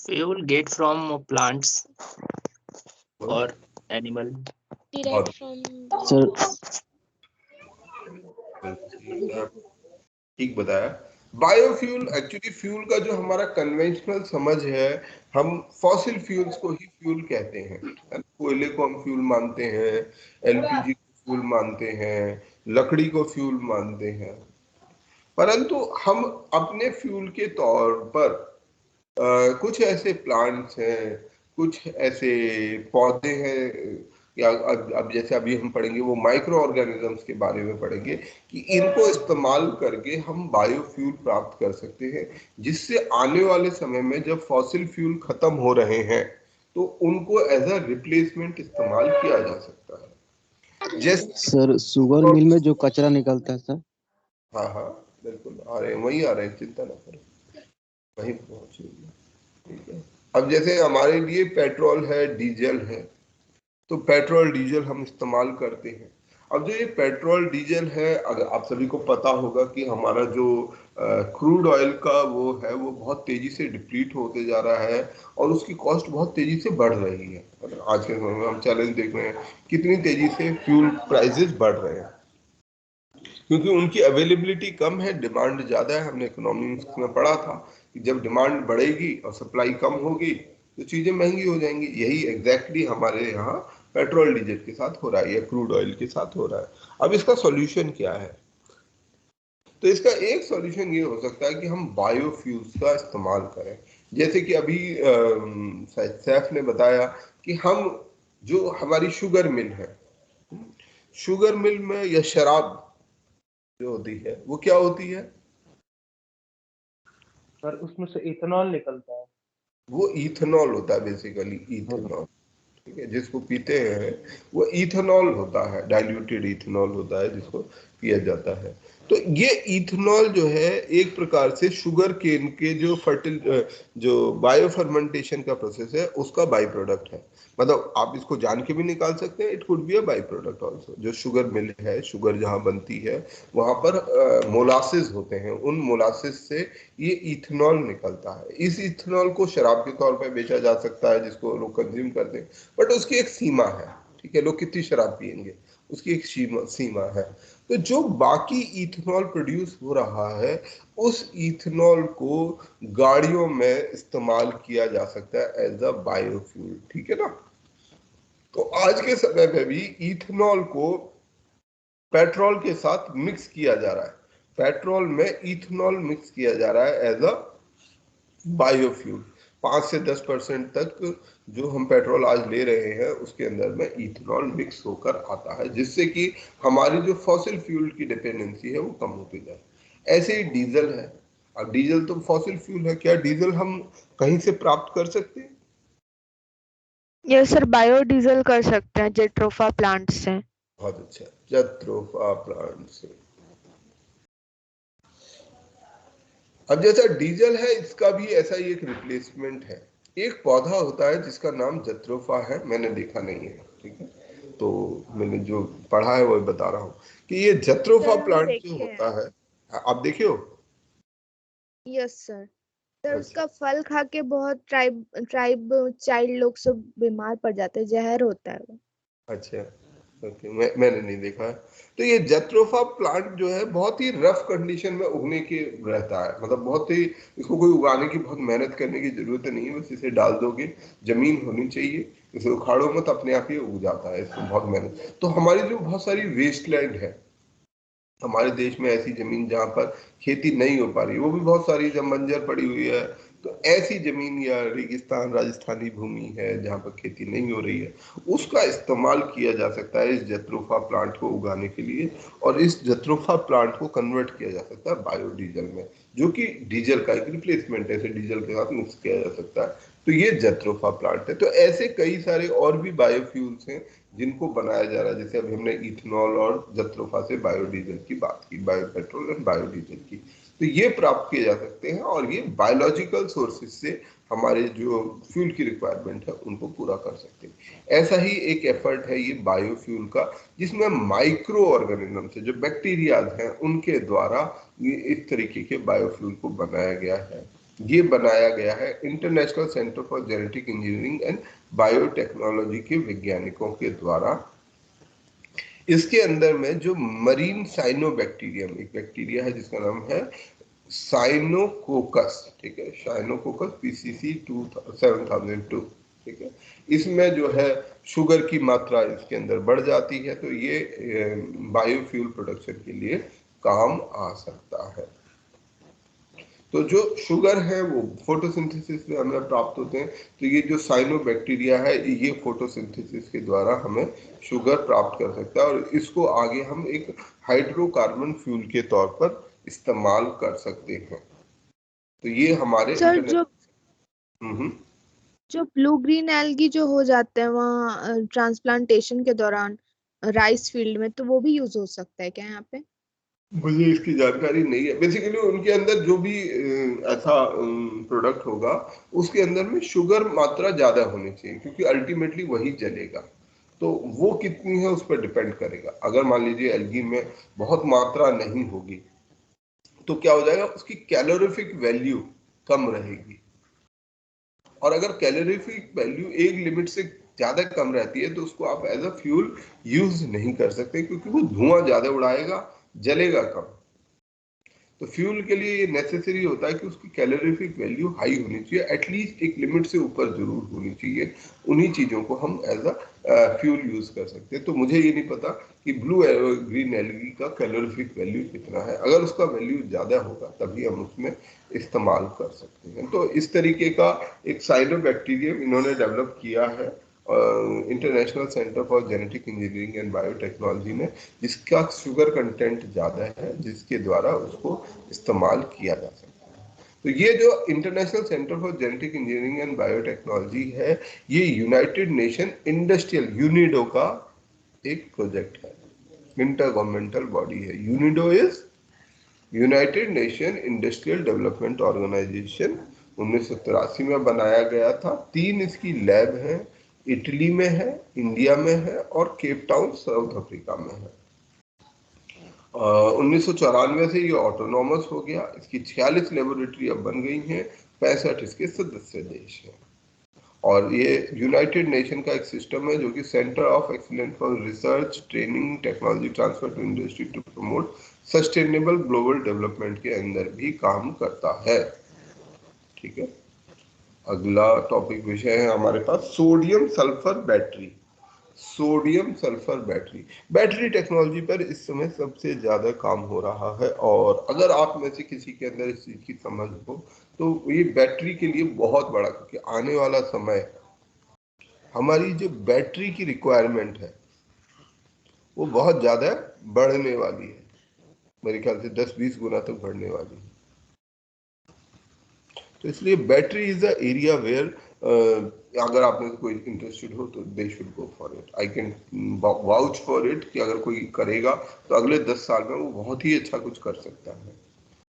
Fuel get from plants or animal. Derived from sir ठीक बताया। बायोफ्यूल एक्चुअली फ्यूल का जो हमारा कन्वेंशनल समझ है, हम फॉसिल फ्यूल्स को ही फ्यूल कहते हैं। कोयले को हम फ्यूल मानते हैं, LPG को फ्यूल मानते हैं, लकड़ी को फ्यूल मानते हैं। परंतु हम अपने फ्यूल के तौर पर कुछ ऐसे प्लांट्स हैं, कुछ ऐसे पौधे हैं, या अब जैसे अभी हम पढ़ेंगे वो माइक्रो ऑर्गेनिजम्स के बारे में पढ़ेंगे, कि इनको इस्तेमाल करके हम बायोफ्यूल प्राप्त कर सकते हैं, जिससे आने वाले समय में जब फॉसिल फ्यूल खत्म हो रहे हैं तो उनको एज अ रिप्लेसमेंट इस्तेमाल किया जा सकता है। जैसे सर शुगर मिल में जो कचरा निकलता है सर। हाँ हाँ बिल्कुल, आ रहे हैं, वही आ रहे हैं, चिंता ना करें, वही पहुंचेंगे। ठीक है, अब जैसे हमारे लिए पेट्रोल है, डीजल है, तो पेट्रोल डीजल हम इस्तेमाल करते हैं। अब जो ये पेट्रोल डीजल है, अगर आप सभी को पता होगा कि हमारा जो क्रूड ऑयल का वो है, वो बहुत तेजी से डिप्लीट होते जा रहा है और उसकी कॉस्ट बहुत तेजी से बढ़ रही है। आज के समय में हम चैलेंज देख रहे हैं कितनी तेजी से फ्यूल प्राइसेस बढ़ रहे हैं, क्योंकि उनकी अवेलेबिलिटी कम है, डिमांड ज़्यादा है। हमने इकोनॉमिक्स में पढ़ा था कि जब डिमांड बढ़ेगी और सप्लाई कम होगी तो चीज़ें महंगी हो जाएंगी। यही एग्जैक्टली हमारे यहाँ पेट्रोल डीजल के साथ हो रहा है या क्रूड ऑयल के साथ हो रहा है। अब इसका सॉल्यूशन क्या है? तो इसका एक सॉल्यूशन ये हो सकता है कि हम बायोफ्यूल्स का इस्तेमाल करें। जैसे कि अभी सैफ ने बताया कि हम जो हमारी शुगर मिल है, शुगर मिल में या शराब जो होती है वो क्या होती है? सर उसमें से इथेनॉल निकलता है। वो इथेनॉल होता है बेसिकली, इथेनॉल, ठीक है, जिसको पीते हैं वो इथेनॉल होता है, डाइल्यूटेड इथेनॉल होता है जिसको पिया जाता है। तो ये इथेनॉल जो है एक प्रकार से शुगर केन के जो बायो फर्मेंटेशन का प्रोसेस है उसका बाई प्रोडक्ट है। मतलब आप इसको जान के भी निकाल सकते हैं, it could be a by product also. जो शुगर मिल है, शुगर जहाँ बनती है वहां पर मोलासिस होते हैं, उन मोलासिस से ये इथेनॉल निकलता है। इस इथेनॉल को शराब के तौर पर बेचा जा सकता है जिसको लोग कंज्यूम करते हैं, बट उसकी एक सीमा है, ठीक है, लोग कितनी शराब पिएंगे उसकी एक सीमा है। तो जो बाकी इथेनॉल प्रोड्यूस हो रहा है उस इथेनॉल को गाड़ियों में इस्तेमाल किया जा सकता है एज अ बायोफ्यूल, ठीक है ना। तो आज के समय में भी इथेनॉल को पेट्रोल के साथ मिक्स किया जा रहा है, पेट्रोल में इथेनॉल मिक्स किया जा रहा है एज अ बायोफ्यूल। 5 से 10% तक जो हम पेट्रोल आज ले रहे हैं उसके अंदर में इथेनॉल मिक्स होकर आता है, जिससे कि हमारी जो फॉसिल फ्यूल की डिपेंडेंसी है वो कम होती जाए। ऐसे ही डीजल है। अब डीजल तो फॉसिल फ्यूल है, क्या डीजल हम कहीं से प्राप्त कर सकते हैं? यस सर, बायोडीजल कर सकते हैं जेट्रोफा प्लांट से। बहुत अच्छा, जेट्रोफा प्लांट से। अब जैसा डीजल है इसका भी ऐसा ही एक रिप्लेसमेंट है। एक पौधा होता है जिसका नाम जत्रोफा है, मैंने देखा नहीं है, ठीक है, तो मैंने जो पढ़ा है वो बता रहा हूँ कि ये जत्रोफा सर हम प्लांट जो देखे होता हैं। है, आप देखे हो? Yes sir. सर अच्छा, उसका फल खा के बहुत ट्राइब चाइल्ड लोग सब बीमार पड़ जाते हैं, जहर होता है वो। अच्छा, ओके, मैंने नहीं देखा है। तो ये जत्रोफा प्लांट जो है बहुत ही रफ कंडीशन में उगने के रहता है, मतलब बहुत ही, इसको कोई उगाने की बहुत मेहनत करने की जरूरत नहीं है, बस इसे डाल दोगे, जमीन होनी चाहिए, इसे उखाड़ो मत, अपने आप ही उग जाता है, इसको बहुत मेहनत। तो हमारी जो बहुत सारी वेस्टलैंड है हमारे देश में, ऐसी जमीन जहां पर खेती नहीं हो पा रही, वो भी बहुत सारी जब बंजर पड़ी हुई है, तो ऐसी जमीन या रेगिस्तान राजस्थानी भूमि है जहां पर खेती नहीं हो रही है, उसका इस्तेमाल किया जा सकता है इस जत्रोफा प्लांट को उगाने के लिए, और इस जत्रोफा प्लांट को कन्वर्ट किया जा सकता है बायोडीजल में, जो कि डीजल का एक रिप्लेसमेंट है, इसे डीजल के साथ मिक्स किया जा सकता है। तो ये जत्रोफा प्लांट है। तो ऐसे कई सारे और भी बायोफ्यूल्स हैं जिनको बनाया जा रहा है, जैसे अभी हमने इथेनॉल और जत्रोफा से बायोडीजल की बात की, बायो पेट्रोल एंड बायोडीजल की, तो ये प्राप्त किए जा सकते हैं और ये बायोलॉजिकल सोर्सेज से हमारे जो फ्यूल की रिक्वायरमेंट है उनको पूरा कर सकते हैं। ऐसा ही एक एफर्ट है ये बायोफ्यूल का, जिसमें माइक्रो ऑर्गेनिज्म से, जो बैक्टीरिया हैं, उनके द्वारा ये इस तरीके के बायोफ्यूल को बनाया गया है। ये बनाया गया है international centre for genetic engineering and biotechnology के वैज्ञानिकों के द्वारा। इसके अंदर में जो मरीन साइनोबैक्टीरियम, एक बैक्टीरिया है जिसका नाम है साइनोकोकस, ठीक है, साइनोकोकस पीसीसी 7002, ठीक है, इसमें जो है शुगर की मात्रा इसके अंदर बढ़ जाती है, तो ये बायोफ्यूल प्रोडक्शन के लिए काम आ सकता है। तो जो शुगर है वो फोटोसिंथेसिस में हमें प्राप्त होते हैं, तो ये जो साइनोबैक्टीरिया है ये फोटोसिंथेसिस के द्वारा हमें शुगर प्राप्त कर सकता है, और इसको आगे हम एक हाइड्रोकार्बन फ्यूल के तौर पर इस्तेमाल कर सकते हैं। तो ये हमारे सर जो ब्लू ग्रीन एल्गी जो हो जाते हैं वहाँ ट्रांसप्लांटेशन के दौरान राइस फील्ड में, तो वो भी यूज हो सकता है क्या यहाँ पे? मुझे इसकी जानकारी नहीं है। बेसिकली उनके अंदर जो भी ऐसा प्रोडक्ट होगा उसके अंदर में शुगर मात्रा ज्यादा होनी चाहिए, क्योंकि अल्टीमेटली वही जलेगा, तो वो कितनी है उस पर डिपेंड करेगा। अगर मान लीजिए एल्गी में बहुत मात्रा नहीं होगी तो क्या हो जाएगा, उसकी कैलोरीफिक वैल्यू कम रहेगी, और अगर कैलोरीफिक वैल्यू एक लिमिट से ज्यादा कम रहती है तो उसको आप एज अ फ्यूल यूज नहीं कर सकते, क्योंकि वो धुआं ज्यादा उड़ाएगा, जलेगा कम। तो फ्यूल के लिए ये नेसेसरी होता है कि उसकी कैलोरीफिक वैल्यू हाई होनी चाहिए, एटलीस्ट एक लिमिट से ऊपर जरूर होनी चाहिए, उन्हीं चीजों को हम एज अ फ्यूल यूज कर सकते हैं। तो मुझे ये नहीं पता कि ब्लू ग्रीन एल्गी का कैलोरीफिक वैल्यू कितना है, अगर उसका वैल्यू ज्यादा होगा तभी हम उसमें इस्तेमाल कर सकते हैं। तो इस तरीके का एक साइनोबैक्टीरियम इन्होंने डेवलप किया है international centre for genetic engineering and biotechnology में, जिसका शुगर कंटेंट ज्यादा है, जिसके द्वारा उसको इस्तेमाल किया जा सकता है। तो ये जो international centre for genetic engineering and biotechnology है, ये यूनाइटेड नेशन इंडस्ट्रियल यूनिडो का एक प्रोजेक्ट है, इंटर गवर्नमेंटल बॉडी है। UNIDO is United Nation Industrial Development Organisation, 1983 में बनाया गया था। 3 इसकी लैब हैं, इटली में है, इंडिया में है और केप टाउन साउथ अफ्रीका में है। 1994 से ये ऑटोनॉमस हो गया। इसकी 46 लेबोरेटरी अब बन गई हैं, 65 इसके सदस्य देश हैं। और ये यूनाइटेड नेशन का एक सिस्टम है जो कि centre of excellence for research, training, technology transfer to industry to promote sustainable global development के अंदर भी काम करता है। ठीक है, अगला टॉपिक विषय है हमारे पास sodium sulphur battery. Sodium sulphur battery, battery technology पर इस समय सबसे ज्यादा काम हो रहा है। और अगर आप में से किसी के अंदर इस चीज की समझ हो तो ये बैटरी के लिए बहुत बड़ा, क्योंकि आने वाला समय हमारी जो बैटरी की रिक्वायरमेंट है वो बहुत ज्यादा बढ़ने वाली है, मेरे ख्याल से 10-20 गुना तक बढ़ने वाली है। तो इसलिए battery is a area where अगर आप में से कोई इंटरेस्टेड हो तो they should go for it. I can vouch for it कि अगर कोई करेगा तो अगले 10 साल में वो बहुत ही अच्छा कुछ कर सकता है।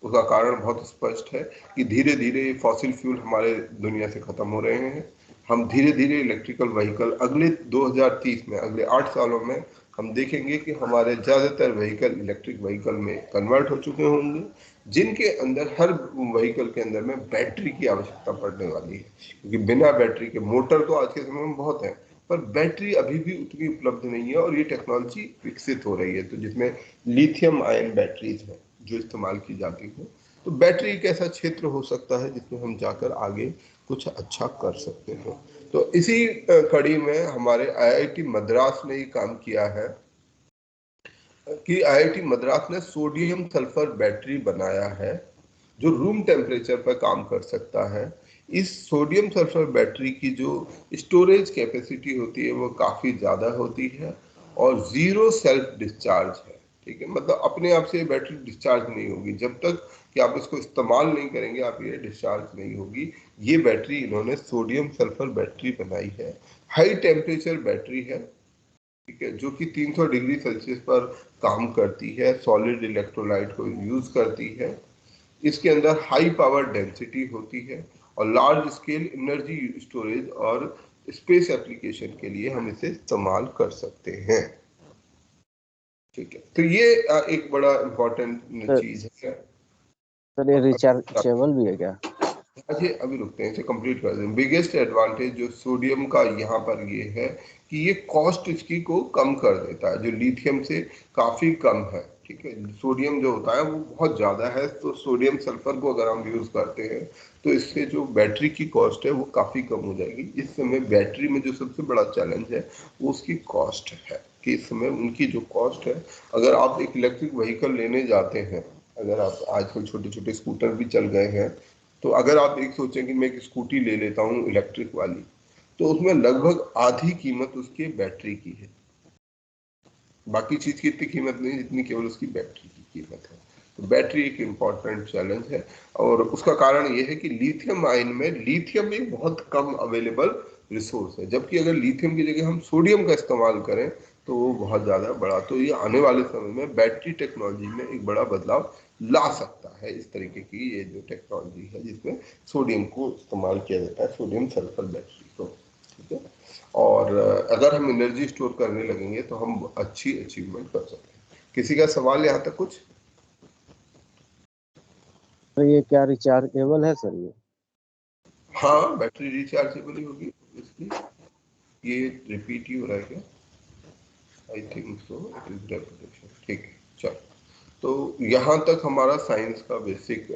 उसका कारण बहुत स्पष्ट है कि धीरे धीरे फॉसिल फ्यूल हमारे दुनिया से खत्म हो रहे हैं। हम धीरे धीरे इलेक्ट्रिकल व्हीकल अगले 2030 में, अगले 8 सालों में हम देखेंगे कि हमारे ज्यादातर व्हीकल इलेक्ट्रिक व्हीकल में कन्वर्ट हो चुके होंगे, जिनके अंदर हर व्हीकल के अंदर में बैटरी की आवश्यकता पड़ने वाली है। क्योंकि बिना बैटरी के, मोटर तो आज के समय में बहुत है पर बैटरी अभी भी उतनी उपलब्ध नहीं है और ये टेक्नोलॉजी विकसित हो रही है। तो जिसमें लिथियम आयन बैटरीज है जो इस्तेमाल की जाती है। तो बैटरी एक ऐसा क्षेत्र हो सकता है जिसमें हम जाकर आगे कुछ अच्छा कर सकते हैं। तो इसी कड़ी में हमारे आईआईटी मद्रास ने ये काम किया है कि आईआईटी मद्रास ने सोडियम सल्फर बैटरी बनाया है जो रूम टेम्परेचर पर काम कर सकता है। इस सोडियम सल्फर बैटरी की जो स्टोरेज कैपेसिटी होती है वो काफी ज्यादा होती है और जीरो सेल्फ डिस्चार्ज है। ठीक है, मतलब अपने आप से बैटरी डिस्चार्ज नहीं होगी, जब तक कि आप इसको इस्तेमाल नहीं करेंगे आप ये डिस्चार्ज नहीं होगी। ये बैटरी इन्होंने सोडियम सल्फर बैटरी बनाई है। हाई टेम्परेचर बैटरी है, ठीक है, जो कि 300 डिग्री सेल्सियस पर काम करती है, सॉलिड इलेक्ट्रोलाइट को यूज करती है। इसके अंदर हाई पावर डेंसिटी होती है और लार्ज स्केल एनर्जी स्टोरेज और स्पेस एप्लीकेशन के लिए हम इसे इस्तेमाल कर सकते हैं। ठीक है, तो ये एक बड़ा इम्पोर्टेंट चीज है। सर ये रिचार्जेबल भी है क्या? अभी रुकते हैं, इसे कंप्लीट कर दें। बिगेस्ट एडवांटेज जो सोडियम का यहाँ पर ये है कि ये कॉस्ट इसकी को कम कर देता है, जो लिथियम से काफी कम है। ठीक है, सोडियम जो होता है वो बहुत ज्यादा है, तो सोडियम सल्फर को अगर हम यूज करते हैं तो इससे जो बैटरी की कॉस्ट है वो काफी कम हो जाएगी। इस समय बैटरी में जो सबसे बड़ा चैलेंज है वो उसकी कॉस्ट है, कि इस समय उनकी जो कॉस्ट है, अगर आप एक इलेक्ट्रिक व्हीकल लेने जाते हैं, अगर आप आजकल छोटे छोटे स्कूटर भी चल गए हैं, तो अगर आप एक सोचें कि मैं एक स्कूटी ले लेता हूँ इलेक्ट्रिक वाली, तो उसमें लगभग आधी कीमत उसकी बैटरी की है। बाकी चीज की इतनी कीमत नहीं जितनी केवल उसकी बैटरी की कीमत है। तो बैटरी एक इम्पॉर्टेंट चैलेंज है और उसका कारण ये है कि लिथियम आयन में लिथियम एक बहुत कम अवेलेबल रिसोर्स है, जबकि अगर लिथियम की जगह हम सोडियम का इस्तेमाल करें तो वो बहुत ज्यादा बड़ा, तो ये आने वाले समय में बैटरी टेक्नोलॉजी में एक बड़ा बदलाव ला सकता है। इस तरीके की ये जो टेक्नोलॉजी है जिसमें सोडियम को इस्तेमाल किया जाता है, सोडियम सल्फर बैटरी को। ठीक है, और अगर हम एनर्जी स्टोर करने लगेंगे तो हम अच्छी अचीवमेंट कर सकते हैं। किसी का सवाल यहाँ तक कुछ? तो ये क्या रिचार्जेबल है सर ये? हाँ, बैटरी रिचार्जेबल ही होगी इसकी। ये रिपीट ही हो रहा है क्या? I think so, it is repetition. ठीक है, चलो, तो यहाँ तक हमारा साइंस का बेसिक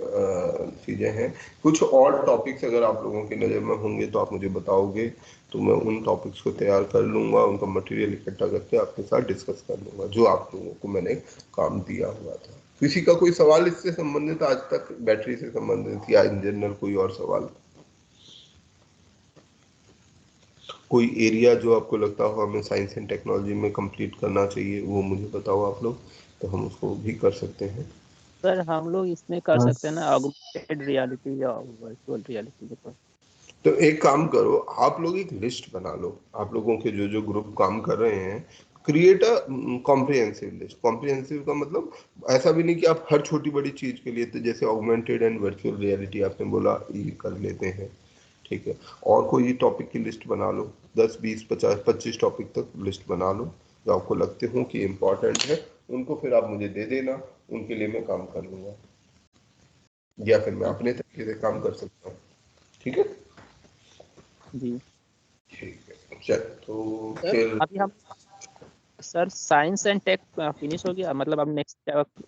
चीजें हैं। कुछ और टॉपिक्स अगर आप लोगों की नज़र में होंगे तो आप मुझे बताओगे, तो मैं उन टॉपिक्स को तैयार कर लूंगा, उनका मटेरियल इकट्ठा करके आपके साथ डिस्कस कर लूंगा जो आप लोगों को मैंने काम दिया हुआ था। किसी का कोई सवाल इससे संबंधित आज तक, बैटरी से संबंधित या इन जनरल कोई और सवाल? कोई एरिया जो आपको लगता हो हमें साइंस एंड टेक्नोलॉजी में कंप्लीट करना चाहिए वो मुझे बताओ आप लोग, तो हम उसको भी कर सकते हैं। सर हम लोग इसमें कर सकते हैं ना ऑगमेंटेड रियलिटी या वर्चुअल रियलिटी के ऊपर। तो एक काम करो, आप लोग एक लिस्ट बना लो, आप लोगों के जो जो ग्रुप काम कर रहे हैं, create a comprehensive list. Comprehensive का मतलब ऐसा भी नहीं कि आप हर छोटी बड़ी चीज के लिए, तो जैसे ऑगमेंटेड एंड वर्चुअल रियलिटी आपने बोला, ये कर लेते हैं, ठीक है। और कोई टॉपिक की लिस्ट बना लो, 10 20 50 25 टॉपिक तक लिस्ट बना लो जो आपको लगते हो कि इम्पोर्टेंट है, उनको फिर आप मुझे दे देना, उनके लिए मैं काम कर लूंगा, या फिर मैं अपने तरीके से काम कर सकता हूँ, ठीक है जी। ठीक है। चल तो सर, फिर अभी हम sir science and tech finish हो गया, मतलब अब नेक्स्ट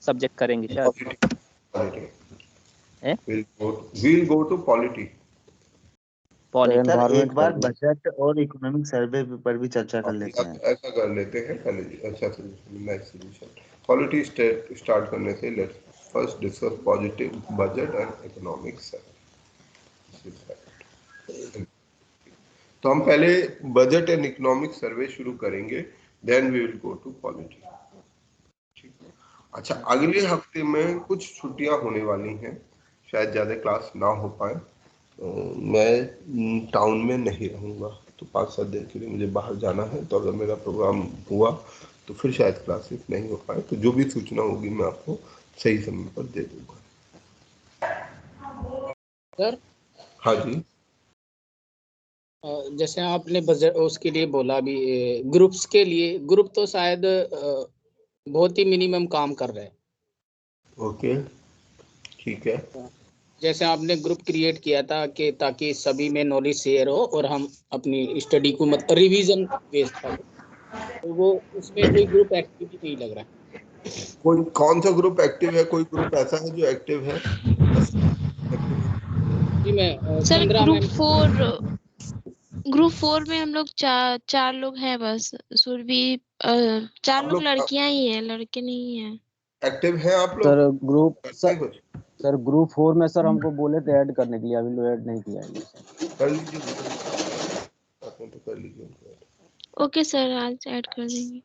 सब्जेक्ट करेंगे क्या? we'll go to polity। Polity. Sir एक बार करते हैं। बजट और इकोनॉमिक सर्वे पर भी चर्चा कर लेते हैं। ऐसा कर लेते हैं पहले। अच्छा solution, nice solution. Polity start करने से let's first discuss positive budget and economic survey. तो हम पहले बजट एंड इकोनॉमिक सर्वे शुरू करेंगे, then we will go to polity. अच्छा, अगले हफ्ते में कुछ छुट्टियां होने वाली हैं, शायद ज्यादा क्लास ना हो पाए, तो मैं टाउन में नहीं रहूंगा, तो 5-7 दिन के लिए मुझे बाहर जाना है, तो अगर मेरा प्रोग्राम हुआ तो फिर शायद क्लासेस नहीं हो पाए, तो जो भी सूचना होगी मैं आपको सही समय पर दे दूंगा। सर हाँ जी। जैसे आपने बजट उसके लिए बोला अभी, ग्रुप्स के लिए, ग्रुप तो शायद बहुत ही मिनिमम काम कर रहे हैं। ओके, ठीक है। जैसे आपने ग्रुप क्रिएट किया था कि ताकि सभी में नॉलेज शेयर हो और हम अपनी स्टडी को मतलब रिवीजन बेस्ड करें, तो वो उसमें कोई ग्रुप एक्टिव नहीं लग रहा है। कोई कौन सा ग्रुप एक्टिव है? कोई ग्रुप ऐसा है जो एक्टिव है? जी मैं सर चंद्रा मैम। ग्रुप 4 में हम लोग चार लोग हैं बस। सुरभि 4 आप लोग लोग लड़कियां ही हैं, लड़के नहीं हैं। एक्टिव हैं आप लोग? सर ग्रुप करते हैं कुछ? सर ग्रुप 4 में सर हमको बोले थे ऐड करने के लिए, अभी लोग ऐड नहीं किया है। कर लीजिए, आपने तो कर लीजिए उनको ऐड। ओके सर, आज ऐड कर देंगे।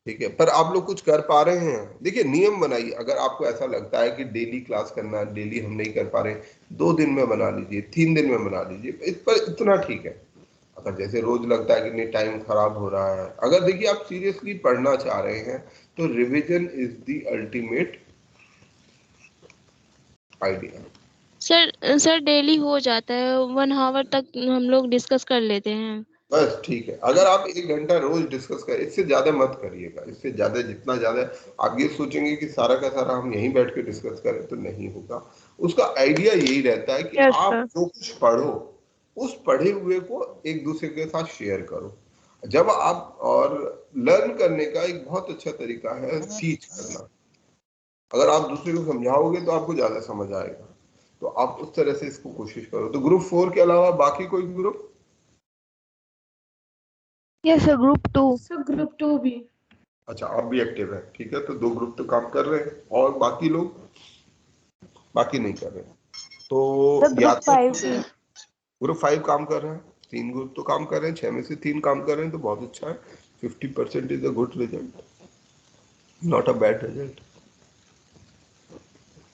ठीक है, पर आप लोग कुछ कर पा रहे हैं? देखिए, नियम बनाइए। अगर आपको ऐसा लगता है कि डेली क्लास करना, डेली हम नहीं कर पा रहे, 2 दिन में बना लीजिए, 3 दिन में बना लीजिए, इस पर इतना ठीक है। अगर जैसे रोज लगता है कि नहीं टाइम खराब हो रहा है, अगर देखिए आप सीरियसली पढ़ना चाह रहे हैं, तो revision is the ultimate idea. Sir daily हो जाता है, 1 आवर तक हम लोग डिस्कस कर लेते हैं। बस ठीक है। अगर आप 1 घंटा रोज डिस्कस करें, इससे ज्यादा मत करिएगा। इससे ज्यादा, जितना ज्यादा आप ये सोचेंगे कि सारा का सारा हम यहीं बैठ के डिस्कस करें, तो नहीं होगा। उसका आइडिया यही रहता है कि यस आप सर। जो कुछ पढ़ो, उस पढ़े हुए को एक दूसरे के साथ शेयर करो। जब आप, और लर्न करने का एक बहुत अच्छा तरीका है टीच करना। अगर आप दूसरे को समझाओगे तो आपको ज्यादा समझ आएगा, तो आप उस तरह से इसको कोशिश करो। तो ग्रुप 4 के अलावा बाकी कोई group? Yes sir, group 2। Sir group 2 भी। अच्छा, आप भी एक्टिव है, ठीक है। तो 2 ग्रुप तो काम कर रहे हैं, और बाकी लोग बाकी नहीं कर रहे हैं। तो या ग्रुप तो 5 भी। ग्रुप 5 काम कर रहे हैं, 3 ग्रुप तो काम कर रहे हैं, 6 में से 3 काम कर रहे हैं, तो बहुत अच्छा है। 50% is a good result, not a bad result,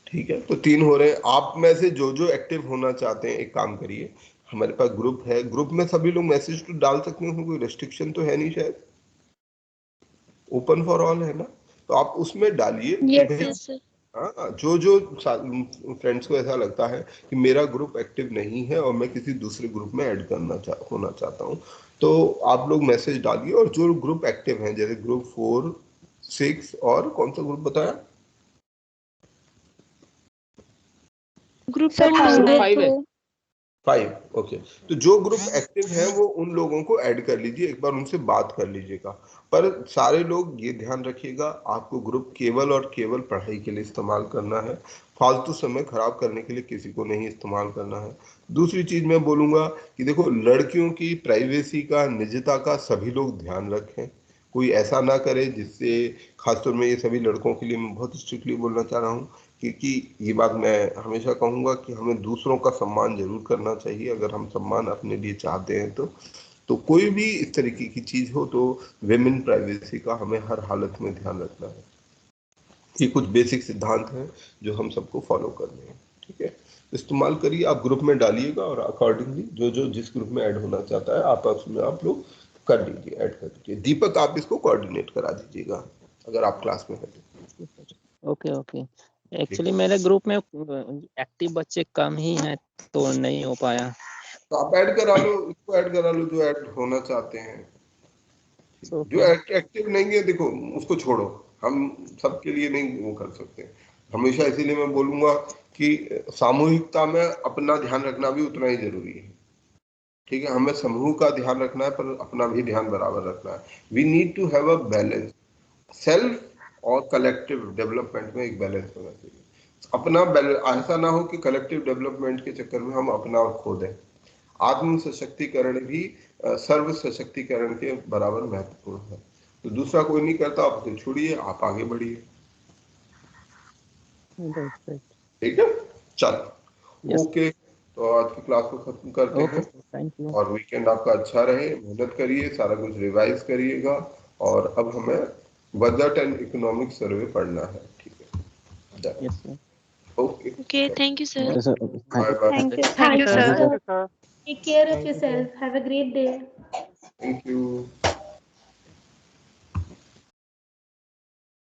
ठीक है। तो 3 हो रहे हैं। आप में से जो जो एक्टिव होना चाहते हैं, एक काम करिए, हमारे पास ग्रुप है, ग्रुप में सभी लोग मैसेज तो डाल सकते हैं, कोई रेस्ट्रिक्शन तो है नहीं, शायद ओपन फॉर ऑल है ना, तो आप उसमें डालिए कि यस भाई, यस सर। हाँ, जो जो फ्रेंड्स को ऐसा लगता है कि मेरा ग्रुप एक्टिव नहीं है और मैं किसी दूसरे ग्रुप में ऐड होना चाहता हूँ, तो आप लोग मैसेज डालिए। और जो ग्रुप एक्टिव हैं, जैसे ग्रुप 4, 6 और कौन सा ग्रुप बताया? ग्रुप सर 5 है। 5, ओके। तो जो ग्रुप एक्टिव है वो उन लोगों को ऐड कर लीजिए, एक बार उनसे बात कर लीजिएगा। पर सारे लोग ये ध्यान रखिएगा, आपको ग्रुप केवल और केवल पढ़ाई के लिए इस्तेमाल करना है, फालतू समय खराब करने के लिए किसी को नहीं इस्तेमाल करना है। दूसरी चीज मैं बोलूंगा कि देखो, लड़कियों की प्राइवेसी का, निजता का सभी लोग ध्यान रखें। कोई ऐसा ना करे जिससे, खासतौर में ये सभी लड़कों के लिए मैं बहुत स्ट्रिक्टली बोलना चाह रहा हूँ, क्योंकि ये बात मैं हमेशा कहूंगा कि हमें दूसरों का सम्मान जरूर करना चाहिए, अगर हम सम्मान अपने लिए चाहते हैं तो कोई भी इस तरीके की चीज हो तो विमेन प्राइवेसी का हमें हर हालत में ध्यान रखना है। ये कुछ बेसिक सिद्धांत हैं जो हम सबको फॉलो करने हैं, ठीक है। इस्तेमाल करिए, आप ग्रुप में डालिएगा और अकॉर्डिंगली जो जो जिस ग्रुप में ऐड होना चाहता है आपस में आप लोग कर लीजिए, ऐड कर लीजिए। दीपक आप इसको कोऑर्डिनेट करा दीजिएगा अगर आप क्लास में हैं। Okay okay. एक्चुअली मेरे ग्रुप में एक्टिव बच्चे कम ही हैं तो नहीं हो पाया। तो आप ऐड करा लो, इसको ऐड करा लो जो ऐड होना चाहते हैं। जो एक्टिव नहीं है देखो उसको छोड़ो, हम सबके लिए नहीं वो कर सकते। हमेशा इसीलिए मैं बोलूंगा कि सामूहिकता में अपना ध्यान रखना भी उतना ही जरूरी है, ठीक है। हमें समूह का ध्यान रखना है पर अपना भी ध्यान बराबर रखना है। We need to have a balance, self और कलेक्टिव डेवलपमेंट में एक बैलेंस होना चाहिए। अपना ऐसा ना हो कि कलेक्टिव डेवलपमेंट के चक्कर में हम अपना खो दें। आत्म सशक्तिकरण भी सर्व सशक्तिकरण के बराबर महत्वपूर्ण है। तो दूसरा कोई नहीं करता, आप तो छोड़िए, आप आगे बढ़िए, ठीक है। चलो ओके, तो आज की क्लास को खत्म करते हैं। Thank you. और वीकेंड आपका अच्छा रहे, मेहनत करिए, सारा कुछ रिवाइज करिएगा। और अब हमें बजट एंड इकोनॉमिक सर्वे पढ़ना है, ठीक है। Okay Okay, thank you, sir. Bye bye. Thank you. Thank you, sir. Take care of yourself. Have a great day. Thank you.